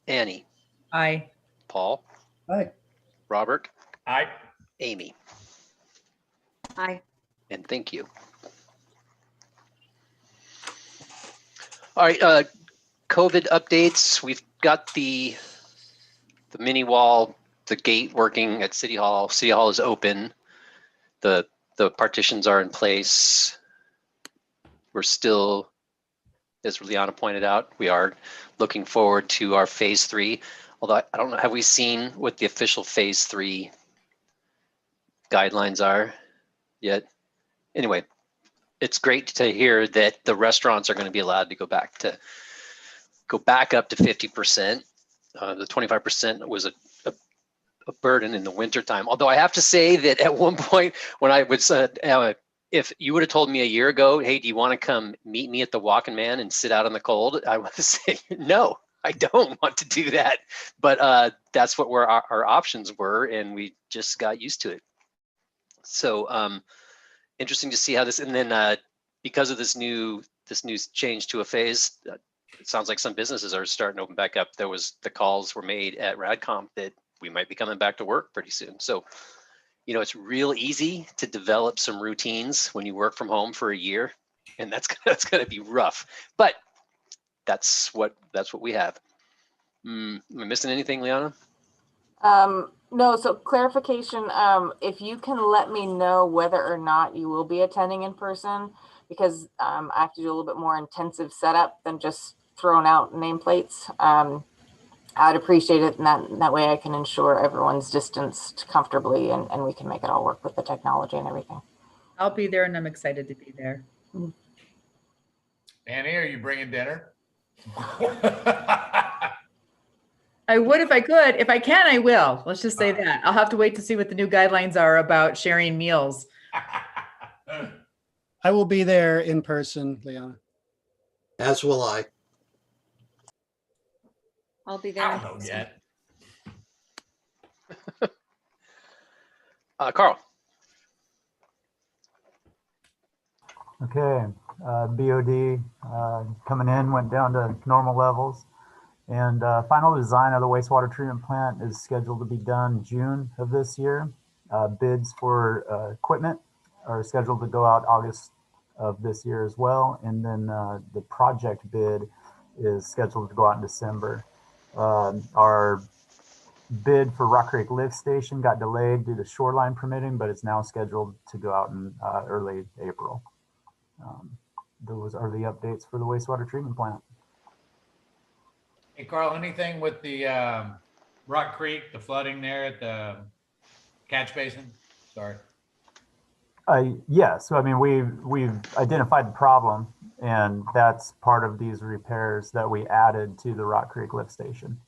Speaker 4: Annie.
Speaker 10: Aye.
Speaker 4: Paul.
Speaker 5: Aye.
Speaker 4: Robert.
Speaker 8: Aye.
Speaker 4: Amy.
Speaker 9: Aye.
Speaker 4: And thank you. All right, COVID updates. We've got the mini wall, the gate working at City Hall. City Hall is open. The partitions are in place. We're still, as Liana pointed out, we are looking forward to our phase 3. Although I don't know, have we seen what the official phase 3 guidelines are yet? Anyway, it's great to hear that the restaurants are going to be allowed to go back up to 50%. The 25% was a burden in the wintertime. Although I have to say that at one point when I was, if you would have told me a year ago, hey, do you want to come meet me at the Walking Man and sit out in the cold? I would say, no, I don't want to do that. But that's what our options were, and we just got used to it. So interesting to see how this, and then because of this new change to a phase, it sounds like some businesses are starting to open back up. The calls were made at RadComp that we might be coming back to work pretty soon. So, you know, it's real easy to develop some routines when you work from home for a year. and that's gonna be rough. But that's what we have. Am I missing anything, Liana?
Speaker 3: No, so clarification, if you can let me know whether or not you will be attending in person, because I have to do a little bit more intensive setup than just throwing out nameplates. I'd appreciate it, and that way I can ensure everyone's distanced comfortably, and we can make it all work with the technology and everything.
Speaker 10: I'll be there, and I'm excited to be there.
Speaker 8: Annie, are you bringing dinner?
Speaker 10: I would if I could. If I can, I will. Let's just say that. I'll have to wait to see what the new guidelines are about sharing meals.
Speaker 5: I will be there in person, Liana.
Speaker 6: As will I.
Speaker 9: I'll be there.
Speaker 8: I don't know yet.
Speaker 4: Carl.
Speaker 17: Okay, BOD coming in, went down to normal levels. And final design of the wastewater treatment plant is scheduled to be done June of this year. Bids for equipment are scheduled to go out August of this year as well. And then the project bid is scheduled to go out in December. Our bid for Rock Creek Lift Station got delayed due to shoreline permitting, but it's now scheduled to go out in early April. Those are the updates for the wastewater treatment plant.
Speaker 8: Hey, Carl, anything with the Rock Creek, the flooding there at the catch basin? Sorry.
Speaker 17: Yes, I mean, we've identified the problem, and that's part of these repairs that we added to the Rock Creek Lift Station.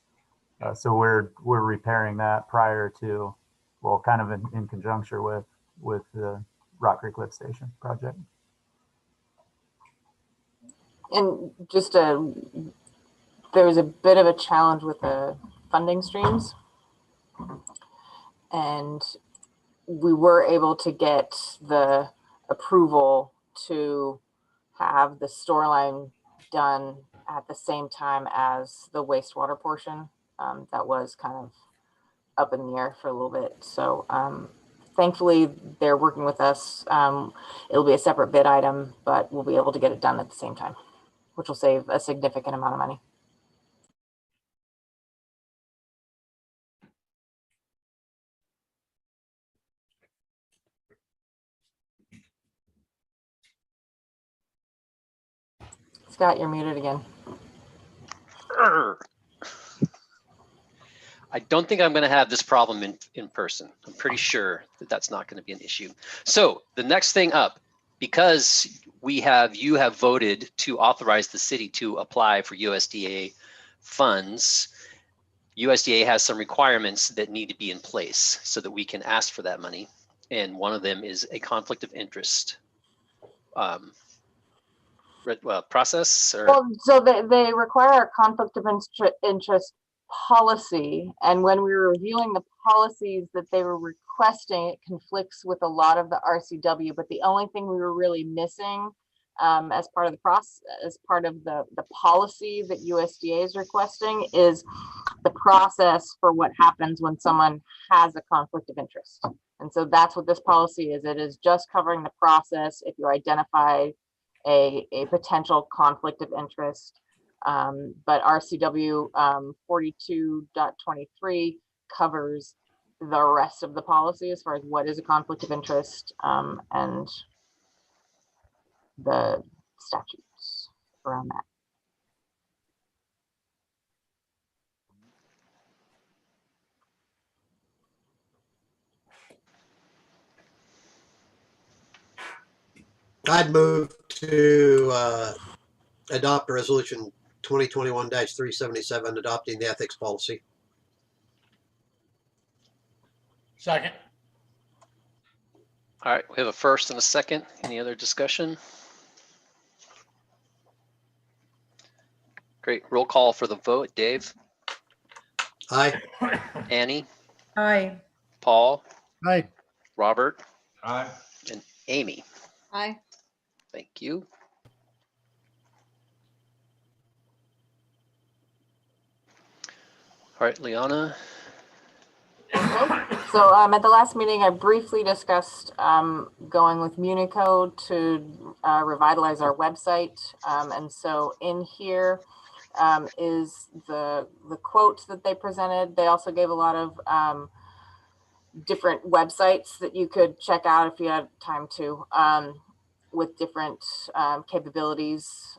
Speaker 17: So we're repairing that prior to, well, kind of in conjunction with the Rock Creek Lift Station project.
Speaker 3: And just there was a bit of a challenge with the funding streams, and we were able to get the approval to have the storyline done at the same time as the wastewater portion. That was kind of up in the air for a little bit. So thankfully they're working with us. It'll be a separate bid item, but we'll be able to get it done at the same time, which will save a significant amount of money. Scott, you're muted again.
Speaker 4: I don't think I'm going to have this problem in person. I'm pretty sure that that's not going to be an issue. So the next thing up, because you have voted to authorize the city to apply for USDA funds, USDA has some requirements that need to be in place so that we can ask for that money. And one of them is a conflict of interest process.
Speaker 3: Well, so they require a conflict of interest policy, and when we were reviewing the policies that they were requesting, it conflicts with a lot of the RCW. But the only thing we were really missing as part of the process, as part of the policy that USDA is requesting, is the process for what happens when someone has a conflict of interest. And so that's what this policy is. It is just covering the process if you identify a potential conflict of interest. But RCW 42.23 covers the rest of the policy as far as what is a conflict of interest and the statutes around that.
Speaker 6: I'd move to adopt resolution 2021-377, adopting the ethics policy.
Speaker 8: Second.
Speaker 4: All right, we have a first and a second. Any other discussion? Great. Roll call for the vote. Dave?
Speaker 6: Aye.
Speaker 4: Annie?
Speaker 10: Aye.
Speaker 4: Paul?
Speaker 5: Aye.
Speaker 4: Robert?
Speaker 8: Aye.
Speaker 4: And Amy?
Speaker 9: Aye.
Speaker 4: Thank you. All right, Liana.
Speaker 3: So at the last meeting, I briefly discussed going with Municode to revitalize our website. And so in here is the quote that they presented. They also gave a lot of different websites that you could check out if you had time to, with different capabilities.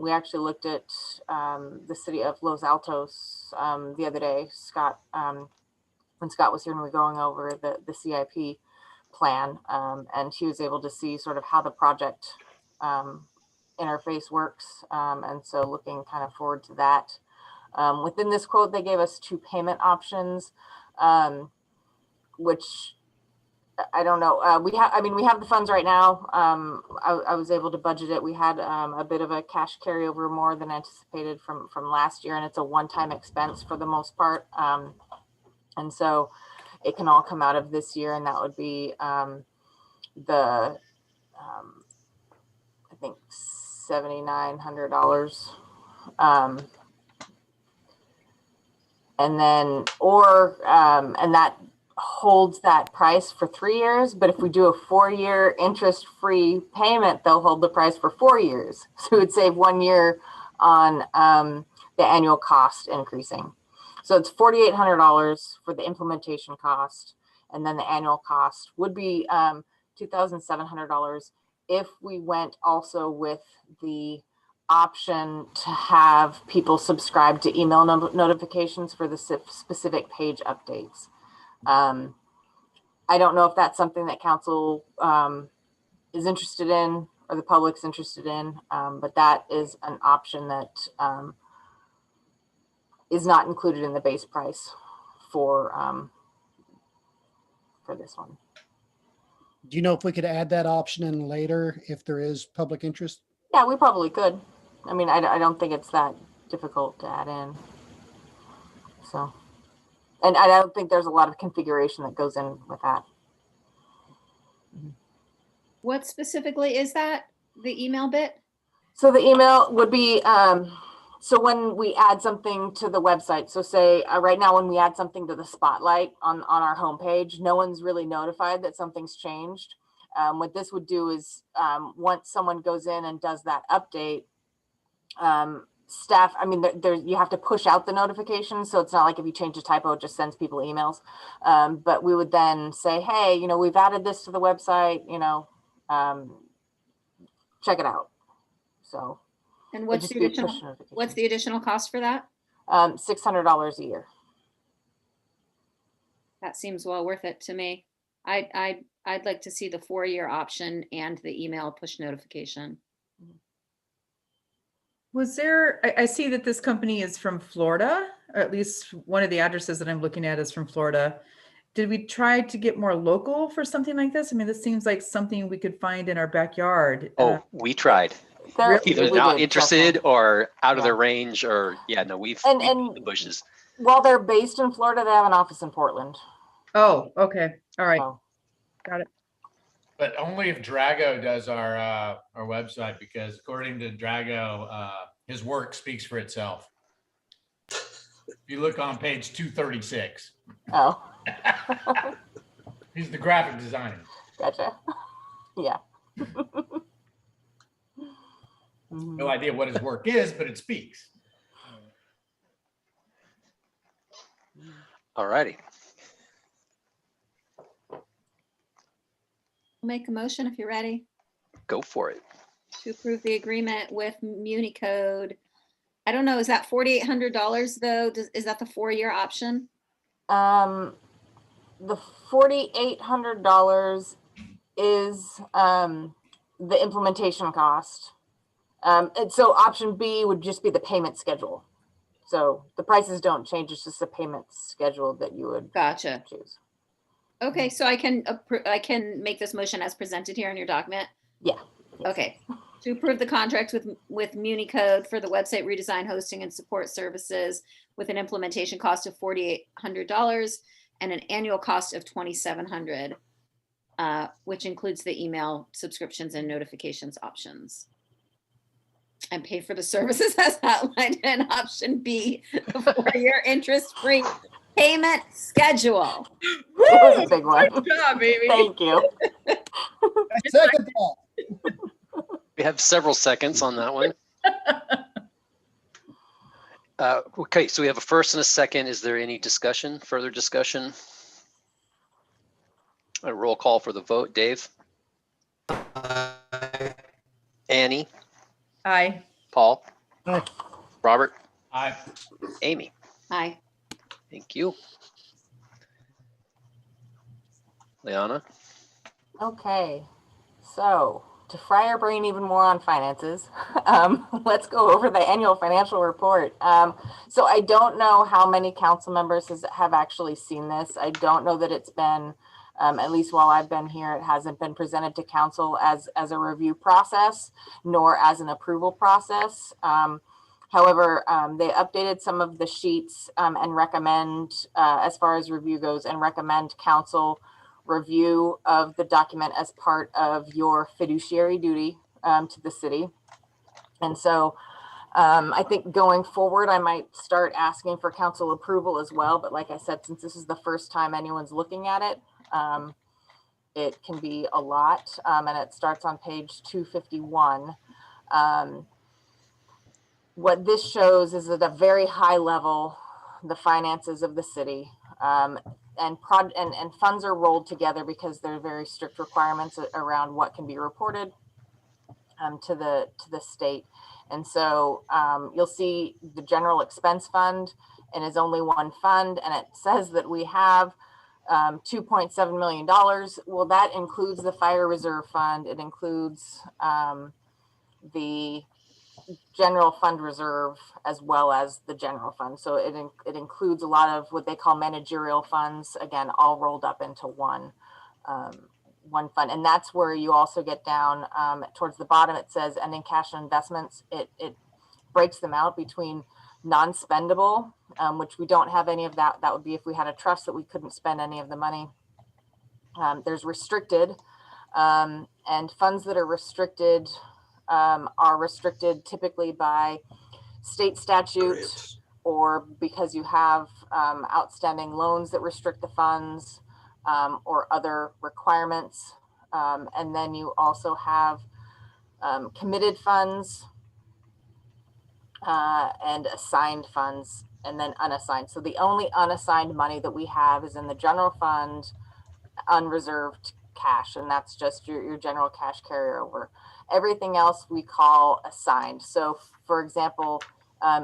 Speaker 3: We actually looked at the city of Los Altos the other day, Scott, when Scott was here and we were going over the CIP plan, and he was able to see sort of how the project interface works. And so looking kind of forward to that. Within this quote, they gave us 2 payment options, which I don't know. We have the funds right now. I was able to budget it. We had a bit of a cash carryover more than anticipated from last year, and it's a one-time expense for the most part. And so it can all come out of this year, and that would be I think $7,900. And then, and that holds that price for 3 years. But if we do a 4-year interest-free payment, they'll hold the price for 4 years. So it would save 1 year on the annual cost increasing. So it's $4,800 for the implementation cost, and then the annual cost would be $2,700 if we went also with the option to have people subscribe to email notifications for the specific page updates. I don't know if that's something that council is interested in or the public's interested in, but that is an option that is not included in the base price for this one.
Speaker 5: Do you know if we could add that option in later if there is public interest?
Speaker 3: Yeah, we probably could. I mean, I don't think it's that difficult to add in. So, and I don't think there's a lot of configuration that goes in with that.
Speaker 9: What specifically is that, the email bit?
Speaker 3: So the email would be, so when we add something to the website, so say right now when we add something to the spotlight on our homepage, no one's really notified that something's changed. What this would do is once someone goes in and does that update, staff, I mean, you have to push out the notification. So it's not like if you change a typo, it just sends people emails. But we would then say, hey, we've added this to the website, check it out. So.
Speaker 9: And what's the additional cost for that?
Speaker 3: $600 a year.
Speaker 9: That seems well worth it to me. I'd like to see the 4-year option and the email push notification.
Speaker 10: Was there, I see that this company is from Florida, or at least one of the addresses that I'm looking at is from Florida. Did we try to get more local for something like this? I mean, this seems like something we could find in our backyard.
Speaker 4: Oh, we tried. Either not interested or out of their range, or we've beat the bushes.
Speaker 3: While they're based in Florida, they have an office in Portland.
Speaker 10: Oh, okay. All right.
Speaker 3: So.
Speaker 10: Got it.
Speaker 8: But only if Drago does our website, because according to Drago, his work speaks for itself. If you look on page 236.
Speaker 3: Oh.
Speaker 8: He's the graphic designer.
Speaker 3: Gotcha. Yeah.
Speaker 8: No idea what his work is, but it speaks.
Speaker 4: All righty.
Speaker 9: Make a motion if you're ready
Speaker 4: Go for it.
Speaker 9: to approve the agreement with Municode. I don't know, is that $4,800 though? Is that the 4-year option?
Speaker 3: The $4,800 is the implementation cost. And so option B would just be the payment schedule. So the prices don't change. It's just the payment schedule that you would choose.
Speaker 9: Okay, so I can make this motion as presented here in your document?
Speaker 3: Yeah.
Speaker 9: Okay, to approve the contract with Municode for the website redesign, hosting, and support services with an implementation cost of $4,800 and an annual cost of $2,700, which includes the email subscriptions and notifications options. And pay for the services as outlined in option B, the 4-year interest-free Payment schedule.
Speaker 3: That was a big one.
Speaker 10: Good job, baby.
Speaker 3: Thank you.
Speaker 5: Second that.
Speaker 4: We have several seconds on that one. Okay, so we have a first and a second. Is there any discussion, further discussion? A roll call for the vote. Dave? Annie?
Speaker 10: Aye.
Speaker 4: Paul?
Speaker 5: Aye.
Speaker 4: Robert?
Speaker 1: Aye.
Speaker 4: Amy?
Speaker 9: Aye.
Speaker 4: Thank you. Liana?
Speaker 3: Okay, so to fry our brain even more on finances, let's go over the annual financial report. So I don't know how many council members have actually seen this. I don't know that it's been, at least while I've been here, it hasn't been presented to council as a review process, nor as an approval process. However, they updated some of the sheets and recommend, as far as review goes, and recommend council review of the document as part of your fiduciary duty to the city. And so I think going forward, I might start asking for council approval as well. But like I said, since this is the first time anyone's looking at it, it can be a lot. And it starts on page 251. What this shows is at a very high level, the finances of the city, and funds are rolled together because there are very strict requirements around what can be reported to the state. And so you'll see the general expense fund, and is only one fund, and it says that we have $2.7 million. Well, that includes the fire reserve fund. It includes the general fund reserve as well as the general fund. So it includes a lot of what they call managerial funds, again, all rolled up into one fund. And that's where you also get down towards the bottom. It says ending cash and investments. It breaks them out between non-spendable, which we don't have any of that. That would be if we had a trust that we couldn't spend any of the money. There's restricted, and funds that are restricted typically by state statute, or because you have outstanding loans that restrict the funds, or other requirements. And then you also have committed funds and assigned funds, and then unassigned. So the only unassigned money that we have is in the general fund, unreserved cash, and that's just your general cash carryover. Everything else we call assigned. So for example,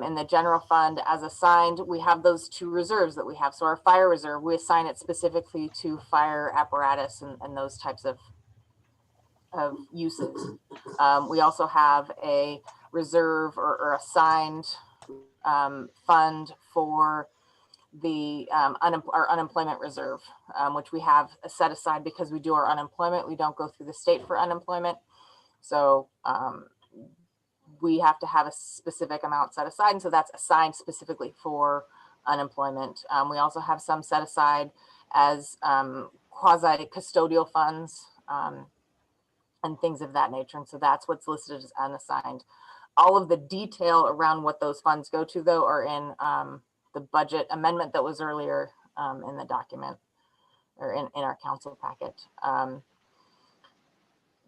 Speaker 3: in the general fund as assigned, we have those two reserves that we have. So our fire reserve, we assign it specifically to fire apparatus and those types of uses. We also have a reserve or assigned fund for the our unemployment reserve, which we have set aside because we do our unemployment. We don't go through the state for unemployment. So we have to have a specific amount set aside. And so that's assigned specifically for unemployment. We also have some set aside as quasi custodial funds and things of that nature. And so that's what's listed as unassigned. All of the detail around what those funds go to, though, are in the budget amendment that was earlier in the document, or in our council packet.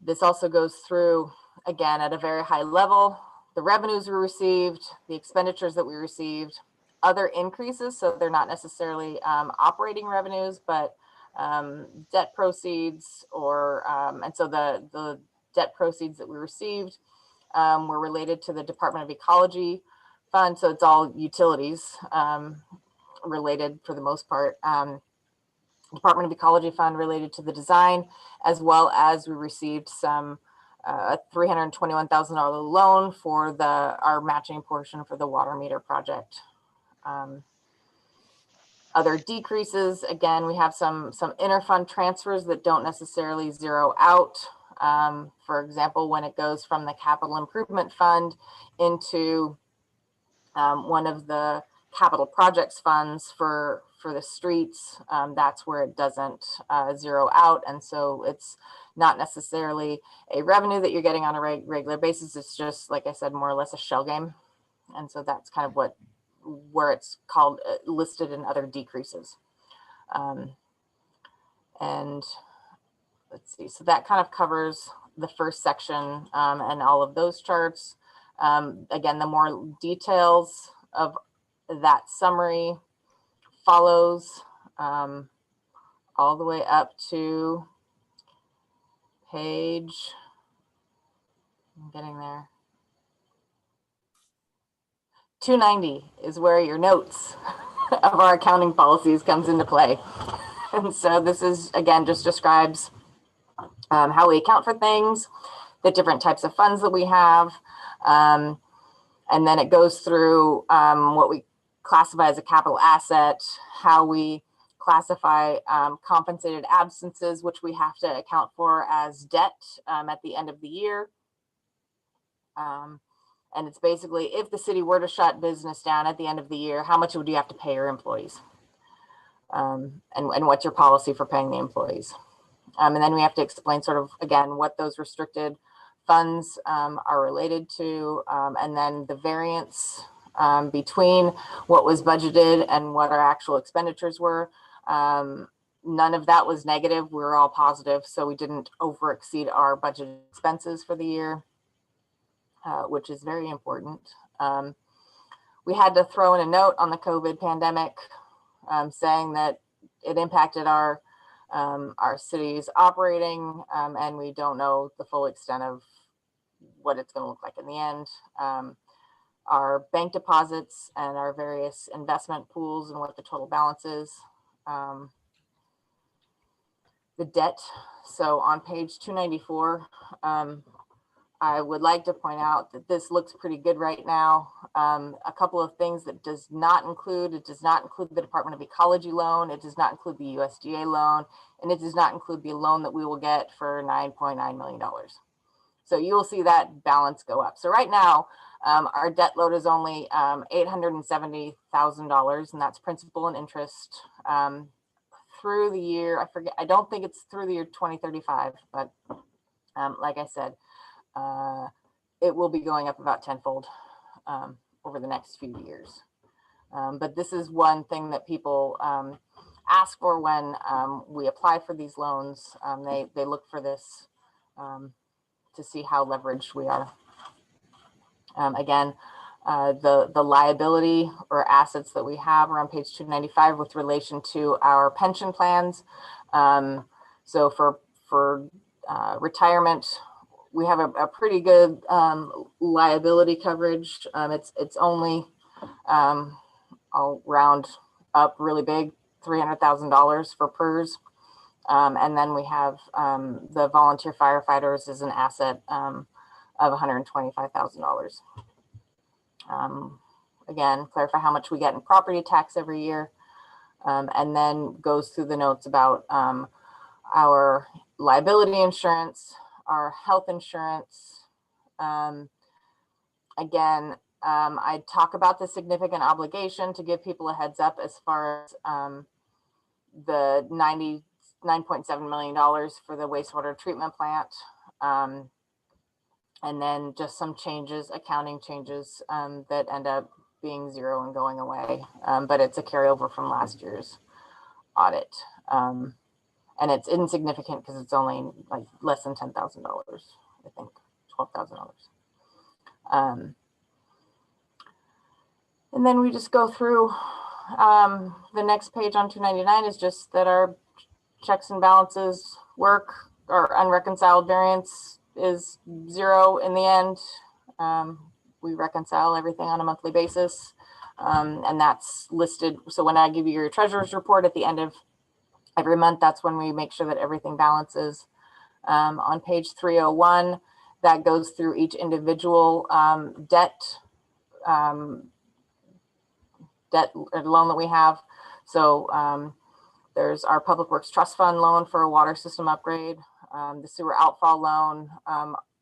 Speaker 3: This also goes through, again, at a very high level, the revenues we received, the expenditures that we received, other increases. So they're not necessarily operating revenues, but debt proceeds, or and so the debt proceeds that we received were related to the Department of Ecology fund. So it's all utilities related for the most part. Department of Ecology fund related to the design, as well as we received some $321,000 loan for our matching portion for the water meter project. Other decreases, again, we have some interfund transfers that don't necessarily zero out. For example, when it goes from the capital improvement fund into one of the capital projects funds for the streets, that's where it doesn't zero out. And so it's not necessarily a revenue that you're getting on a regular basis. It's just, like I said, more or less a shell game. And so that's kind of what where it's called listed in other decreases. And let's see, so that kind of covers the first section and all of those charts. Again, the more details of that summary follows all the way up to page, I'm getting there, 290 is where your notes of our accounting policies comes into play. And so this is, again, just describes how we account for things, the different types of funds that we have. And then it goes through what we classify as a capital asset, how we classify compensated absences, which we have to account for as debt at the end of the year. And it's basically, if the city were to shut business down at the end of the year, how much would you have to pay your employees? And what's your policy for paying the employees? And then we have to explain sort of, again, what those restricted funds are related to, and then the variance between what was budgeted and what our actual expenditures were. None of that was negative. We were all positive, so we didn't over exceed our budgeted expenses for the year, which is very important. We had to throw in a note on the COVID pandemic saying that it impacted our city's operating, and we don't know the full extent of what it's going to look like in the end. Our bank deposits and our various investment pools and what the total balance is. The debt. So on page 294, I would like to point out that this looks pretty good right now. A couple of things that does not include, it does not include the Department of Ecology loan, it does not include the USDA loan, and it does not include the loan that we will get for $9.9 million. So you will see that balance go up. So right now, our debt load is only $870,000, and that's principal and interest through the year. I forget, I don't think it's through the year 2035, but like I said, it will be going up about tenfold over the next few years. But this is one thing that people ask for when we apply for these loans. They look for this to see how leveraged we are. Again, the liability or assets that we have are on page 295 with relation to our pension plans. So for retirement, we have a pretty good liability coverage. It's only, I'll round up really big, $300,000 for PERS. And then we have the volunteer firefighters as an asset of $125,000. Again, clarify how much we get in property tax every year, and then goes through the notes about our liability insurance, our health insurance. Again, I talk about the significant obligation to give people a heads up as far as the $99.7 million for the wastewater treatment plant. And then just some changes, accounting changes that end up being zero and going away. But it's a carryover from last year's audit. And it's insignificant because it's only like less than $10,000, I think, $12,000. And then we just go through the next page on 299 is just that our checks and balances work. Our unreconciled variance is zero in the end. We reconcile everything on a monthly basis, and that's listed. So when I give you your treasurer's report at the end of every month, that's when we make sure that everything balances. On page 301, that goes through each individual debt loan that we have. So there's our Public Works Trust Fund loan for a water system upgrade, the sewer outfall loan.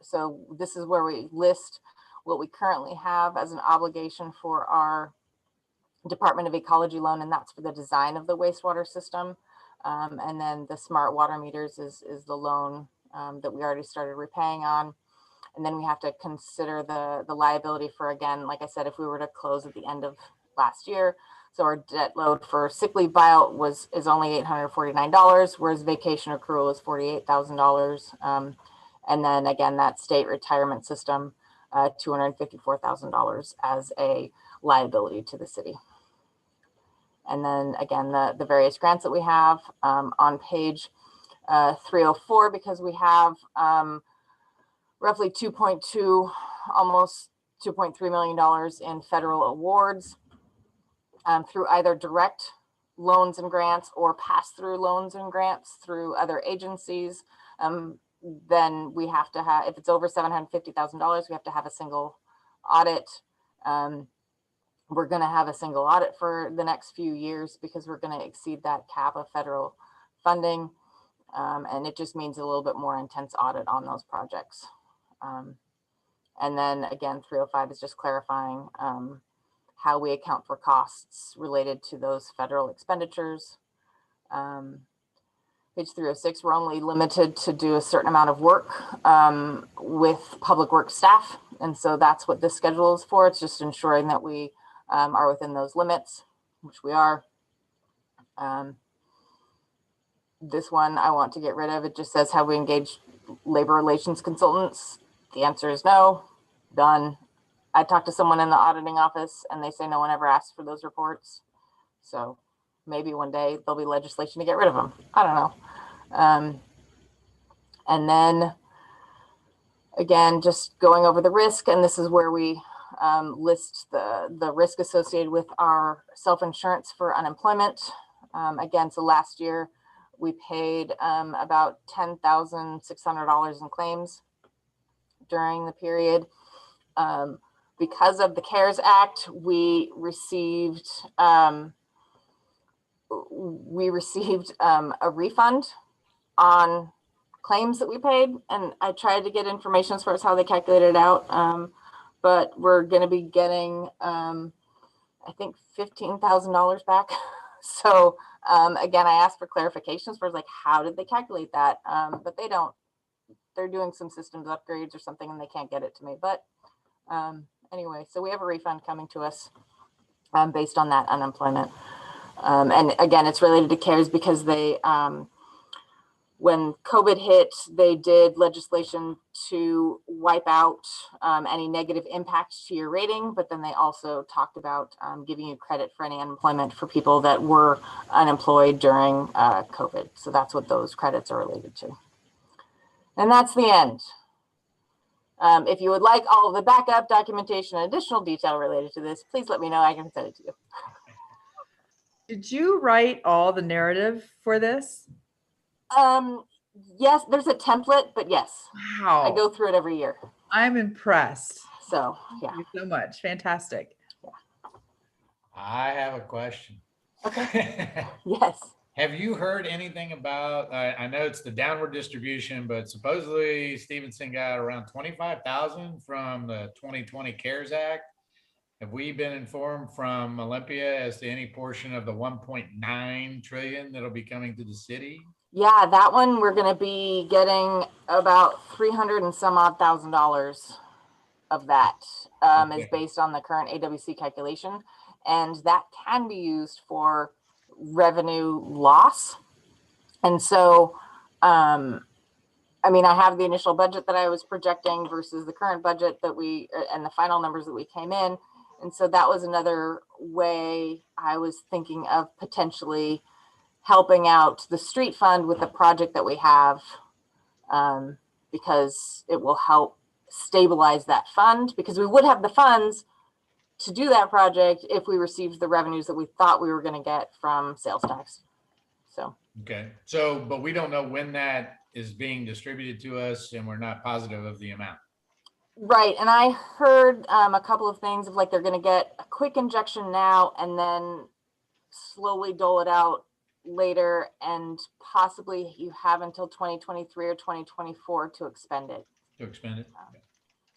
Speaker 3: So this is where we list what we currently have as an obligation for our Department of Ecology loan, and that's for the design of the wastewater system. And then the smart water meters is the loan that we already started repaying on. And then we have to consider the liability for, again, like I said, if we were to close at the end of last year. So our debt load for sick leave buyout is only $849, whereas vacation accrual is $48,000. And then again, that state retirement system, $254,000 as a liability to the city. And then again, the various grants that we have on page 304, because we have roughly 2.2, almost $2.3 million in federal awards through either direct loans and grants or pass-through loans and grants through other agencies. Then we have to have, if it's over $750,000, we have to have a single audit. We're going to have a single audit for the next few years because we're going to exceed that cap of federal funding. And it just means a little bit more intense audit on those projects. And then again, 305 is just clarifying how we account for costs related to those federal expenditures. Page 306, we're only limited to do a certain amount of work with public works staff. And so that's what this schedule is for. It's just ensuring that we are within those limits, which we are. This one I want to get rid of. It just says, have we engaged labor relations consultants? The answer is no. Done. I talked to someone in the auditing office and they say no one ever asked for those reports. So maybe one day there'll be legislation to get rid of them. I don't know. And then again, just going over the risk, and this is where we list the risk associated with our self-insurance for unemployment. Again, so last year we paid about $10,600 in claims during the period. Because of the CARES Act, we received a refund on claims that we paid, and I tried to get information as far as how they calculated it out, but we're going to be getting, I think, $15,000 back. So again, I asked for clarification as far as like, how did they calculate that? But they don't. They're doing some systems upgrades or something, and they can't get it to me. But anyway, so we have a refund coming to us based on that unemployment. And again, it's related to CARES because they, when COVID hit, they did legislation to wipe out any negative impacts to your rating, but then they also talked about giving you credit for any unemployment for people that were unemployed during COVID. So that's what those credits are related to. And that's the end. If you would like all of the backup documentation and additional detail related to this, please let me know. I can send it to you.
Speaker 10: Did you write all the narrative for this?
Speaker 3: Yes, there's a template, but yes.
Speaker 10: Wow.
Speaker 3: I go through it every year.
Speaker 10: I'm impressed.
Speaker 3: So, yeah.
Speaker 10: Thank you so much. Fantastic.
Speaker 8: I have a question.
Speaker 3: Okay. Yes.
Speaker 8: Have you heard anything about, I know it's the downward distribution, but supposedly Stevenson got around 25,000 from the 2020 CARES Act. Have we been informed from Olympia as to any portion of the 1.9 trillion that'll be coming to the city?
Speaker 3: Yeah, that one we're going to be getting about $300 and some odd thousand of that is based on the current AWC calculation. And that can be used for revenue loss. And so, I mean, I have the initial budget that I was projecting versus the current budget that and the final numbers that we came in. And so that was another way I was thinking of potentially helping out the street fund with the project that we have, because it will help stabilize that fund, because we would have the funds to do that project if we received the revenues that we thought we were going to get from sales tax. So,
Speaker 8: okay. So, but we don't know when that is being distributed to us, and we're not positive of the amount.
Speaker 3: Right. And I heard a couple of things of like, they're going to get a quick injection now and then slowly dole it out later, and possibly you have until 2023 or 2024 to expend it.
Speaker 8: To expend it. Okay.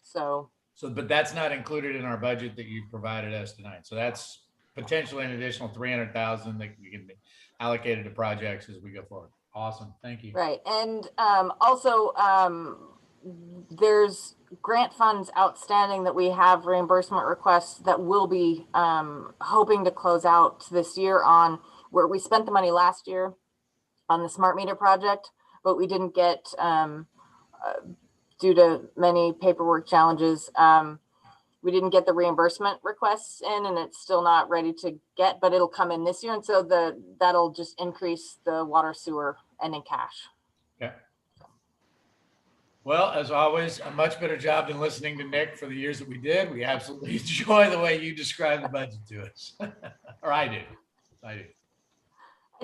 Speaker 3: So,
Speaker 8: but that's not included in our budget that you provided us tonight. So that's potentially an additional 300,000 that we can be allocated to projects as we go forward. Awesome. Thank you.
Speaker 3: Right. And also, there's grant funds outstanding that we have reimbursement requests that we'll be hoping to close out this year on, where we spent the money last year on the smart meter project, but we didn't get, due to many paperwork challenges, we didn't get the reimbursement requests in, and it's still not ready to get, but it'll come in this year. And so that'll just increase the water sewer ending cash.
Speaker 8: Okay. Well, as always, a much better job than listening to Nick for the years that we did. We absolutely enjoy the way you describe the budget to us. Or I do.
Speaker 3: I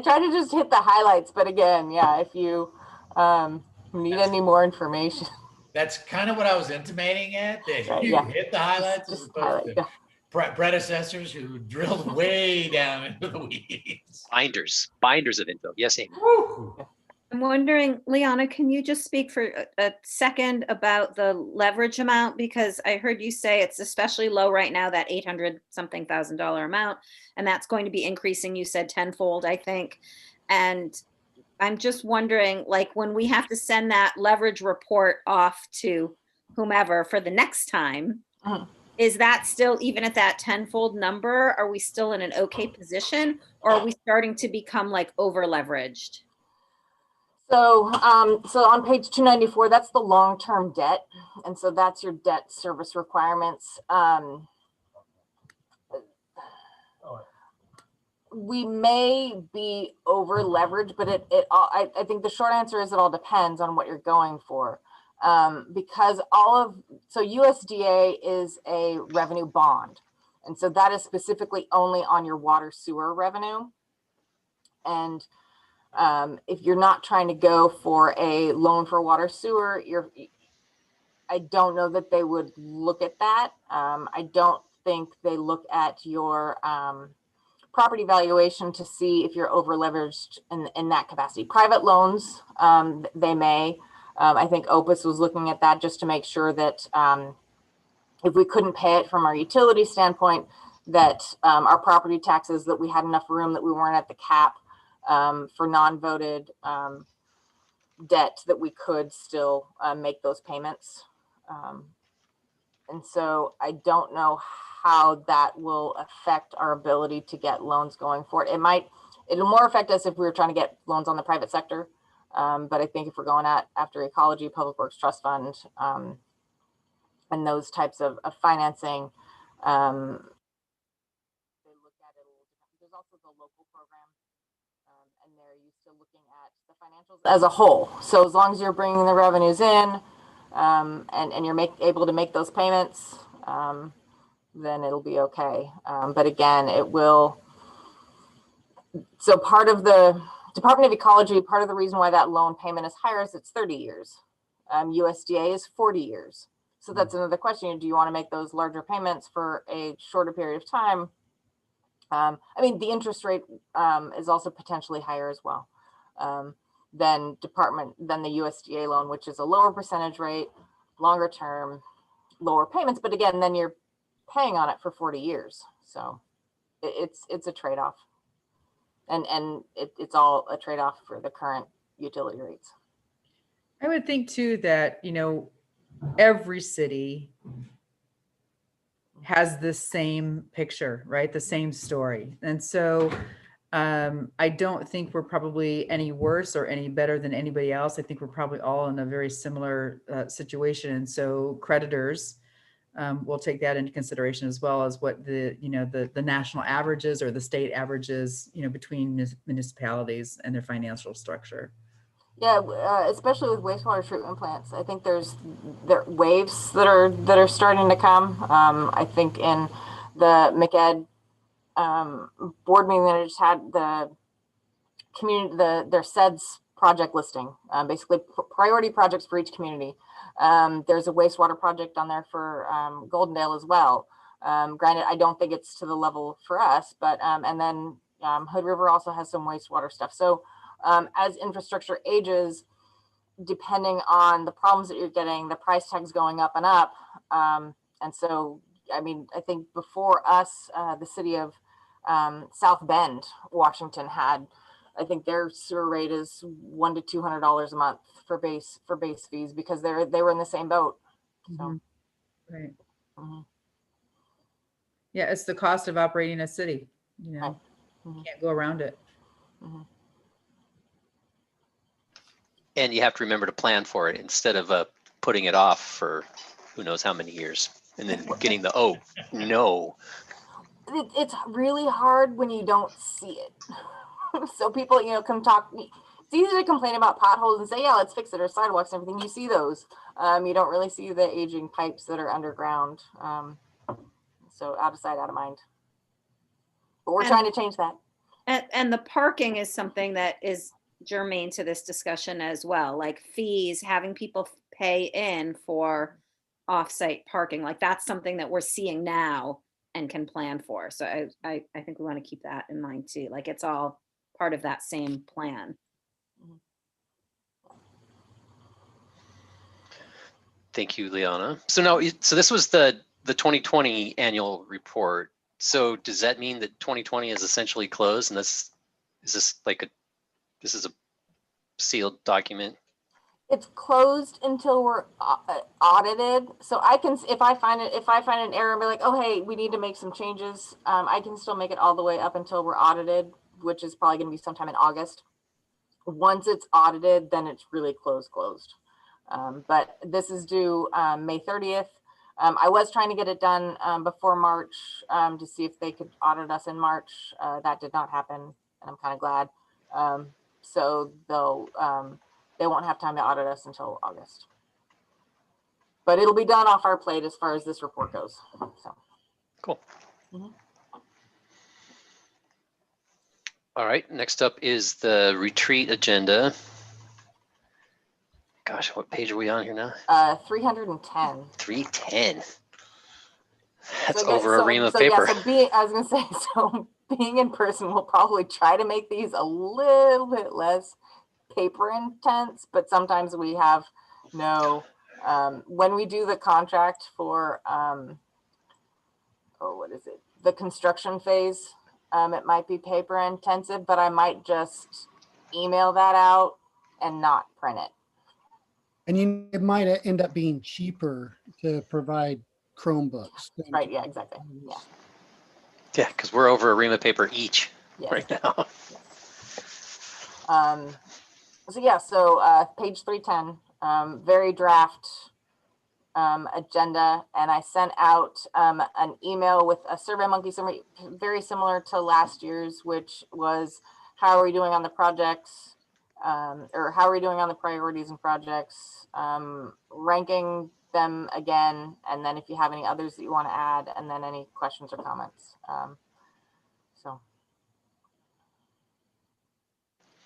Speaker 3: try to just hit the highlights, but again, yeah, if you need any more information.
Speaker 8: That's kind of what I was intimating at, that you hit the highlights as opposed to predecessors who drilled way down into the weeds.
Speaker 4: Binders of info. Yes, Amy.
Speaker 9: I'm wondering, Liana, can you just speak for a second about the leverage amount? Because I heard you say it's especially low right now, that $800-something thousand amount, and that's going to be increasing, you said tenfold, I think. And I'm just wondering, like, when we have to send that leverage report off to whomever for the next time, is that still, even at that tenfold number, are we still in an okay position, or are we starting to become like over leveraged?
Speaker 3: So, so on page 294, that's the long-term debt. And so that's your debt service requirements. We may be over leveraged, but I think the short answer is it all depends on what you're going for. Because so USDA is a revenue bond. And so that is specifically only on your water sewer revenue. And if you're not trying to go for a loan for water sewer, I don't know that they would look at that. I don't think they look at your property valuation to see if you're over leveraged in that capacity. Private loans, they may. I think Opus was looking at that just to make sure that if we couldn't pay it from our utility standpoint, that our property taxes, that we had enough room, that we weren't at the cap for non-voted debt, that we could still make those payments. And so I don't know how that will affect our ability to get loans going forward. It'll more affect us if we were trying to get loans on the private sector. But I think if we're going after ecology, public works trust fund, and those types of financing, they look at it a little different. There's also the local program, and they're used to looking at the financials as a whole. So as long as you're bringing the revenues in, and you're able to make those payments, then it'll be okay. But again, it will. So part of the Department of Ecology, part of the reason why that loan payment is higher is it's 30 years. USDA is 40 years. So that's another question. Do you want to make those larger payments for a shorter period of time? I mean, the interest rate is also potentially higher as well than the USDA loan, which is a lower percentage rate, longer term, lower payments. But again, then you're paying on it for 40 years. So it's a trade-off. And it's all a trade-off for the current utility rates.
Speaker 10: I would think too that, every city has the same picture, right? The same story. And so I don't think we're probably any worse or any better than anybody else. I think we're probably all in a very similar situation. And so creditors will take that into consideration, as well as what the national averages or the state averages, between municipalities and their financial structure.
Speaker 3: Yeah, especially with wastewater treatment plants. I think there are waves that are starting to come. I think in the McEd board meeting that I just had, the community, their SEDS project listing, basically priority projects for each community. There's a wastewater project on there for Goldendale as well. Granted, I don't think it's to the level for us, but and then Hood River also has some wastewater stuff. So as infrastructure ages, depending on the problems that you're getting, the price tag's going up and up. And so, I mean, I think before us, the city of South Bend, Washington had I think their sewer rate is $100 to $200 a month for base fees because they were in the same boat. So.
Speaker 10: Right.
Speaker 3: Mhm.
Speaker 10: Yeah, it's the cost of operating a city, you know,
Speaker 3: Mhm.
Speaker 10: can't go around it.
Speaker 3: Mhm.
Speaker 4: And you have to remember to plan for it instead of putting it off for who knows how many years and then getting the, oh, no.
Speaker 3: It's really hard when you don't see it. So people, come talk. It's easy to complain about potholes and say, yeah, let's fix it, or sidewalks and everything. You see those. You don't really see the aging pipes that are underground. So out of sight, out of mind. But we're trying to change that.
Speaker 9: And the parking is something that is germane to this discussion as well, like fees, having people pay in for off-site parking. Like that's something that we're seeing now and can plan for. So I think we want to keep that in mind too. Like it's all part of that same plan.
Speaker 4: Thank you, Liana. So now, so this was the 2020 annual report. So does that mean that 2020 is essentially closed, and this is a sealed document?
Speaker 3: It's closed until we're audited. So I can, if I find an error and be like, oh, hey, we need to make some changes, I can still make it all the way up until we're audited, which is probably going to be sometime in August. Once it's audited, then it's really closed. But this is due May 30th. I was trying to get it done before March to see if they could audit us in March. That did not happen, and I'm kind of glad. So they won't have time to audit us until August. But it'll be done off our plate as far as this report goes. So.
Speaker 4: Cool.
Speaker 3: Mhm.
Speaker 4: All right, next up is the retreat agenda. Gosh, what page are we on here now?
Speaker 3: 310.
Speaker 4: 310. That's
Speaker 3: So,
Speaker 4: over a ream of paper.
Speaker 3: Yeah, I was gonna say, so being in person, we'll probably try to make these a little bit less paper intense, but sometimes we have when we do the contract for what is it? The construction phase, it might be paper intensive, but I might just email that out and not print it.
Speaker 5: And it might end up being cheaper to provide Chromebooks.
Speaker 3: Right, yeah, exactly. Yeah.
Speaker 4: Yeah, because we're over a ream of paper each right now.
Speaker 3: So page 310, very draft agenda, and I sent out an email with a SurveyMonkey summary, very similar to last year's, which was how are we doing on the projects, or how are we doing on the priorities and projects, ranking them again, and then if you have any others that you want to add, and then any questions or comments. So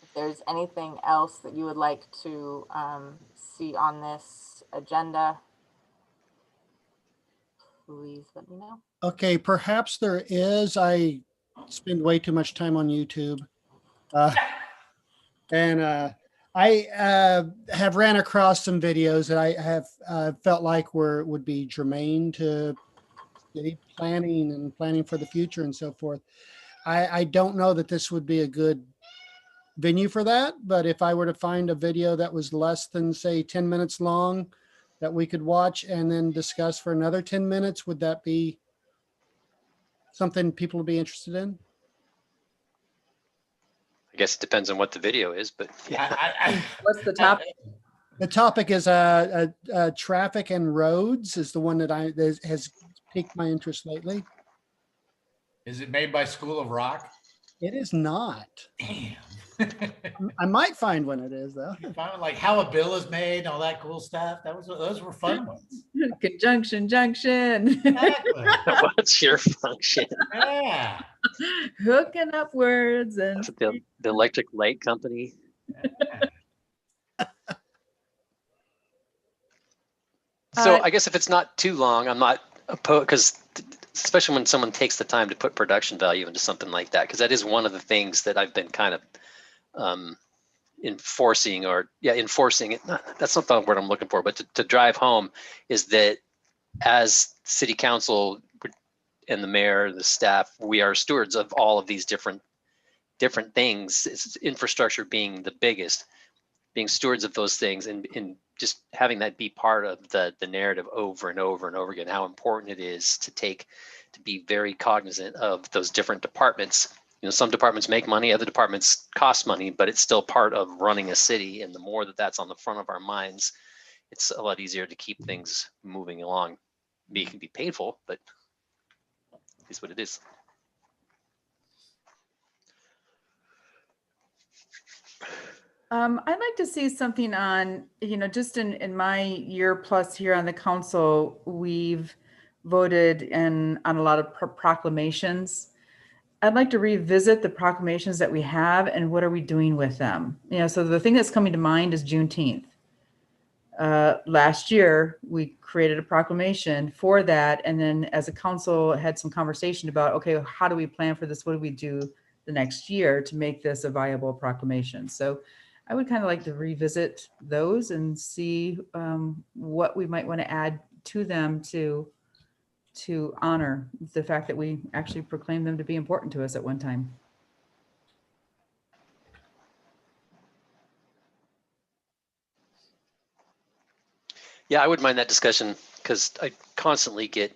Speaker 3: if there's anything else that you would like to see on this agenda, please let me know.
Speaker 5: Okay, perhaps there is. I spend way too much time on YouTube. And I have ran across some videos that I have felt like would be germane to city planning and planning for the future and so forth. I don't know that this would be a good venue for that, but if I were to find a video that was less than, say, 10 minutes long that we could watch and then discuss for another 10 minutes, would that be something people would be interested in?
Speaker 4: I guess it depends on what the video is, but yeah.
Speaker 10: What's the topic?
Speaker 5: The topic is traffic and roads is the one that has piqued my interest lately.
Speaker 8: Is it made by School of Rock?
Speaker 5: It is not.
Speaker 8: Damn.
Speaker 5: I might find when it is though.
Speaker 8: You found like how a bill is made and all that cool stuff. Those were fun ones.
Speaker 10: Conjunction junction.
Speaker 8: Exactly.
Speaker 4: What's your function?
Speaker 8: Yeah.
Speaker 10: Hooking up words and
Speaker 4: The electric light company. So I guess if it's not too long, I'm not opposed, because especially when someone takes the time to put production value into something like that, because that is one of the things that I've been kind of enforcing it. That's not the word I'm looking for, but to drive home is that as city council and the mayor, the staff, we are stewards of all of these different different things, infrastructure being the biggest, being stewards of those things, and just having that be part of the narrative over and over and over again, how important it is to be very cognizant of those different departments. You know, some departments make money, other departments cost money, but it's still part of running a city. And the more that that's on the front of our minds, it's a lot easier to keep things moving along. It can be painful, but it's what it is.
Speaker 10: I'd like to see something on, just in my year plus here on the council, we've voted on a lot of proclamations. I'd like to revisit the proclamations that we have and what are we doing with them? So the thing that's coming to mind is Juneteenth. Last year, we created a proclamation for that. And then as a council had some conversation about, okay, how do we plan for this? What do we do the next year to make this a viable proclamation? So I would kind of like to revisit those and see what we might want to add to them to honor the fact that we actually proclaimed them to be important to us at one time.
Speaker 4: Yeah, I wouldn't mind that discussion because I constantly get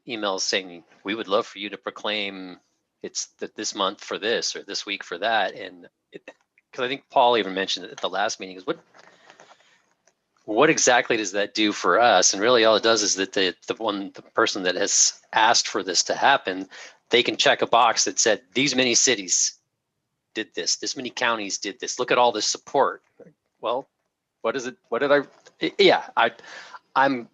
Speaker 4: emails saying we would love for you to proclaim it's that this month for this or this week for that. And because I think Paul even mentioned it at the last meeting, is what exactly does that do for us? And really all it does is that the person that has asked for this to happen, they can check a box that said these many cities did this many counties did this, look at all this support. Well, what is it? What did I'm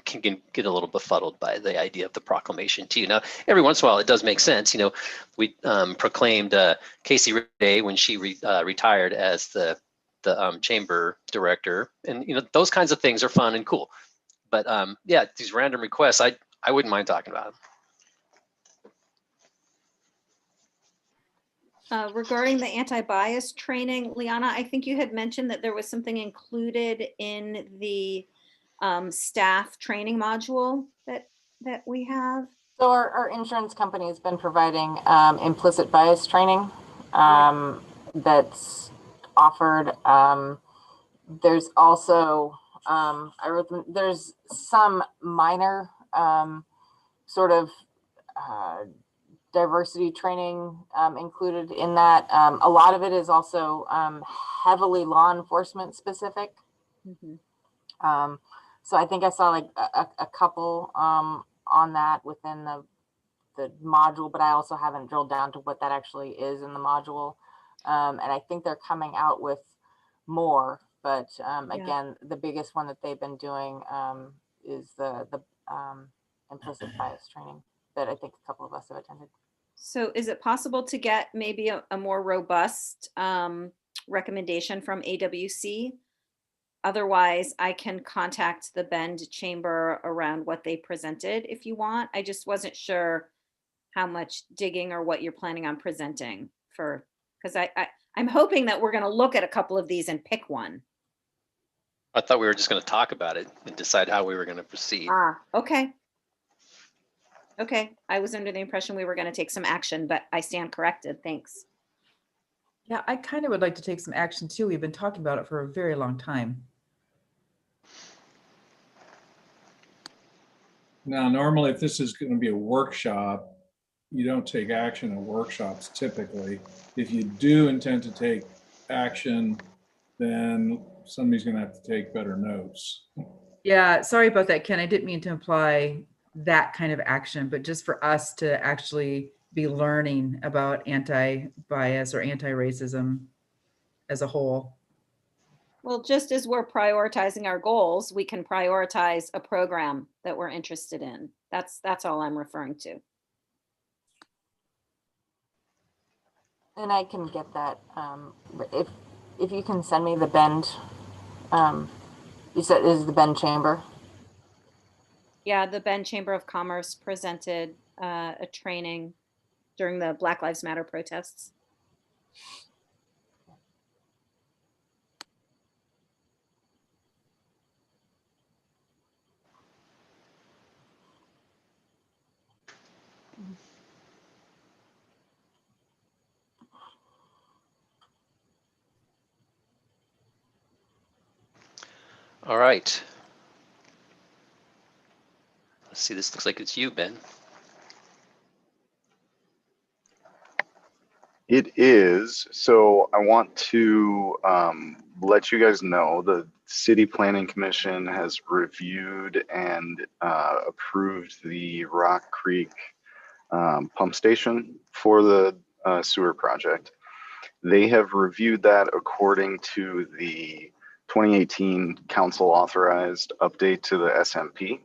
Speaker 4: can get a little befuddled by the idea of the proclamation too. Now, every once in a while, it does make sense. We proclaimed Casey Day when she retired as the chamber director, and those kinds of things are fun and cool. But yeah, these random requests, I wouldn't mind talking about them.
Speaker 9: Regarding the anti-bias training, Liana, I think you had mentioned that there was something included in the staff training module that we have.
Speaker 3: So our insurance company has been providing implicit bias training that's offered. There's also, there's some minor sort of diversity training included in that. A lot of it is also heavily law enforcement specific.
Speaker 9: Mm-hmm.
Speaker 3: So I think I saw like a couple on that within the module, but I also haven't drilled down to what that actually is in the module. And I think they're coming out with more, but again, the biggest one that they've been doing is the implicit bias training that I think a couple of us have attended.
Speaker 9: So is it possible to get maybe a more robust recommendation from AWC? Otherwise, I can contact the Bend Chamber around what they presented if you want. I just wasn't sure how much digging or what you're planning on presenting because I'm hoping that we're going to look at a couple of these and pick one.
Speaker 4: I thought we were just going to talk about it and decide how we were going to proceed.
Speaker 9: Okay. Okay. I was under the impression we were going to take some action, but I stand corrected. Thanks.
Speaker 10: Yeah, I kind of would like to take some action too. We've been talking about it for a very long time.
Speaker 1: Now, normally, if this is going to be a workshop, you don't take action in workshops typically. If you do intend to take action, then somebody's going to have to take better notes.
Speaker 10: Yeah, sorry about that, Ken. I didn't mean to imply that kind of action, but just for us to actually be learning about anti-bias or anti-racism as a whole.
Speaker 9: Well, just as we're prioritizing our goals, we can prioritize a program that we're interested in. That's all I'm referring to.
Speaker 3: And I can get that if you can send me the Bend. You said is the Bend Chamber.
Speaker 9: Yeah, the Bend Chamber of Commerce presented a training during the Black Lives Matter protests.
Speaker 4: All right. Let's see, this looks like it's you, Ben.
Speaker 7: It is. So I want to let you guys know the City Planning Commission has reviewed and approved the Rock Creek pump station for the sewer project. They have reviewed that according to the 2018 council authorized update to the SMP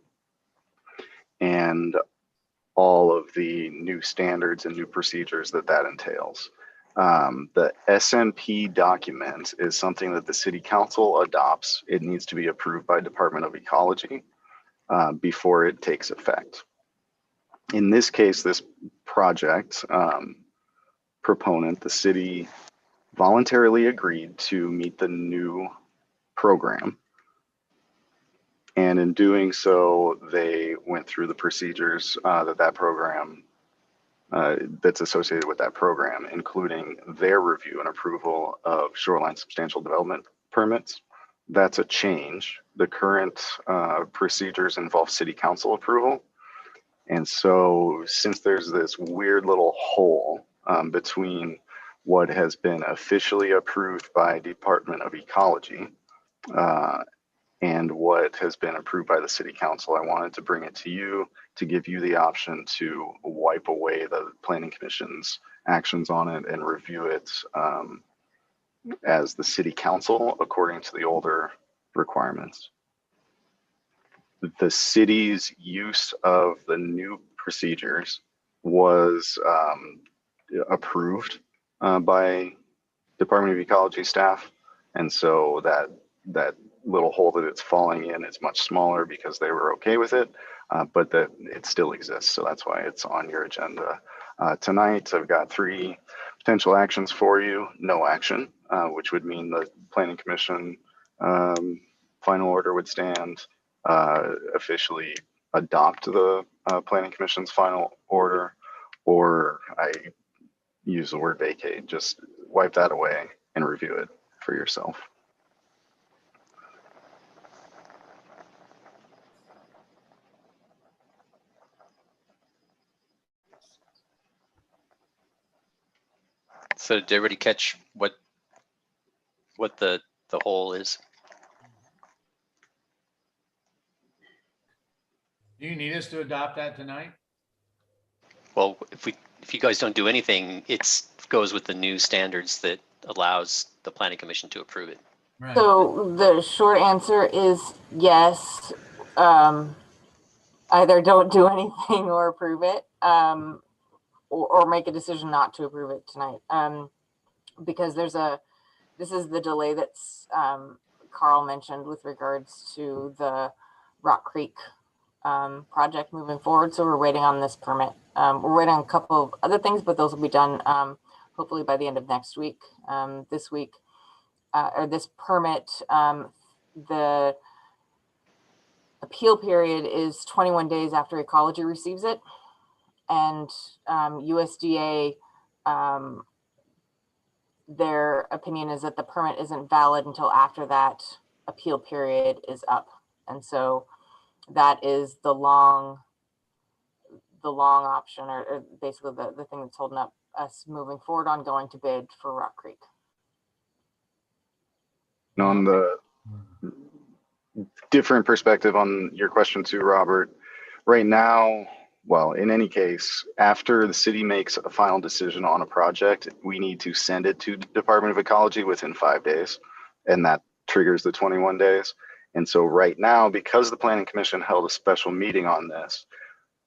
Speaker 7: and all of the new standards and new procedures that that entails. The SMP document is something that the city council adopts. It needs to be approved by Department of Ecology before it takes effect. In this case, this project proponent, the city voluntarily agreed to meet the new program. And in doing so, they went through the procedures that program, that's associated with that program, including their review and approval of shoreline substantial development permits. That's a change. The current procedures involve city council approval. And so since there's this weird little hole between what has been officially approved by Department of Ecology and what has been approved by the city council, I wanted to bring it to you to give you the option to wipe away the planning commission's actions on it and review it as the city council according to the older requirements. The city's use of the new procedures was approved by Department of Ecology staff, and so that little hole that it's falling in is much smaller because they were okay with it, but that it still exists. So that's why it's on your agenda. Tonight, I've got 3 potential actions for you. No action, which would mean the Planning Commission final order would stand, officially adopt the Planning Commission's final order, or I use the word vacate, just wipe that away and review it for yourself.
Speaker 4: So did everybody catch what the whole is?
Speaker 8: Do you need us to adopt that tonight?
Speaker 4: Well, if you guys don't do anything, it goes with the new standards that allows the planning commission to approve it.
Speaker 8: Right.
Speaker 3: So the short answer is yes. Either don't do anything or approve it, or make a decision not to approve it tonight. Because this is the delay that's Carl mentioned with regards to the Rock Creek project moving forward. So we're waiting on this permit. We're waiting on a couple of other things, but those will be done hopefully by the end of next week. This week, or this permit, the appeal period is 21 days after Ecology receives it. And USDA, their opinion is that the permit isn't valid until after that appeal period is up. And so that is the long option, or basically the thing that's holding up us moving forward on going to bid for Rock Creek.
Speaker 7: On the different perspective on your question too, Robert, right now, well, in any case, after the city makes a final decision on a project, we need to send it to the Department of Ecology within 5 days, and that triggers the 21 days. And so right now, because the Planning Commission held a special meeting on this,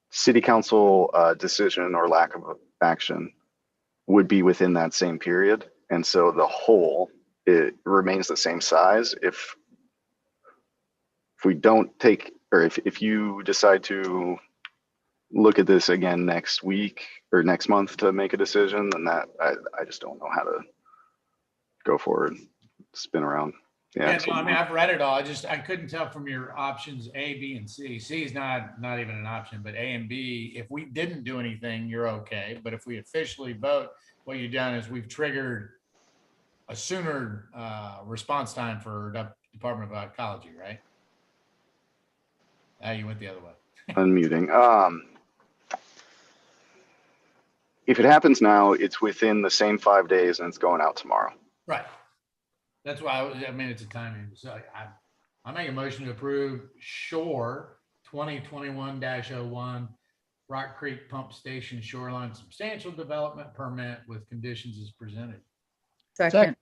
Speaker 7: city council decision or lack of action would be within that same period. And so the hole, it remains the same size. If we don't take, or if you decide to look at this again next week or next month to make a decision, then that I just don't know how to go forward, spin around.
Speaker 8: Yeah, no, I mean, I've read it all. I couldn't tell from your options A, B, and C. C is not even an option, but A and B, if we didn't do anything, you're okay. But if we officially vote, what you've done is we've triggered a sooner response time for Department of Ecology, right? Ah, you went the other way.
Speaker 7: Unmuting. If it happens now, it's within the same 5 days and it's going out tomorrow.
Speaker 8: Right. That's why I mean, it's a timing. So I make a motion to approve Shore 2021-01 Rock Creek Pump Station Shoreline Substantial Development Permit with conditions as presented.
Speaker 10: Second.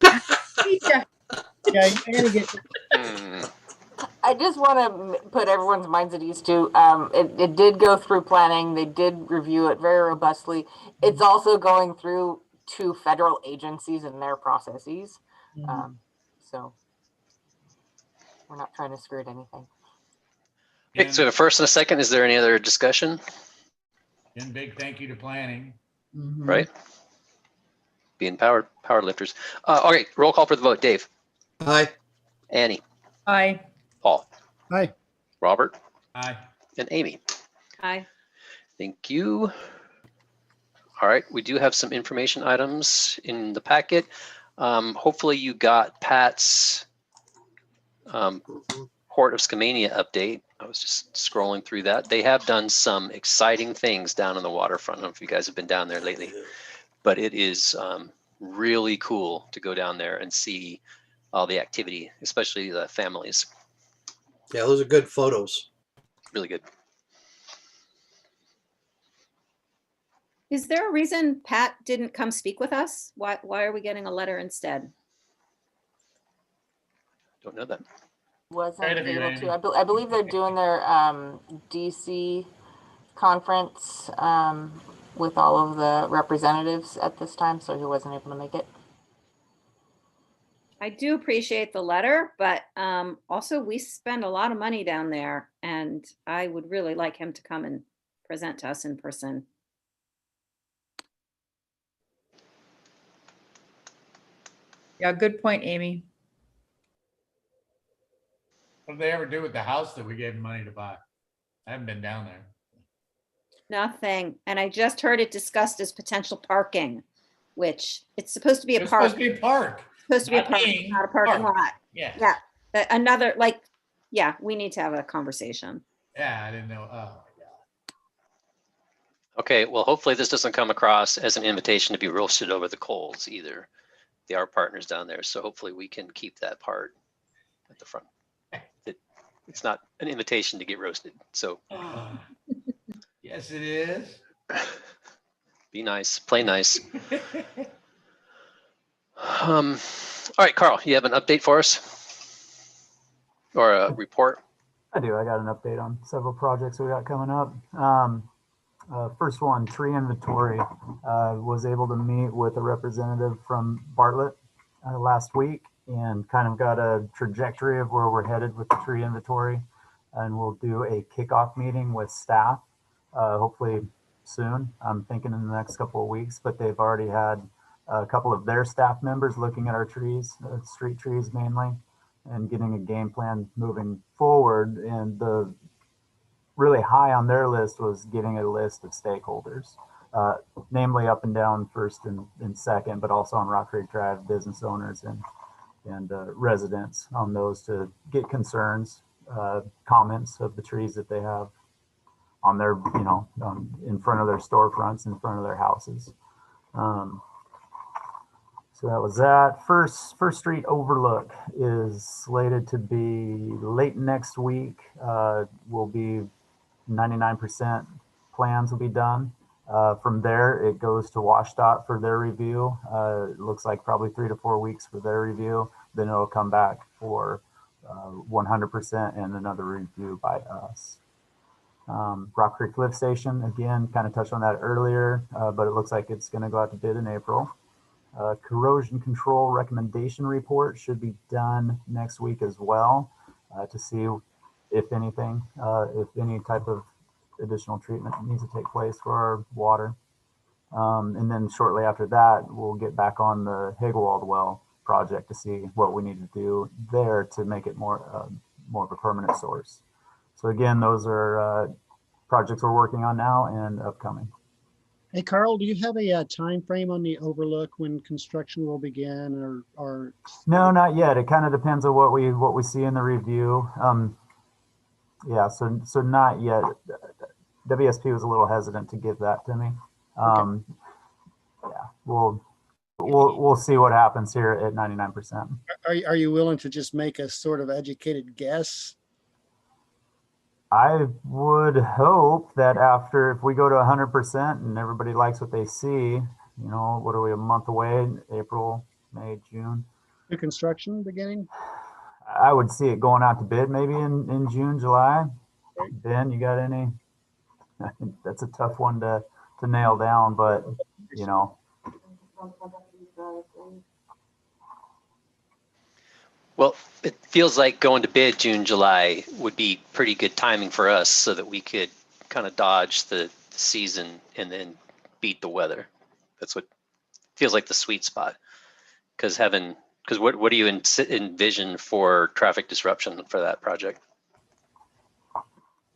Speaker 5: Yeah, I gotta get.
Speaker 3: I just want to put everyone's minds at ease too. It did go through planning. They did review it very robustly. It's also going through 2 federal agencies and their processes. So we're not trying to skirt anything.
Speaker 4: Okay, so the first and a second, is there any other discussion?
Speaker 8: And big thank you to planning.
Speaker 4: Right? Being power lifters. All right, roll call for the vote. Dave.
Speaker 6: Aye.
Speaker 4: Annie.
Speaker 10: Aye.
Speaker 4: Paul.
Speaker 5: Aye.
Speaker 4: Robert.
Speaker 8: Aye.
Speaker 4: And Amy.
Speaker 9: Aye.
Speaker 4: Thank you. All right, we do have some information items in the packet. Hopefully you got Pat's Port of Skamania update. I was just scrolling through that. They have done some exciting things down on the waterfront. I don't know if you guys have been down there lately, but it is really cool to go down there and see all the activity, especially the families.
Speaker 6: Yeah, those are good photos.
Speaker 4: Really good.
Speaker 9: Is there a reason Pat didn't come speak with us? Why are we getting a letter instead?
Speaker 4: Don't know that.
Speaker 3: Wasn't
Speaker 8: Right of you,
Speaker 3: able to.
Speaker 8: Amy.
Speaker 3: I believe they're doing their DC conference with all of the representatives at this time, so he wasn't able to make it.
Speaker 9: I do appreciate the letter, but also we spend a lot of money down there, and I would really like him to come and present to us in person.
Speaker 10: Yeah, good point, Amy.
Speaker 8: What did they ever do with the house that we gave them money to buy? I haven't been down there.
Speaker 9: Nothing. And I just heard it discussed as potential parking, which it's supposed to be a
Speaker 8: It's
Speaker 9: park.
Speaker 8: supposed to be a park.
Speaker 9: Supposed to be a
Speaker 8: Not
Speaker 9: park,
Speaker 8: being
Speaker 9: not a parking
Speaker 8: park.
Speaker 9: lot.
Speaker 8: Yeah.
Speaker 9: Yeah. But another, like, yeah, we need to have a conversation.
Speaker 8: Yeah, I didn't know. Oh my God.
Speaker 4: Okay, well, hopefully this doesn't come across as an invitation to be roasted over the coals either. They are partners down there, so hopefully we can keep that part at the front. It's not an invitation to get roasted, so
Speaker 8: Yes, it is.
Speaker 4: be nice, play nice. All right, Carl, you have an update for us? Or a report?
Speaker 17: I do. I got an update on several projects we got coming up. First one, tree inventory. Was able to meet with a representative from Bartlett last week and kind of got a trajectory of where we're headed with the tree inventory. And we'll do a kickoff meeting with staff, hopefully soon. I'm thinking in the next couple of weeks, but they've already had a couple of their staff members looking at our trees, street trees mainly, and getting a game plan moving forward. And the really high on their list was getting a list of stakeholders, namely up and down First and Second, but also on Rock Creek Drive, business owners and residents on those to get concerns, comments of the trees that they have on their, in front of their storefronts, in front of their houses. So that was that. First Street Overlook is slated to be late next week. Will be 99% plans will be done. From there, it goes to WashDOT for their review. It looks like probably 3 to 4 weeks for their review. Then it'll come back for 100% and another review by us. Rock Creek Lift Station, again, kind of touched on that earlier, but it looks like it's going to go out to bid in April. Corrosion control recommendation report should be done next week as well, to see if anything, if any type of additional treatment needs to take place for our water. And then shortly after that, we'll get back on the Hagewald well project to see what we need to do there to make it more of a permanent source. So again, those are projects we're working on now and upcoming.
Speaker 5: Hey, Carl, do you have a time frame on the overlook when construction will begin or?
Speaker 17: No, not yet. It kind of depends on what we see in the review. Yeah, so not yet. WSP was a little hesitant to give that to me. Yeah, we'll see what happens here at 99%.
Speaker 5: Are you willing to just make a sort of educated guess?
Speaker 17: I would hope that if we go to 100% and everybody likes what they see, what are we, a month away? April, May, June.
Speaker 5: The construction beginning?
Speaker 17: I would see it going out to bid maybe in June, July. Ben, you got any? That's a tough one to nail down, but
Speaker 4: Well, it feels like going to bid June, July would be pretty good timing for us so that we could kind of dodge the season and then beat the weather. That's what feels like the sweet spot. Because what do you envision for traffic disruption for that project?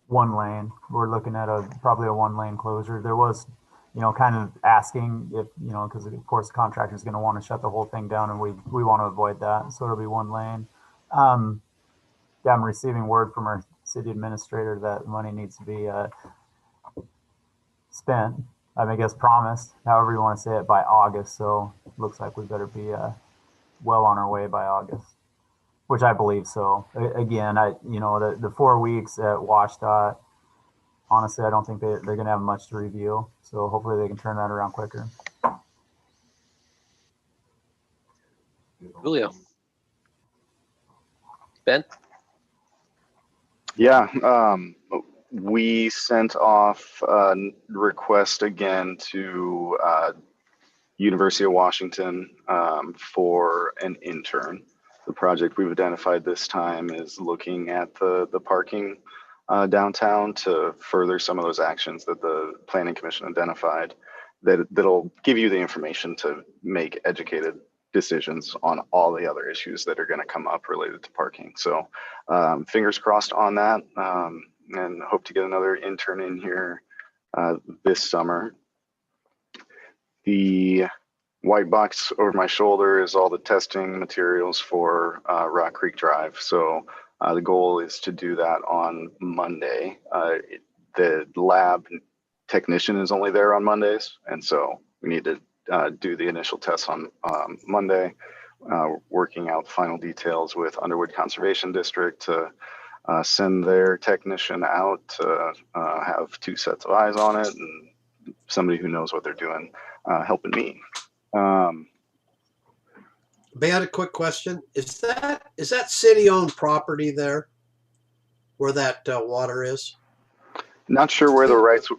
Speaker 17: One lane. We're looking at probably a 1-lane closure. There was, kind of asking if, because of course the contractor is going to want to shut the whole thing down, and we want to avoid that. So it'll be 1 lane. Yeah, I'm receiving word from our city administrator that money needs to be spent. I guess promised, however you want to say it, by August. So it looks like we better be well on our way by August, which I believe so. Again, the 4 weeks at WashDOT, honestly, I don't think they're going to have much to review. So hopefully they can turn that around quicker.
Speaker 4: Julio. Ben?
Speaker 7: Yeah, we sent off a request again to University of Washington for an intern. The project we've identified this time is looking at the parking downtown to further some of those actions that the Planning Commission identified that'll give you the information to make educated decisions on all the other issues that are going to come up related to parking. So fingers crossed on that, and hope to get another intern in here this summer. The white box over my shoulder is all the testing materials for Rock Creek Drive. So the goal is to do that on Monday. The lab technician is only there on Mondays, and so we need to do the initial tests on Monday, working out final details with Underwood Conservation District to send their technician out to have 2 sets of eyes on it and somebody who knows what they're doing helping me.
Speaker 6: Ben, a quick question. Is that city-owned property there where that water is?
Speaker 7: Not sure where the rights.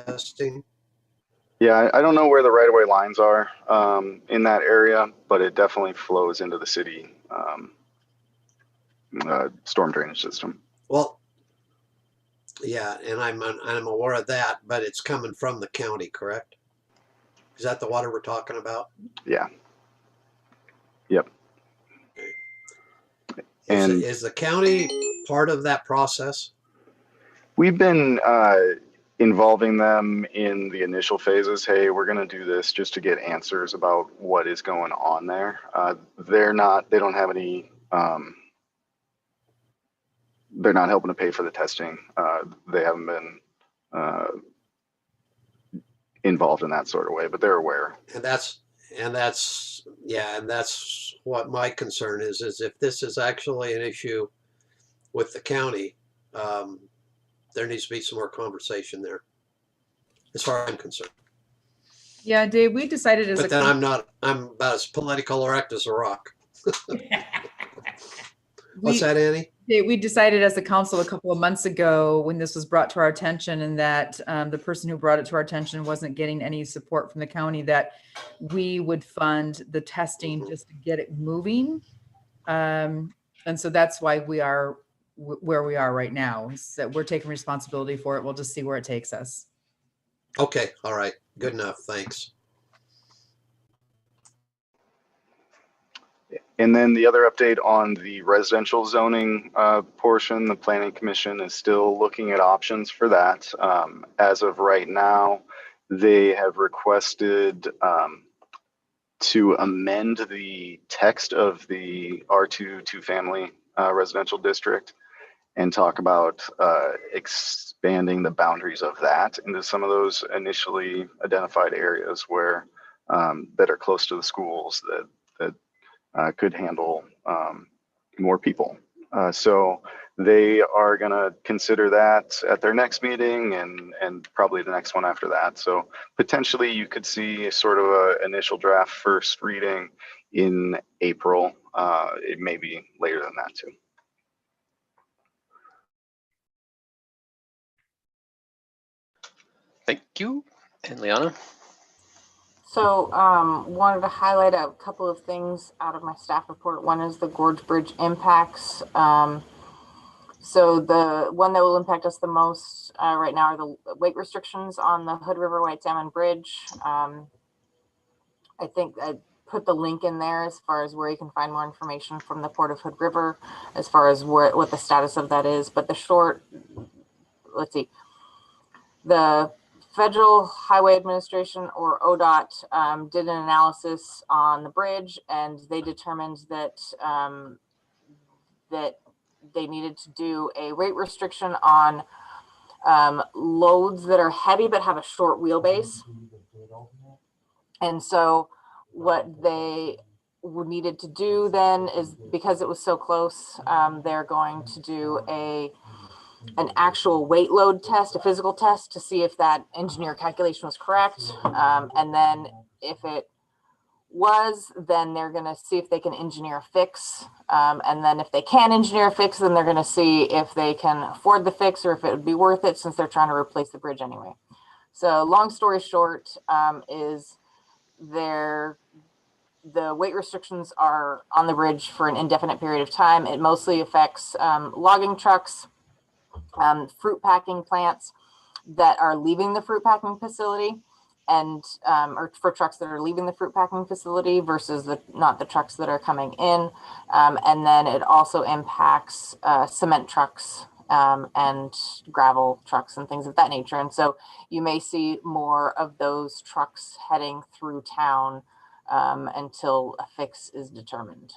Speaker 6: Testing.
Speaker 7: Yeah, I don't know where the right-of-way lines are in that area, but it definitely flows into the city storm drainage system.
Speaker 6: Well, yeah, and I'm aware of that, but it's coming from the county, correct? Is that the water we're talking about?
Speaker 7: Yeah. Yep. And
Speaker 6: Is the county part of that process?
Speaker 7: We've been involving them in the initial phases. Hey, we're going to do this just to get answers about what is going on there. They don't have any, they're not helping to pay for the testing. They haven't been involved in that sort of way, but they're aware.
Speaker 6: And that's what my concern is if this is actually an issue with the county, there needs to be some more conversation there, as far as I'm concerned.
Speaker 10: Yeah, Dave, we decided
Speaker 6: But then I'm about as political erect as a rock. What's that, Annie?
Speaker 10: We decided as a council a couple of months ago when this was brought to our attention, and that the person who brought it to our attention wasn't getting any support from the county, that we would fund the testing just to get it moving. And so that's why we are where we are right now, is that we're taking responsibility for it. We'll just see where it takes us.
Speaker 6: Okay. All right. Good enough. Thanks.
Speaker 7: And then the other update on the residential zoning portion, the Planning Commission is still looking at options for that. As of right now, they have requested to amend the text of the R2 two-family residential district and talk about expanding the boundaries of that into some of those initially identified areas where that are close to the schools that could handle more people. So they are going to consider that at their next meeting and probably the next one after that. So potentially you could see sort of an initial draft first reading in April. It may be later than that too.
Speaker 4: Thank you. And Liana?
Speaker 3: So wanted to highlight a couple of things out of my staff report. One is the Gorge Bridge impacts. So the one that will impact us the most right now are the weight restrictions on the Hood River White Salmon Bridge. I think I put the link in there as far as where you can find more information from the Port of Hood River as far as what the status of that is. But the short, let's see, the Federal Highway Administration, or ODOT, did an analysis on the bridge, and they determined that that they needed to do a weight restriction on loads that are heavy but have a short wheelbase. And so what they needed to do then is, because it was so close, they're going to do an actual weight load test, a physical test, to see if that engineer calculation was correct. And then if it was, then they're going to see if they can engineer a fix. And then if they can engineer a fix, then they're going to see if they can afford the fix or if it would be worth it, since they're trying to replace the bridge anyway. So long story short, is the weight restrictions are on the bridge for an indefinite period of time. It mostly affects logging trucks, fruit packing plants that are leaving the fruit packing facility, and or for trucks that are leaving the fruit packing facility versus not the trucks that are coming in. And then it also impacts cement trucks and gravel trucks and things of that nature. And so you may see more of those trucks heading through town until a fix is determined.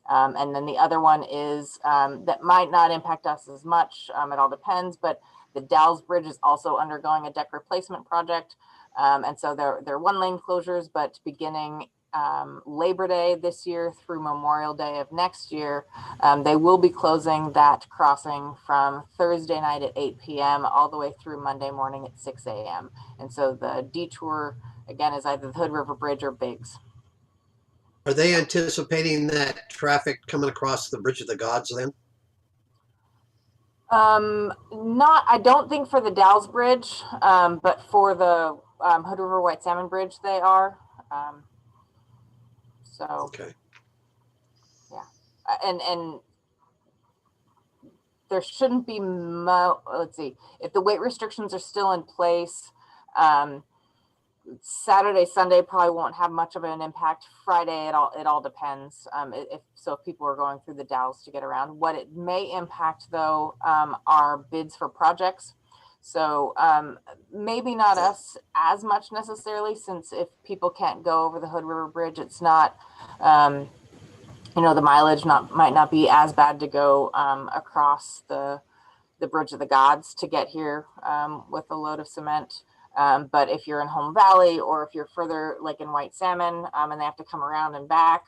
Speaker 3: And then the other one is that might not impact us as much. It all depends, but the Dalles Bridge is also undergoing a deck replacement project. And so they're one lane closures, but beginning Labor Day this year through Memorial Day of next year, they will be closing that crossing from Thursday night at 8 p.m. all the way through Monday morning at 6 a.m. And so the detour, again, is either the Hood River Bridge or Biggs.
Speaker 6: Are they anticipating that traffic coming across the Bridge of the Gods then?
Speaker 3: I don't think for the Dalles Bridge, but for the Hood River White Salmon Bridge, they are. So,
Speaker 6: okay.
Speaker 3: Yeah. And there shouldn't be, let's see, if the weight restrictions are still in place, Saturday, Sunday probably won't have much of an impact. Friday, it all depends. If people are going through the Dalles to get around. What it may impact though are bids for projects. So maybe not us as much necessarily, since if people can't go over the Hood River Bridge, it's not, the mileage might not be as bad to go across the Bridge of the Gods to get here with a load of cement. But if you're in Home Valley, or if you're further like in White Salmon and they have to come around and back,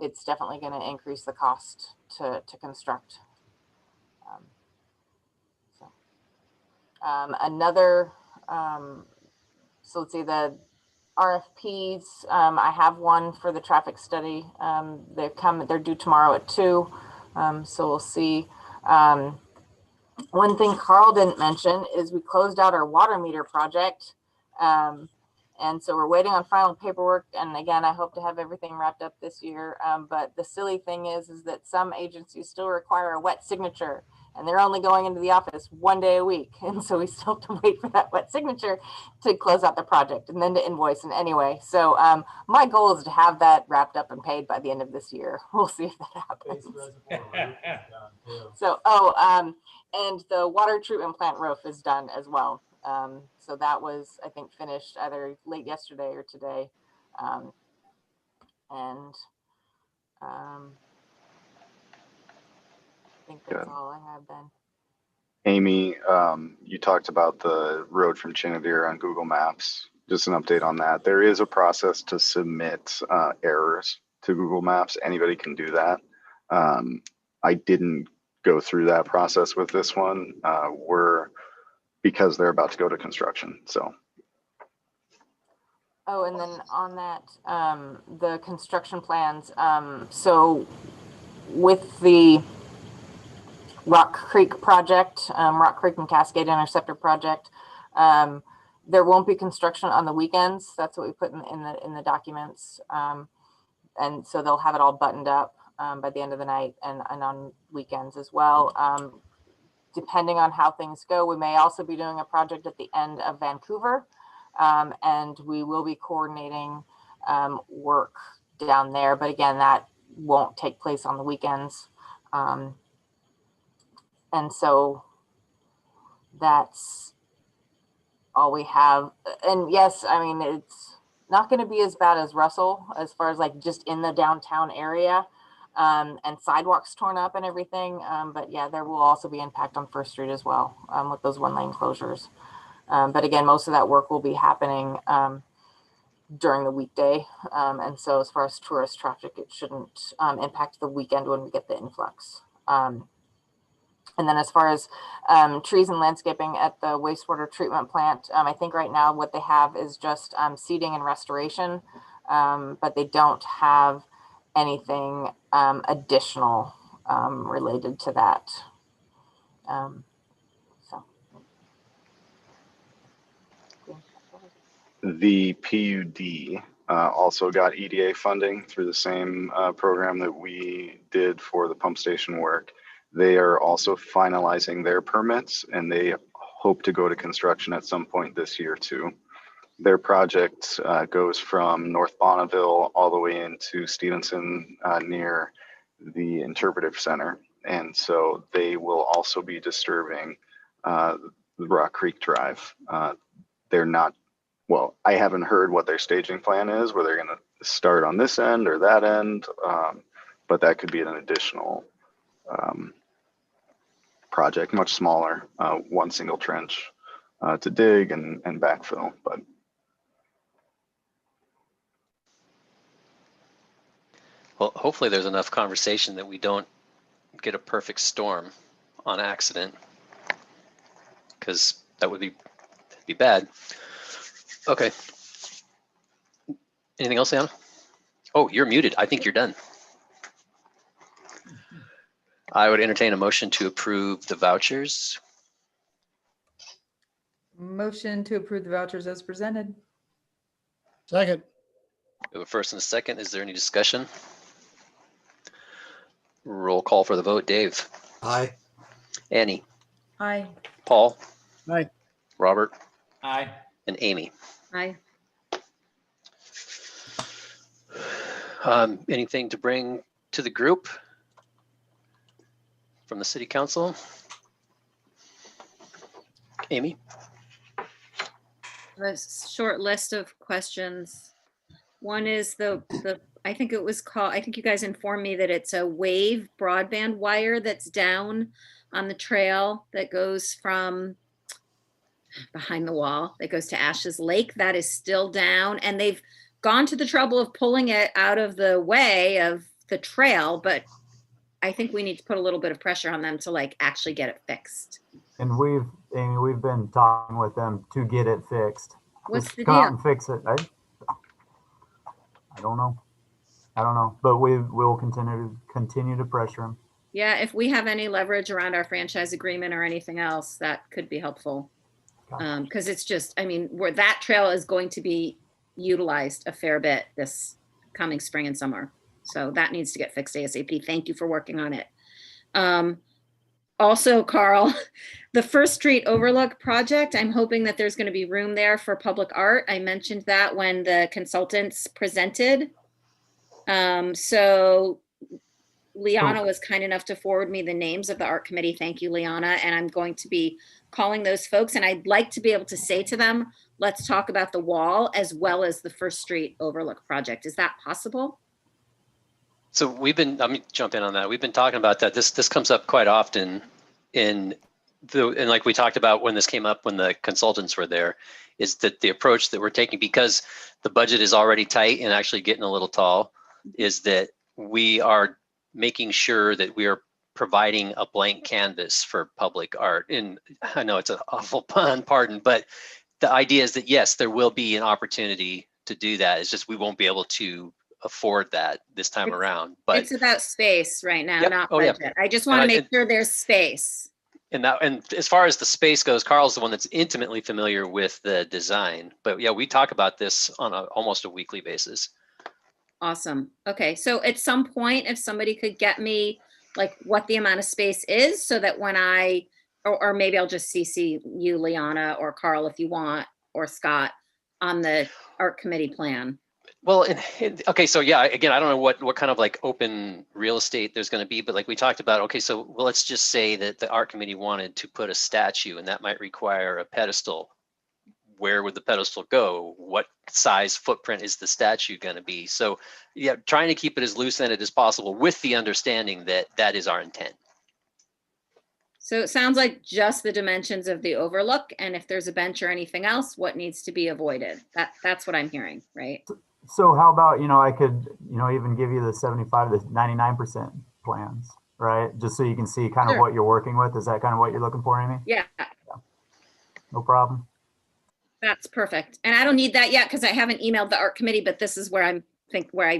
Speaker 3: it's definitely going to increase the cost to construct. So let's see, the RFPs, I have one for the traffic study. They're due tomorrow at 2. So we'll see. One thing Carl didn't mention is we closed out our water meter project. And so we're waiting on final paperwork. And again, I hope to have everything wrapped up this year. But the silly thing is that some agencies still require a wet signature, and they're only going into the office 1 day a week. And so we still have to wait for that wet signature to close out the project and then to invoice. And anyway, so my goal is to have that wrapped up and paid by the end of this year. We'll see if that happens. So, and the water treatment plant roof is done as well. So that was, I think, finished either late yesterday or today. I think that's
Speaker 7: Good.
Speaker 3: all I have, Ben.
Speaker 7: Amy, you talked about the road from Chinadere on Google Maps. Just an update on that. There is a process to submit errors to Google Maps. Anybody can do that. I didn't go through that process with this one. Because they're about to go to construction. So.
Speaker 3: Oh, and then on that, the construction plans. So with the Rock Creek project, Rock Creek and Cascade Interceptor project, there won't be construction on the weekends. That's what we put in the documents. And so they'll have it all buttoned up by the end of the night and on weekends as well. Depending on how things go, we may also be doing a project at the end of Vancouver, and we will be coordinating work down there. But again, that won't take place on the weekends. And so that's all we have. And yes, I mean, it's not going to be as bad as Russell as far as like just in the downtown area. And sidewalks torn up and everything. But yeah, there will also be impact on First Street as well with those 1-lane closures. But again, most of that work will be happening during the weekday. And so as far as tourist traffic, it shouldn't impact the weekend when we get the influx. And then as far as trees and landscaping at the wastewater treatment plant, I think right now what they have is just seeding and restoration, but they don't have anything additional related to that.
Speaker 7: The PUD also got EDA funding through the same program that we did for the pump station work. They are also finalizing their permits, and they hope to go to construction at some point this year too. Their project goes from North Bonneville all the way into Stevenson near the Interpretive Center. And so they will also be disturbing the Rock Creek Drive. They're not, well, I haven't heard what their staging plan is, where they're going to start on this end or that end, but that could be an additional project, much smaller, one single trench to dig and backfill. But
Speaker 4: well, hopefully there's enough conversation that we don't get a perfect storm on accident, because that would be bad. Okay. Anything else, Anna? Oh, you're muted. I think you're done. I would entertain a motion to approve the vouchers.
Speaker 10: Motion to approve the vouchers as presented.
Speaker 5: Second.
Speaker 4: We have a first and a second. Is there any discussion? Roll call for the vote. Dave.
Speaker 6: Aye.
Speaker 4: Annie.
Speaker 10: Aye.
Speaker 4: Paul.
Speaker 5: Aye.
Speaker 4: Robert.
Speaker 8: Aye.
Speaker 4: And Amy.
Speaker 9: Aye.
Speaker 4: Anything to bring to the group from the city council? Amy?
Speaker 9: A short list of questions. One is I think it was called, I think you guys informed me that it's a wave broadband wire that's down on the trail that goes from behind the wall that goes to Ashes Lake. That is still down, and they've gone to the trouble of pulling it out of the way of the trail, but I think we need to put a little bit of pressure on them to like actually get it fixed.
Speaker 17: And we've been talking with them to get it fixed.
Speaker 9: What's
Speaker 17: Just
Speaker 9: the
Speaker 17: come out
Speaker 9: deal?
Speaker 17: and fix it. I don't know. But we'll continue to pressure them.
Speaker 9: Yeah, if we have any leverage around our franchise agreement or anything else, that could be helpful. Because it's just, I mean, where that trail is going to be utilized a fair bit this coming spring and summer. So that needs to get fixed ASAP. Thank you for working on it. Also, Carl, the First Street Overlook project, I'm hoping that there's going to be room there for public art. I mentioned that when the consultants presented. So Liana was kind enough to forward me the names of the art committee. Thank you, Liana. And I'm going to be calling those folks, and I'd like to be able to say to them, let's talk about the wall as well as the First Street overlook project. Is that possible?
Speaker 4: So let me jump in on that. We've been talking about that. This comes up quite often and like we talked about when this came up when the consultants were there, is that the approach that we're taking, because the budget is already tight and actually getting a little tall, is that we are making sure that we are providing a blank canvas for public art. And I know it's an awful pun, pardon, but the idea is that yes, there will be an opportunity to do that. It's just we won't be able to afford that this time around. But
Speaker 9: it's about space right now,
Speaker 4: Yep.
Speaker 9: not
Speaker 4: Oh, yeah.
Speaker 9: budget. I just want to make sure there's space.
Speaker 4: And as far as the space goes, Carl's the one that's intimately familiar with the design. But yeah, we talk about this on almost a weekly basis.
Speaker 9: Awesome. Okay, so at some point, if somebody could get me like what the amount of space is, so that when or maybe I'll just CC you, Liana, or Carl, if you want, or Scott, on the art committee plan.
Speaker 4: Well, okay, so yeah, again, I don't know what kind of like open real estate there's going to be, but like we talked about, okay, so well, let's just say that the art committee wanted to put a statue, and that might require a pedestal. Where would the pedestal go? What size footprint is the statue going to be? So yeah, trying to keep it as loose-ended as possible with the understanding that that is our intent.
Speaker 9: So it sounds like just the dimensions of the overlook, and if there's a bench or anything else, what needs to be avoided? That's what I'm hearing, right?
Speaker 17: So how about, I could, even give you the 75 to 99% plans, right? Just so you can see kind of
Speaker 9: Sure.
Speaker 17: what you're working with. Is that kind of what you're looking for, Amy?
Speaker 9: Yeah,
Speaker 17: No problem.
Speaker 9: that's perfect. And I don't need that yet because I haven't emailed the art committee, but this is where I'm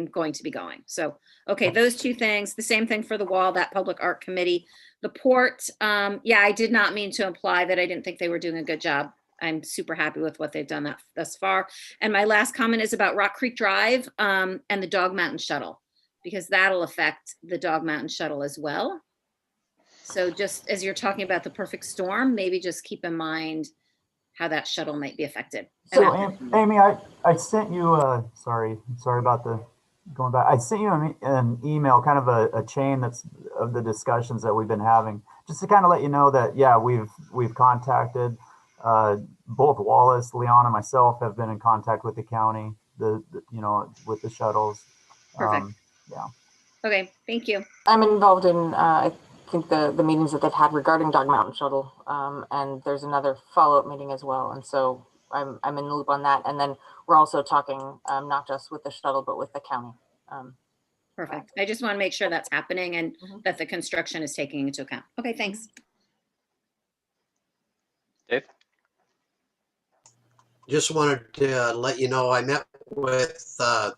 Speaker 9: going to be going. So, okay, those two things, the same thing for the wall, that public art committee, the port. Yeah, I did not mean to imply that I didn't think they were doing a good job. I'm super happy with what they've done thus far. And my last comment is about Rock Creek Drive and the Dog Mountain Shuttle, because that'll affect the Dog Mountain Shuttle as well. So just as you're talking about the perfect storm, maybe just keep in mind how that shuttle might be affected.
Speaker 17: So Amy, I sent you sorry about the going back. I sent you an email, kind of a chain of the discussions that we've been having, just to kind of let you know that, yeah, we've contacted both Wallace, Liana, myself have been in contact with the county, with the shuttles.
Speaker 9: Perfect.
Speaker 17: Yeah.
Speaker 9: Okay, thank you.
Speaker 3: I'm involved in, I think the meetings that they've had regarding Dog Mountain Shuttle, and there's another follow-up meeting as well. And so I'm in the loop on that. And then we're also talking not just with the shuttle, but with the county.
Speaker 9: Perfect. I just want to make sure that's happening and that the construction is taking into account. Okay, thanks.
Speaker 4: Dave?
Speaker 6: Just wanted to let you know I met with the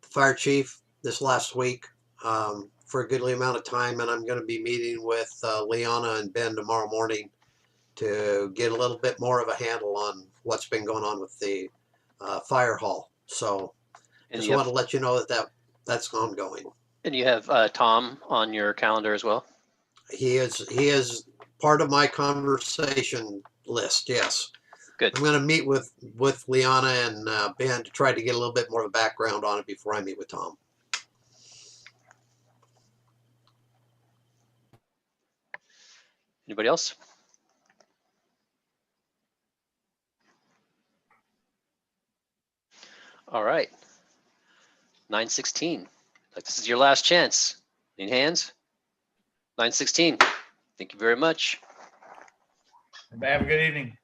Speaker 6: fire chief this last week for a goodly amount of time, and I'm going to be meeting with Liana and Ben tomorrow morning to get a little bit more of a handle on what's been going on with the fire hall. So just want to let you know that's ongoing.
Speaker 4: And you have Tom on your calendar as well?
Speaker 6: He is part of my conversation list. Yes.
Speaker 4: Good.
Speaker 6: I'm going to meet with Liana and Ben to try to get a little bit more of a background on it before I meet with Tom.
Speaker 4: Anybody else? All right. 9:16. Like this is your last chance. Any hands? 9:16. Thank you very much.
Speaker 8: Have a good evening.